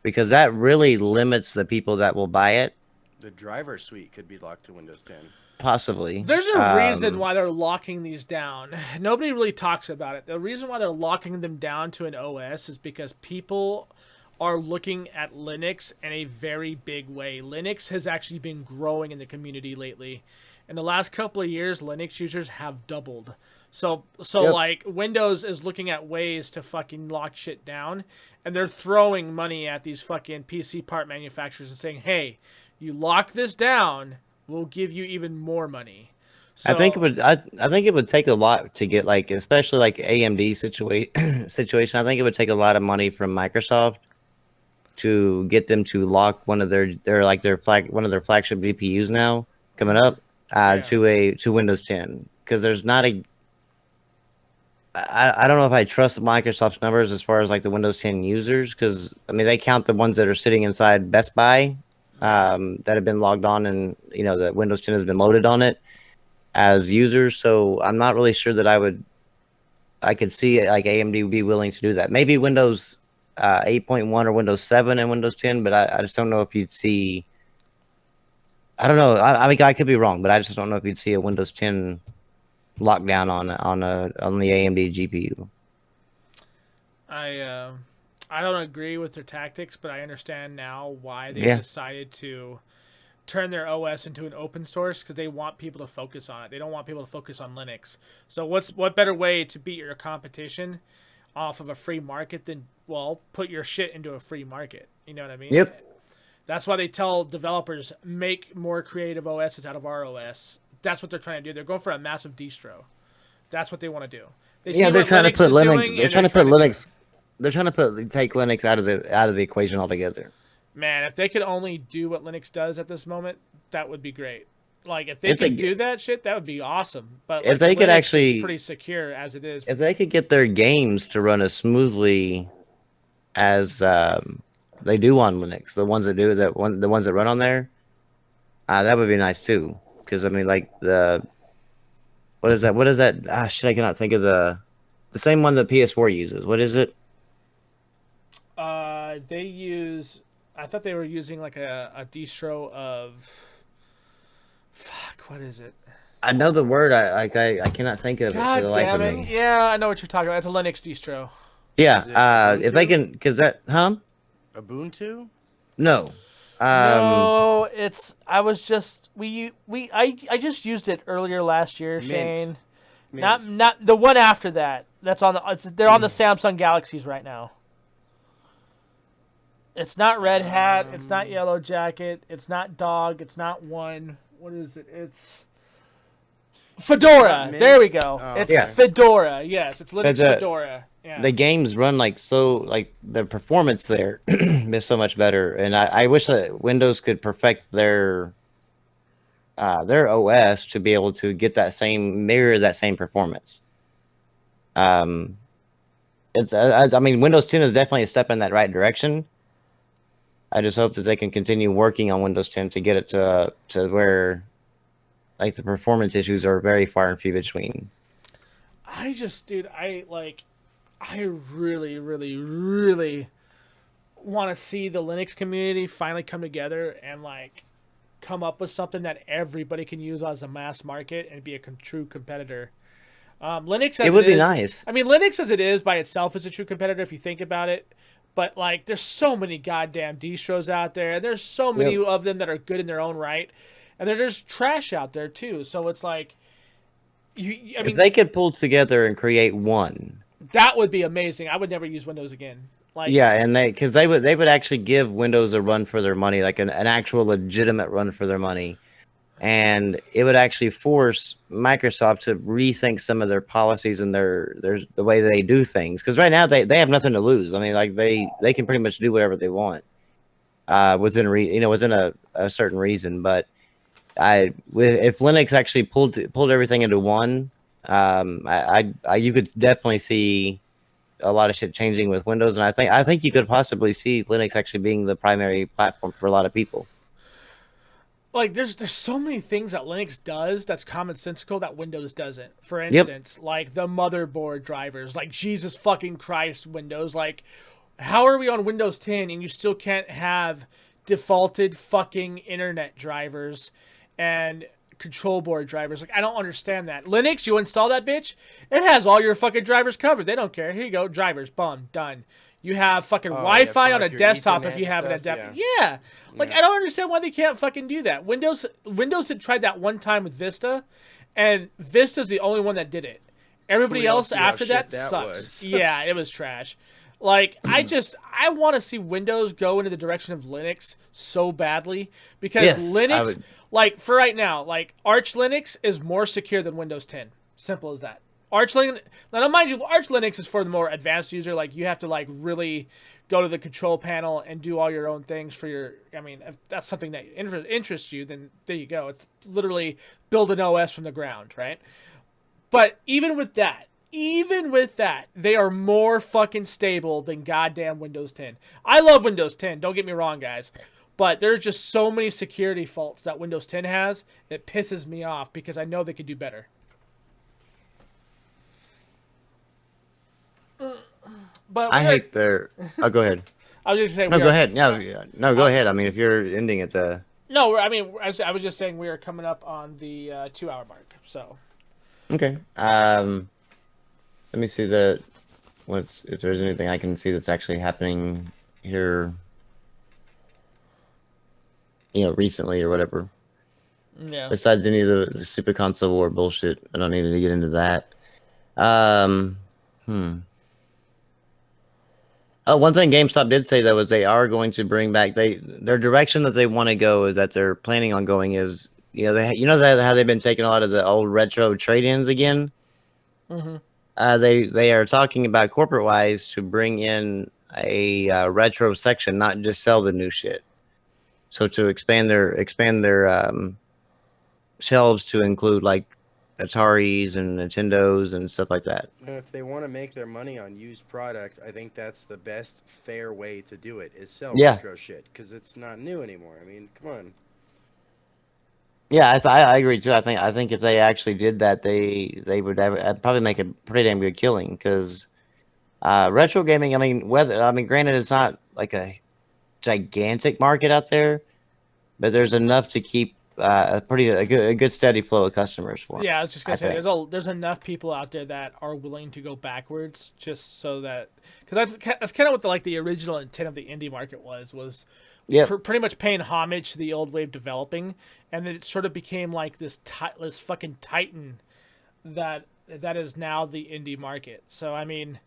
because that really limits the people that will buy it. The driver suite could be locked to Windows 10. Possibly. There's a reason why they're locking these down. Nobody really talks about it. The reason why they're locking them down to an OS is because people are looking at Linux in a very big way. Linux has actually been growing in the community lately. In the last couple of years, Linux users have doubled. So Yep. like Windows is looking at ways to fucking lock shit down, and they're throwing money at these fucking PC part manufacturers and saying, "Hey, you lock this down, we'll give you even more money." So, I think it would. I think it would take a lot to get, like, especially like AMD situation. I think it would take a lot of money from Microsoft to get them to lock one of their flagship GPUs now coming up to Windows 10, because there's not a. I don't know if I trust Microsoft's numbers as far as like the Windows 10 users, because I mean they count the ones that are sitting inside Best Buy that have been logged on, and the Windows 10 has been loaded on it as users. So I'm not really sure that I could see like AMD would be willing to do that. Maybe Windows 8.1 or Windows 7 and Windows 10, but I just don't know if you'd see. I don't know. I mean, I could be wrong, but I just don't know if you'd see a Windows 10 lockdown on the AMD GPU. I don't agree with their tactics, but I understand now why they Yeah. decided to turn their OS into an open source, because they want people to focus on it. They don't want people to focus on Linux. So what better way to beat your competition off of a free market than, well, put your shit into a free market. You know what I mean? Yep. That's why they tell developers, make more creative OSs out of our OS. That's what they're trying to do. They're going for a massive distro. That's what they want to do. They see Yeah, they're what trying to Linux put is Linux. doing, They're and trying to put do it. Linux. They're trying to take Linux out of the equation altogether. Man, if they could only do what Linux does at this moment, that would be great. Like, if they could do that shit, that would be awesome. But if like, they could Linux actually- is pretty secure as it is. If they could get their games to run as smoothly as they do on Linux, the ones that run on there, that would be nice too. Because I mean, like what is that? What is that? Ah, shit, I cannot think of the same one that PS4 uses. What is it? They use. I thought they were using like a distro of. Fuck, what is it? I know the word. I cannot think of it God for the life damn of it! me. Yeah, I know what you're talking about. It's a Linux distro. Yeah. Is it If they Ubuntu? can, because that, Ubuntu? no. No, it's. I was just I just used it earlier last year, Shane. Mint. Not the one after that. That's on the. They're on the Samsung Galaxies right now. It's not Red Hat. It's not Yellow Jacket. It's not Dog. It's not One. What is it? It's Fedora. Mint? There we go. Oh, It's Yeah. Fedora. Yes, it's Linux That's a- Fedora. Yeah. The games run like the performance there is so much better, and I wish that Windows could perfect their OS to be able to get that same performance. It's I mean, Windows 10 is definitely a step in that right direction. I just hope that they can continue working on Windows 10 to get it to where like the performance issues are very far and few between. I just, dude, I really, really, really want to see the Linux community finally come together and like come up with something that everybody can use as a mass market and be a true competitor. Linux as It would be is, nice. I mean, Linux as it is by itself is a true competitor if you think about it. But like, there's so many goddamn distros out there, and there's so many Yep. of them that are good in their own right, and there's trash out there too. So it's like, I If mean, they could pull together and create one, that would be amazing. I would never use Windows again. Like, yeah, and because they would actually give Windows a run for their money, like an actual legitimate run for their money, and it would actually force Microsoft to rethink some of their policies and their the way they do things. Because right now they have nothing to lose. I mean, like they can pretty much do whatever they want, within within a certain reason. But if Linux actually pulled everything into one, you could definitely see a lot of shit changing with Windows, and I think you could possibly see Linux actually being the primary platform for a lot of people. like there's so many things that Linux does that's commonsensical that Windows doesn't. For instance, like the motherboard drivers, like Jesus fucking Christ, Windows, like how are we on Windows 10 and you still can't have defaulted fucking internet drivers and control board drivers? Like I don't understand that. Linux, you install that bitch, it has all your fucking drivers covered. They don't care. Here you go, drivers, boom, done. You have fucking Oh, yeah, Wi-Fi for, on a like, your desktop if Ethernet you have an stuff, adapter. yeah. Yeah. Like I don't understand why they can't fucking do that. Windows had tried that one time with Vista, and Vista's the only one that did it. Everybody We all else see how after shit that that sucks. was. Yeah, it was trash. Like I want to see Windows go into the direction of Linux so badly because Yes, I Linux, would- like for right now, like Arch Linux is more secure than Windows 10. Simple as that. Arch Linux, now mind you, Arch Linux is for the more advanced user. Like you have to like really go to the control panel and do all your own things for your. I mean, if that's something that interests you, then there you go. It's literally build an OS from the ground, right? But even with that, they are more fucking stable than goddamn Windows 10. I love Windows 10. Don't get me wrong, guys. But there's just so many security faults that Windows 10 has. It pisses me off because I know they could do better. But I hate their. Oh, go ahead. I was just saying. No, go ahead. No, go ahead. I mean, if you're ending at the. No, I mean, I was just saying we are coming up on the 2-hour mark. So. Okay. Let me see if there's anything I can see that's actually happening here. Recently or whatever. Yeah. Besides any of the Super Console War bullshit, I don't need to get into that. Oh, one thing GameStop did say though is they are going to bring back their direction that they want to go is that they're planning on going is that how they've been taking a lot of the old retro trade-ins again. Mm-hmm. They are talking about corporate wise to bring in a retro section, not just sell the new shit. So to expand their shelves to include like Ataris and Nintendos and stuff like that. And if they want to make their money on used product, I think that's the best fair way to do it is sell Yeah. retro shit because it's not new anymore. I mean, come on. Yeah, I agree too. I think if they actually did that, they would probably make a pretty damn good killing because retro gaming. I mean, granted, it's not like a gigantic market out there, but there's enough to keep a good steady flow of customers for 'em. Yeah, I was just gonna I say think. there's enough people out there that are willing to go backwards just so that because that's kind of what the original intent of the indie market was Yep. pretty much paying homage to the old way of developing, and then it sort of became like this fucking titan that is now the indie market. So I mean,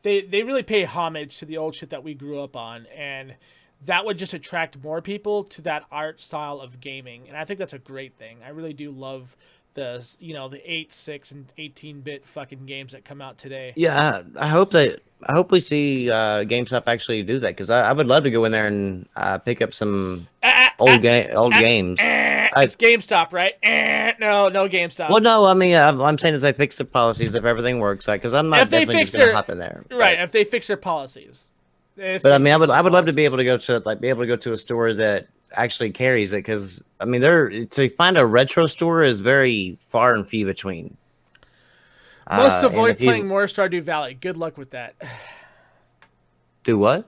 they really pay homage to the old shit that we grew up on, and that would just attract more people to that art style of gaming, and I think that's a great thing. I really do love the 8, 6, and 18-bit fucking games that come out today. Yeah, I hope we see GameStop actually do that because I would love to go in there and pick up some old games. It's GameStop, right? No GameStop. Well, no, I mean I'm saying if they fix the policies, if everything works, because I'm not If they definitely fix just gonna their- hop in there. Right, if they fix their policies. But I mean, I would love to be able to go to a store that actually carries it because I mean, to find a retro store is very far and few between. Must and avoid if you playing more Stardew Valley. Good luck with that. do what?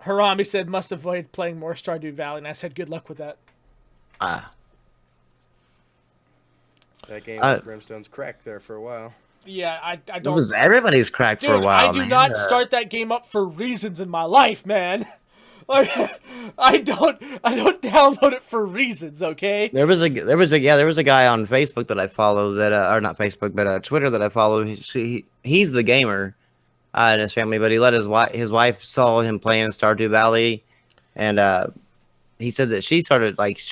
Harami said must avoid playing more Stardew Valley, and I said good luck with that. Ah, That game Uh, with Brimstone's cracked there for a while. Yeah, I it don't. was everybody's cracked for a Dude, while. I do man. not start that game up for reasons in my life, man. Like, I don't download it for reasons, okay? There was a guy on Facebook that I follow that or not Facebook but Twitter that I follow. He's the gamer in his family, but he let his wife saw him playing Stardew Valley, and he said that she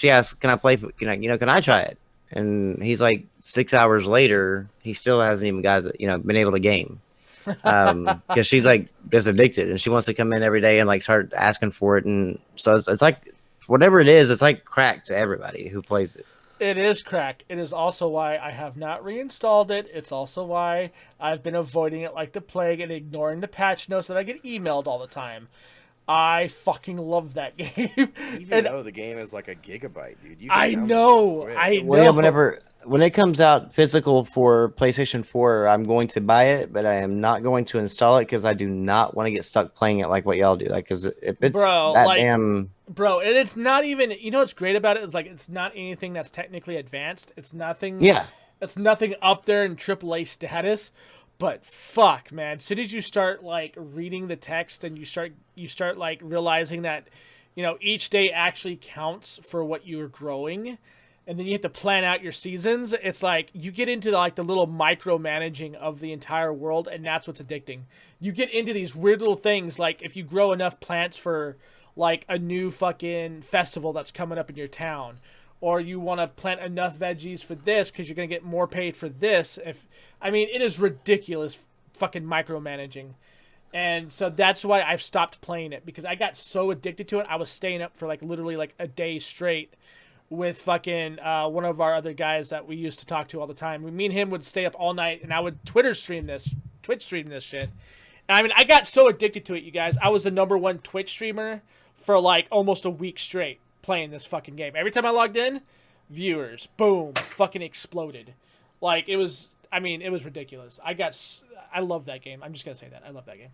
asked, "Can I play? Can I try it?" And he's like 6 hours later, he still hasn't even been able to game. Because she's like just addicted and she wants to come in every day and like start asking for it, and so it's like whatever it is, it's like crack to everybody who plays it. It is crack. It is also why I have not reinstalled it. It's also why I've been avoiding it like the plague and ignoring the patch notes that I get emailed all the time. I fucking love that game. Even And though the game is like a gigabyte, dude. You can I download it know, quick. I Well, know. when it comes out physical for PlayStation 4, I'm going to buy it, but I am not going to install it because I do not want to get stuck playing it like what y'all do. Like, because if it's Bro, that like- damn, Bro, and it's not even, what's great about it is like it's not anything that's technically advanced. It's nothing yeah, It's nothing up there in AAA status, but fuck, man. As soon as you start like reading the text and you start like realizing that, each day actually counts for what you're growing, and then you have to plan out your seasons. It's like you get into like the little micromanaging of the entire world, and that's what's addicting. You get into these weird little things like if you grow enough plants for like a new fucking festival that's coming up in your town, or you want to plant enough veggies for this because you're going to get more paid for this. It is ridiculous fucking micromanaging. And so that's why I've stopped playing it, because I got so addicted to it. I was staying up for like literally like a day straight with fucking one of our other guys that we used to talk to all the time. Me and him would stay up all night, and I would Twitch stream this shit. And I got so addicted to it, you guys. I was the #1 Twitch streamer for like almost a week straight playing this fucking game. Every time I logged in, viewers, boom, fucking exploded. Like it was ridiculous. I love that game. I'm just gonna say that I love that game.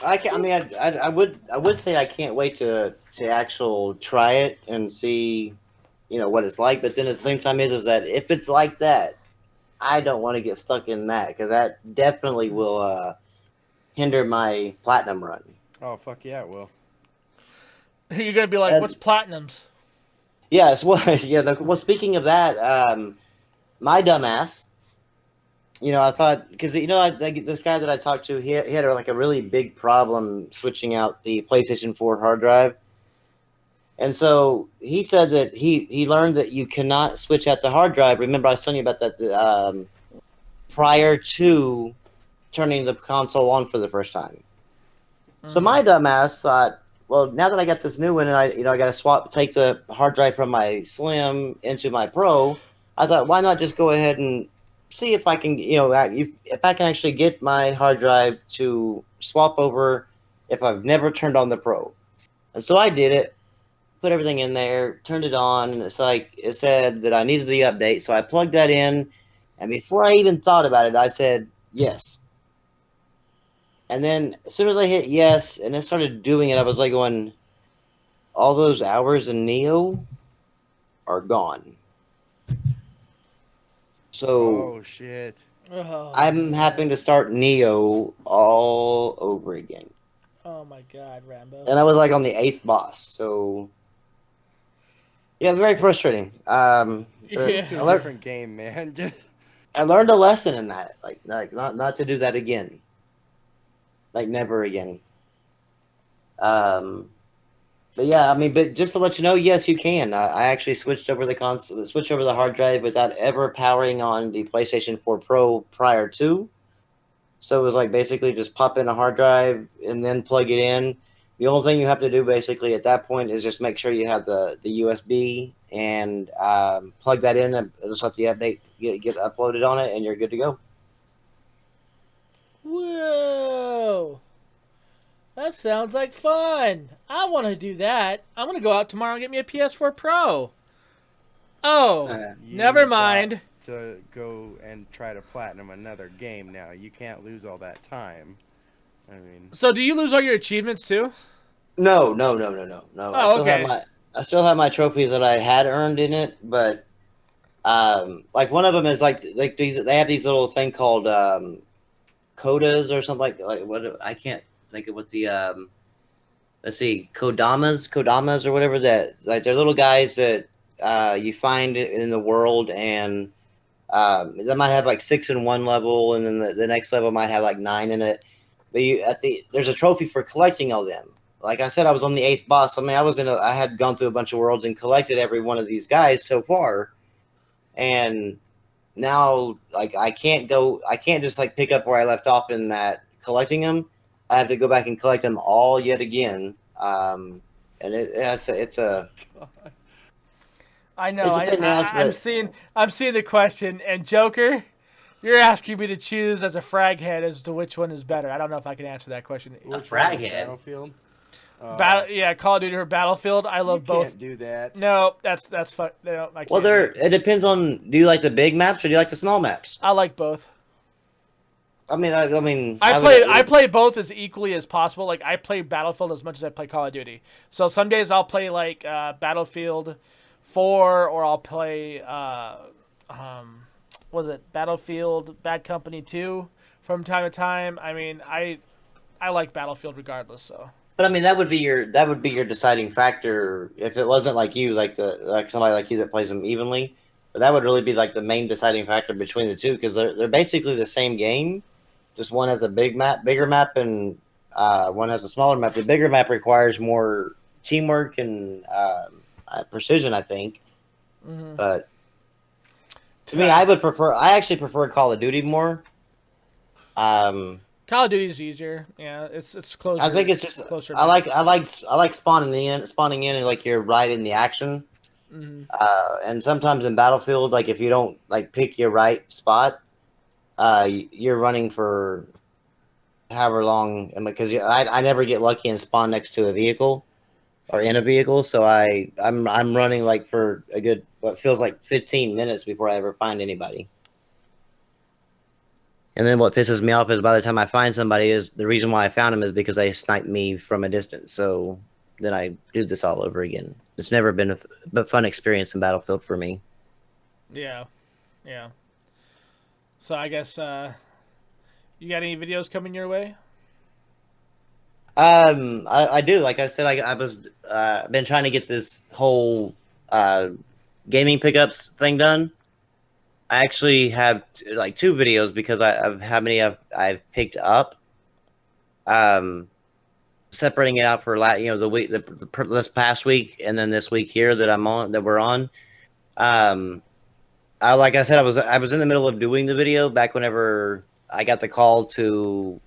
I would say I can't wait to actual try it and see, what it's like. But then at the same time is that if it's like that, I don't want to get stuck in that, because that definitely will hinder my platinum run. Oh fuck yeah, it will. You're gonna be like, what's platinums? Yes, well, yeah. Well, speaking of that, my dumbass, I thought, because this guy that I talked to, he had like a really big problem switching out the PlayStation 4 hard drive, and so he said that he learned that you cannot switch out the hard drive. Remember, I was telling you about that prior to turning the console on for the first time. So my dumbass thought, well, now that I got this new one and I got to take the hard drive from my Slim into my Pro, I thought, why not just go ahead and see if I can, if I can actually get my hard drive to swap over if I've never turned on the Pro. And so I did it, put everything in there, turned it on, and it's like it said that I needed the update. So I plugged that in, and before I even thought about it, I said yes. And then as soon as I hit yes and I started doing it, I was like going, all those hours in Neo are gone. So Oh shit. I'm having to start Neo all over again. Oh my god, Rambo. And I was like on the 8th boss. So yeah, very frustrating. But Yeah. It's a different game, man. Just I learned a lesson in that. Like not to do that again. Like never again. But yeah, but just to let you know, yes, you can. I actually switched over the hard drive without ever powering on the PlayStation 4 Pro prior to. So it was like basically just pop in a hard drive and then plug it in. The only thing you have to do basically at that point is just make sure you have the USB and plug that in, and just let the update get uploaded on it, and you're good to go. Whoa. That sounds like fun. I want to do that. I'm going to go out tomorrow and get me a PS4 Pro. Oh, You never got mind. To go and try to platinum another game now. You can't lose all that time. I mean, So do you lose all your achievements too? No. Oh, okay. I still have my trophies that I had earned in it, but like one of them is like these. They have these little thing called codas or something like what I can't think of what the let's see, kodamas or whatever that like they're little guys that you find in the world, and they might have like 6 in one level, and then the next level might have like 9 in it. But there's a trophy for collecting all them. Like I said, I was on the 8th boss. I mean, I had gone through a bunch of worlds and collected every one of these guys so far, and now like I can't just like pick up where I left off in that collecting them. I have to go back and collect them all yet again. And it's a I know. it's a pain in the ass, I'm seeing the question, and Joker, you're asking me to choose as a frag head as to which one is better. I don't know if I can answer that question. which frag one is head? Battlefield. Yeah, Call of Duty or Battlefield. I love you both. Can't do that. No, that's fuck. No, I can't. well, it depends on. Do you like the big maps or do you like the small maps? I like both. I mean, I play both as equally as possible. Like I play Battlefield as much as I play Call of Duty. So some days I'll play like Battlefield 4, or I'll play was it Battlefield Bad Company 2 from time to time. I mean, I like Battlefield regardless. So. But I mean, that would be your deciding factor if it wasn't like you, like somebody like you that plays them evenly. But that would really be like the main deciding factor between the two, because they're basically the same game, just one has a bigger map, and one has a smaller map. The bigger map requires more teamwork and precision, I think. Mm-hmm. But to me, I actually prefer Call of Duty more. Call of Duty is easier. Yeah, it's closer. I think it's just closer. I like spawning in, and like you're right in the action. Mm-hmm. And sometimes in Battlefield, like if you don't like pick your right spot, you're running for however long. And because I never get lucky and spawn next to a vehicle or in a vehicle, so I'm running like for a good what feels like 15 minutes before I ever find anybody. And then what pisses me off is by the time I find somebody, is the reason why I found them is because they sniped me from a distance. So then I do this all over again. It's never been a fun experience in Battlefield for me. Yeah. So I guess you got any videos coming your way? I do. Like I said, I was I've been trying to get this whole gaming pickups thing done. I actually have like 2 videos because of how many I've picked up. Separating it out for the week, this past week, and then this week here that we're on. Like I said, I was in the middle of doing the video back whenever I got the call to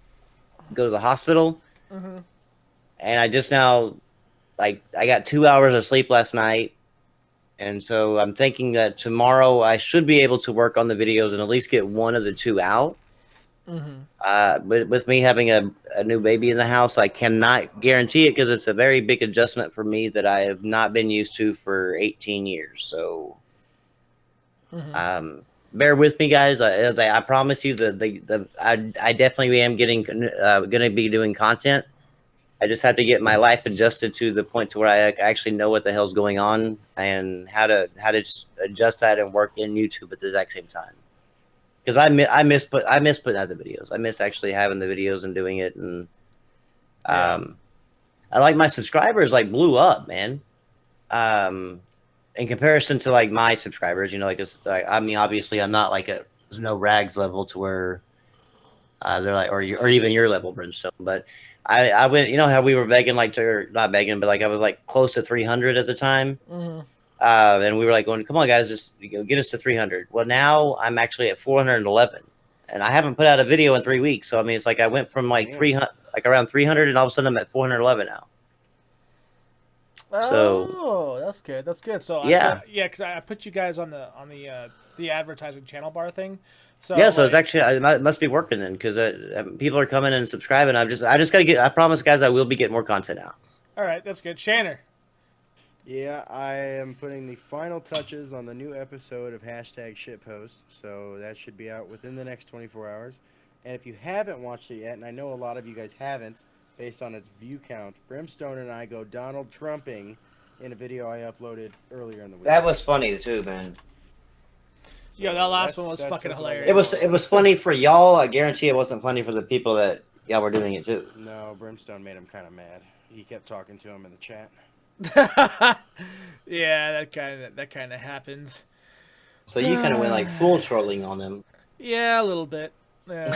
go to the hospital, Mm-hmm. and I just now, like, I got 2 hours of sleep last night. And so I'm thinking that tomorrow I should be able to work on the videos and at least get one of the 2 out. Mm-hmm. With me having a new baby in the house, I cannot guarantee it because it's a very big adjustment for me that I have not been used to for 18 years. So, Mm-hmm. Bear with me, guys. I promise you that I definitely am going to be doing content. I just have to get my life adjusted to the point to where I actually know what the hell's going on and how to just adjust that and work in YouTube at the exact same time. Because I miss putting out the videos. I miss actually having the videos and doing it. And I like my subscribers like blew up, man. In comparison to like my subscribers, like just I mean, obviously I'm not like there's no rags level to where they're like or even your level, Brimstone, but. I went, how we were begging, not begging, but like I was like close to 300 at the time. Mm-hmm. And we were like going, come on, guys, just get us to 300. Well, now I'm actually at 411, and I haven't put out a video in 3 weeks. So I mean, it's like I went from like 300, like around 300, and all of a sudden I'm at 411 now. Oh, that's good. That's good. So yeah, because I put you guys on the advertising channel bar thing. So yeah, so it's actually it must be working then because people are coming and subscribing. I just got to get. I promise, guys, I will be getting more content out. All right, that's good. Shanner. Yeah, I am putting the final touches on the new episode of #shitpost, so that should be out within the next 24 hours. And if you haven't watched it yet, and I know a lot of you guys haven't, based on its view count, Brimstone and I go Donald Trumping in a video I uploaded earlier in the week. That was funny too, man. So Yeah, that last that's- one was that's- fucking that's what I got hilarious. going. It was funny for y'all. I guarantee it wasn't funny for the people that y'all were doing it too. No, Brimstone made him kind of mad. He kept talking to him in the chat. Yeah, that kind of happens. So you kind of went like full trolling on them. Yeah, a little bit. Yeah,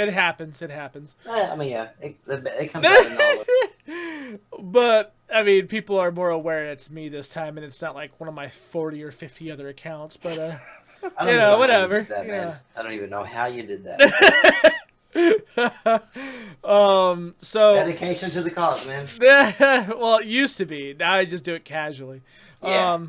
it happens. It happens. I mean, yeah, it comes out in all. But I mean, people are more aware it's me this time, and it's not like one of my 40 or 50 other accounts. But I don't you even know, how you whatever. did that, You man. know. I don't even know how you did that. So Dedication to the cause, man. well, it used to be. Now I just do it casually. Yeah.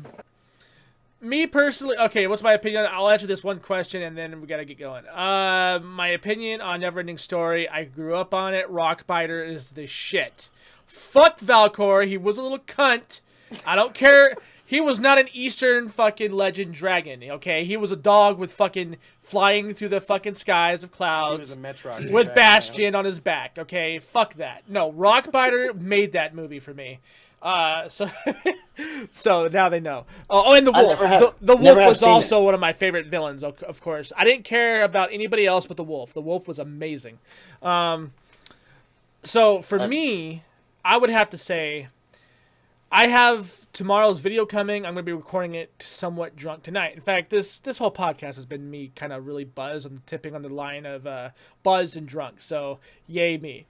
Me personally, okay, what's my opinion? I'll answer this one question and then we gotta get going. My opinion on Neverending Story, I grew up on it. Rockbiter is the shit. Fuck Valcor, he was a little cunt. I don't care. He was not an Eastern fucking legend dragon, okay? He was a dog with fucking flying through the fucking skies of He was clouds a Metroid. with Bastion on his back, okay? Fuck that. No, Rockbiter made that movie for me. So so now they know. Oh, and the I wolf. never have- The never wolf have was seen also one of my favorite villains, of course. I didn't care about anybody else but the wolf. The wolf was amazing. So for me, I would have to say I have tomorrow's video coming. I'm going to be recording it somewhat drunk tonight. In fact, this whole podcast has been me kind of really buzzed and tipping on the line of buzzed and drunk. So yay me.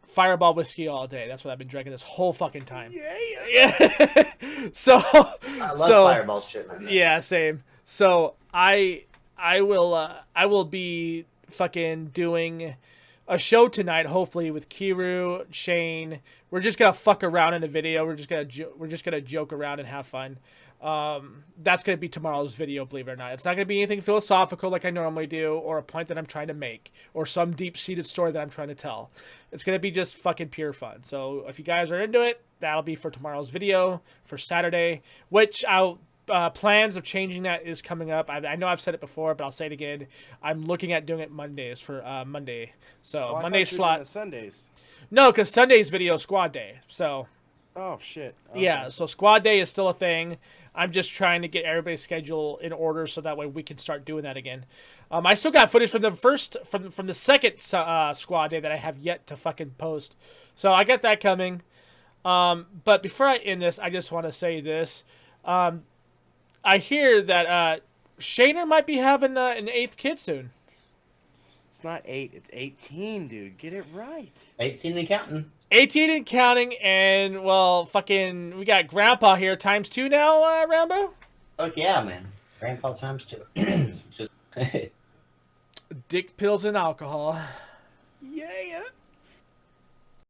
Fireball whiskey all day. That's what I've been drinking this whole fucking time. Yeah. So I love Fireball shit, man. yeah, same. So I will be fucking doing a show tonight, hopefully with Kiru, Shane. We're just gonna fuck around in a video. We're just gonna joke around and have fun. That's gonna be tomorrow's video, believe it or not. It's not gonna be anything philosophical like I normally do, or a point that I'm trying to make, or some deep-seated story that I'm trying to tell. It's gonna be just fucking pure fun. So if you guys are into it, that'll be for tomorrow's video for Saturday, which I'll. Plans of changing that is coming up. I know I've said it before, but I'll say it again. I'm looking at doing it Mondays for Monday. So Oh, I Monday thought you were doing slot. it Sundays. No, because Sunday's video squad day. So Oh shit. Okay. yeah, so squad day is still a thing. I'm just trying to get everybody's schedule in order so that way we can start doing that again. I still got footage from the from the second squad day that I have yet to fucking post. So I got that coming. But before I end this, I just want to say this. I hear that Shayner might be having an 8th kid soon. It's not 8. It's 18, dude. Get it right. 18 and counting. 18 and counting, and well, fucking, we got Grandpa here times 2 now, Rambo. Fuck yeah, man. Grandpa times 2. Just Dick pills and alcohol. Yeah.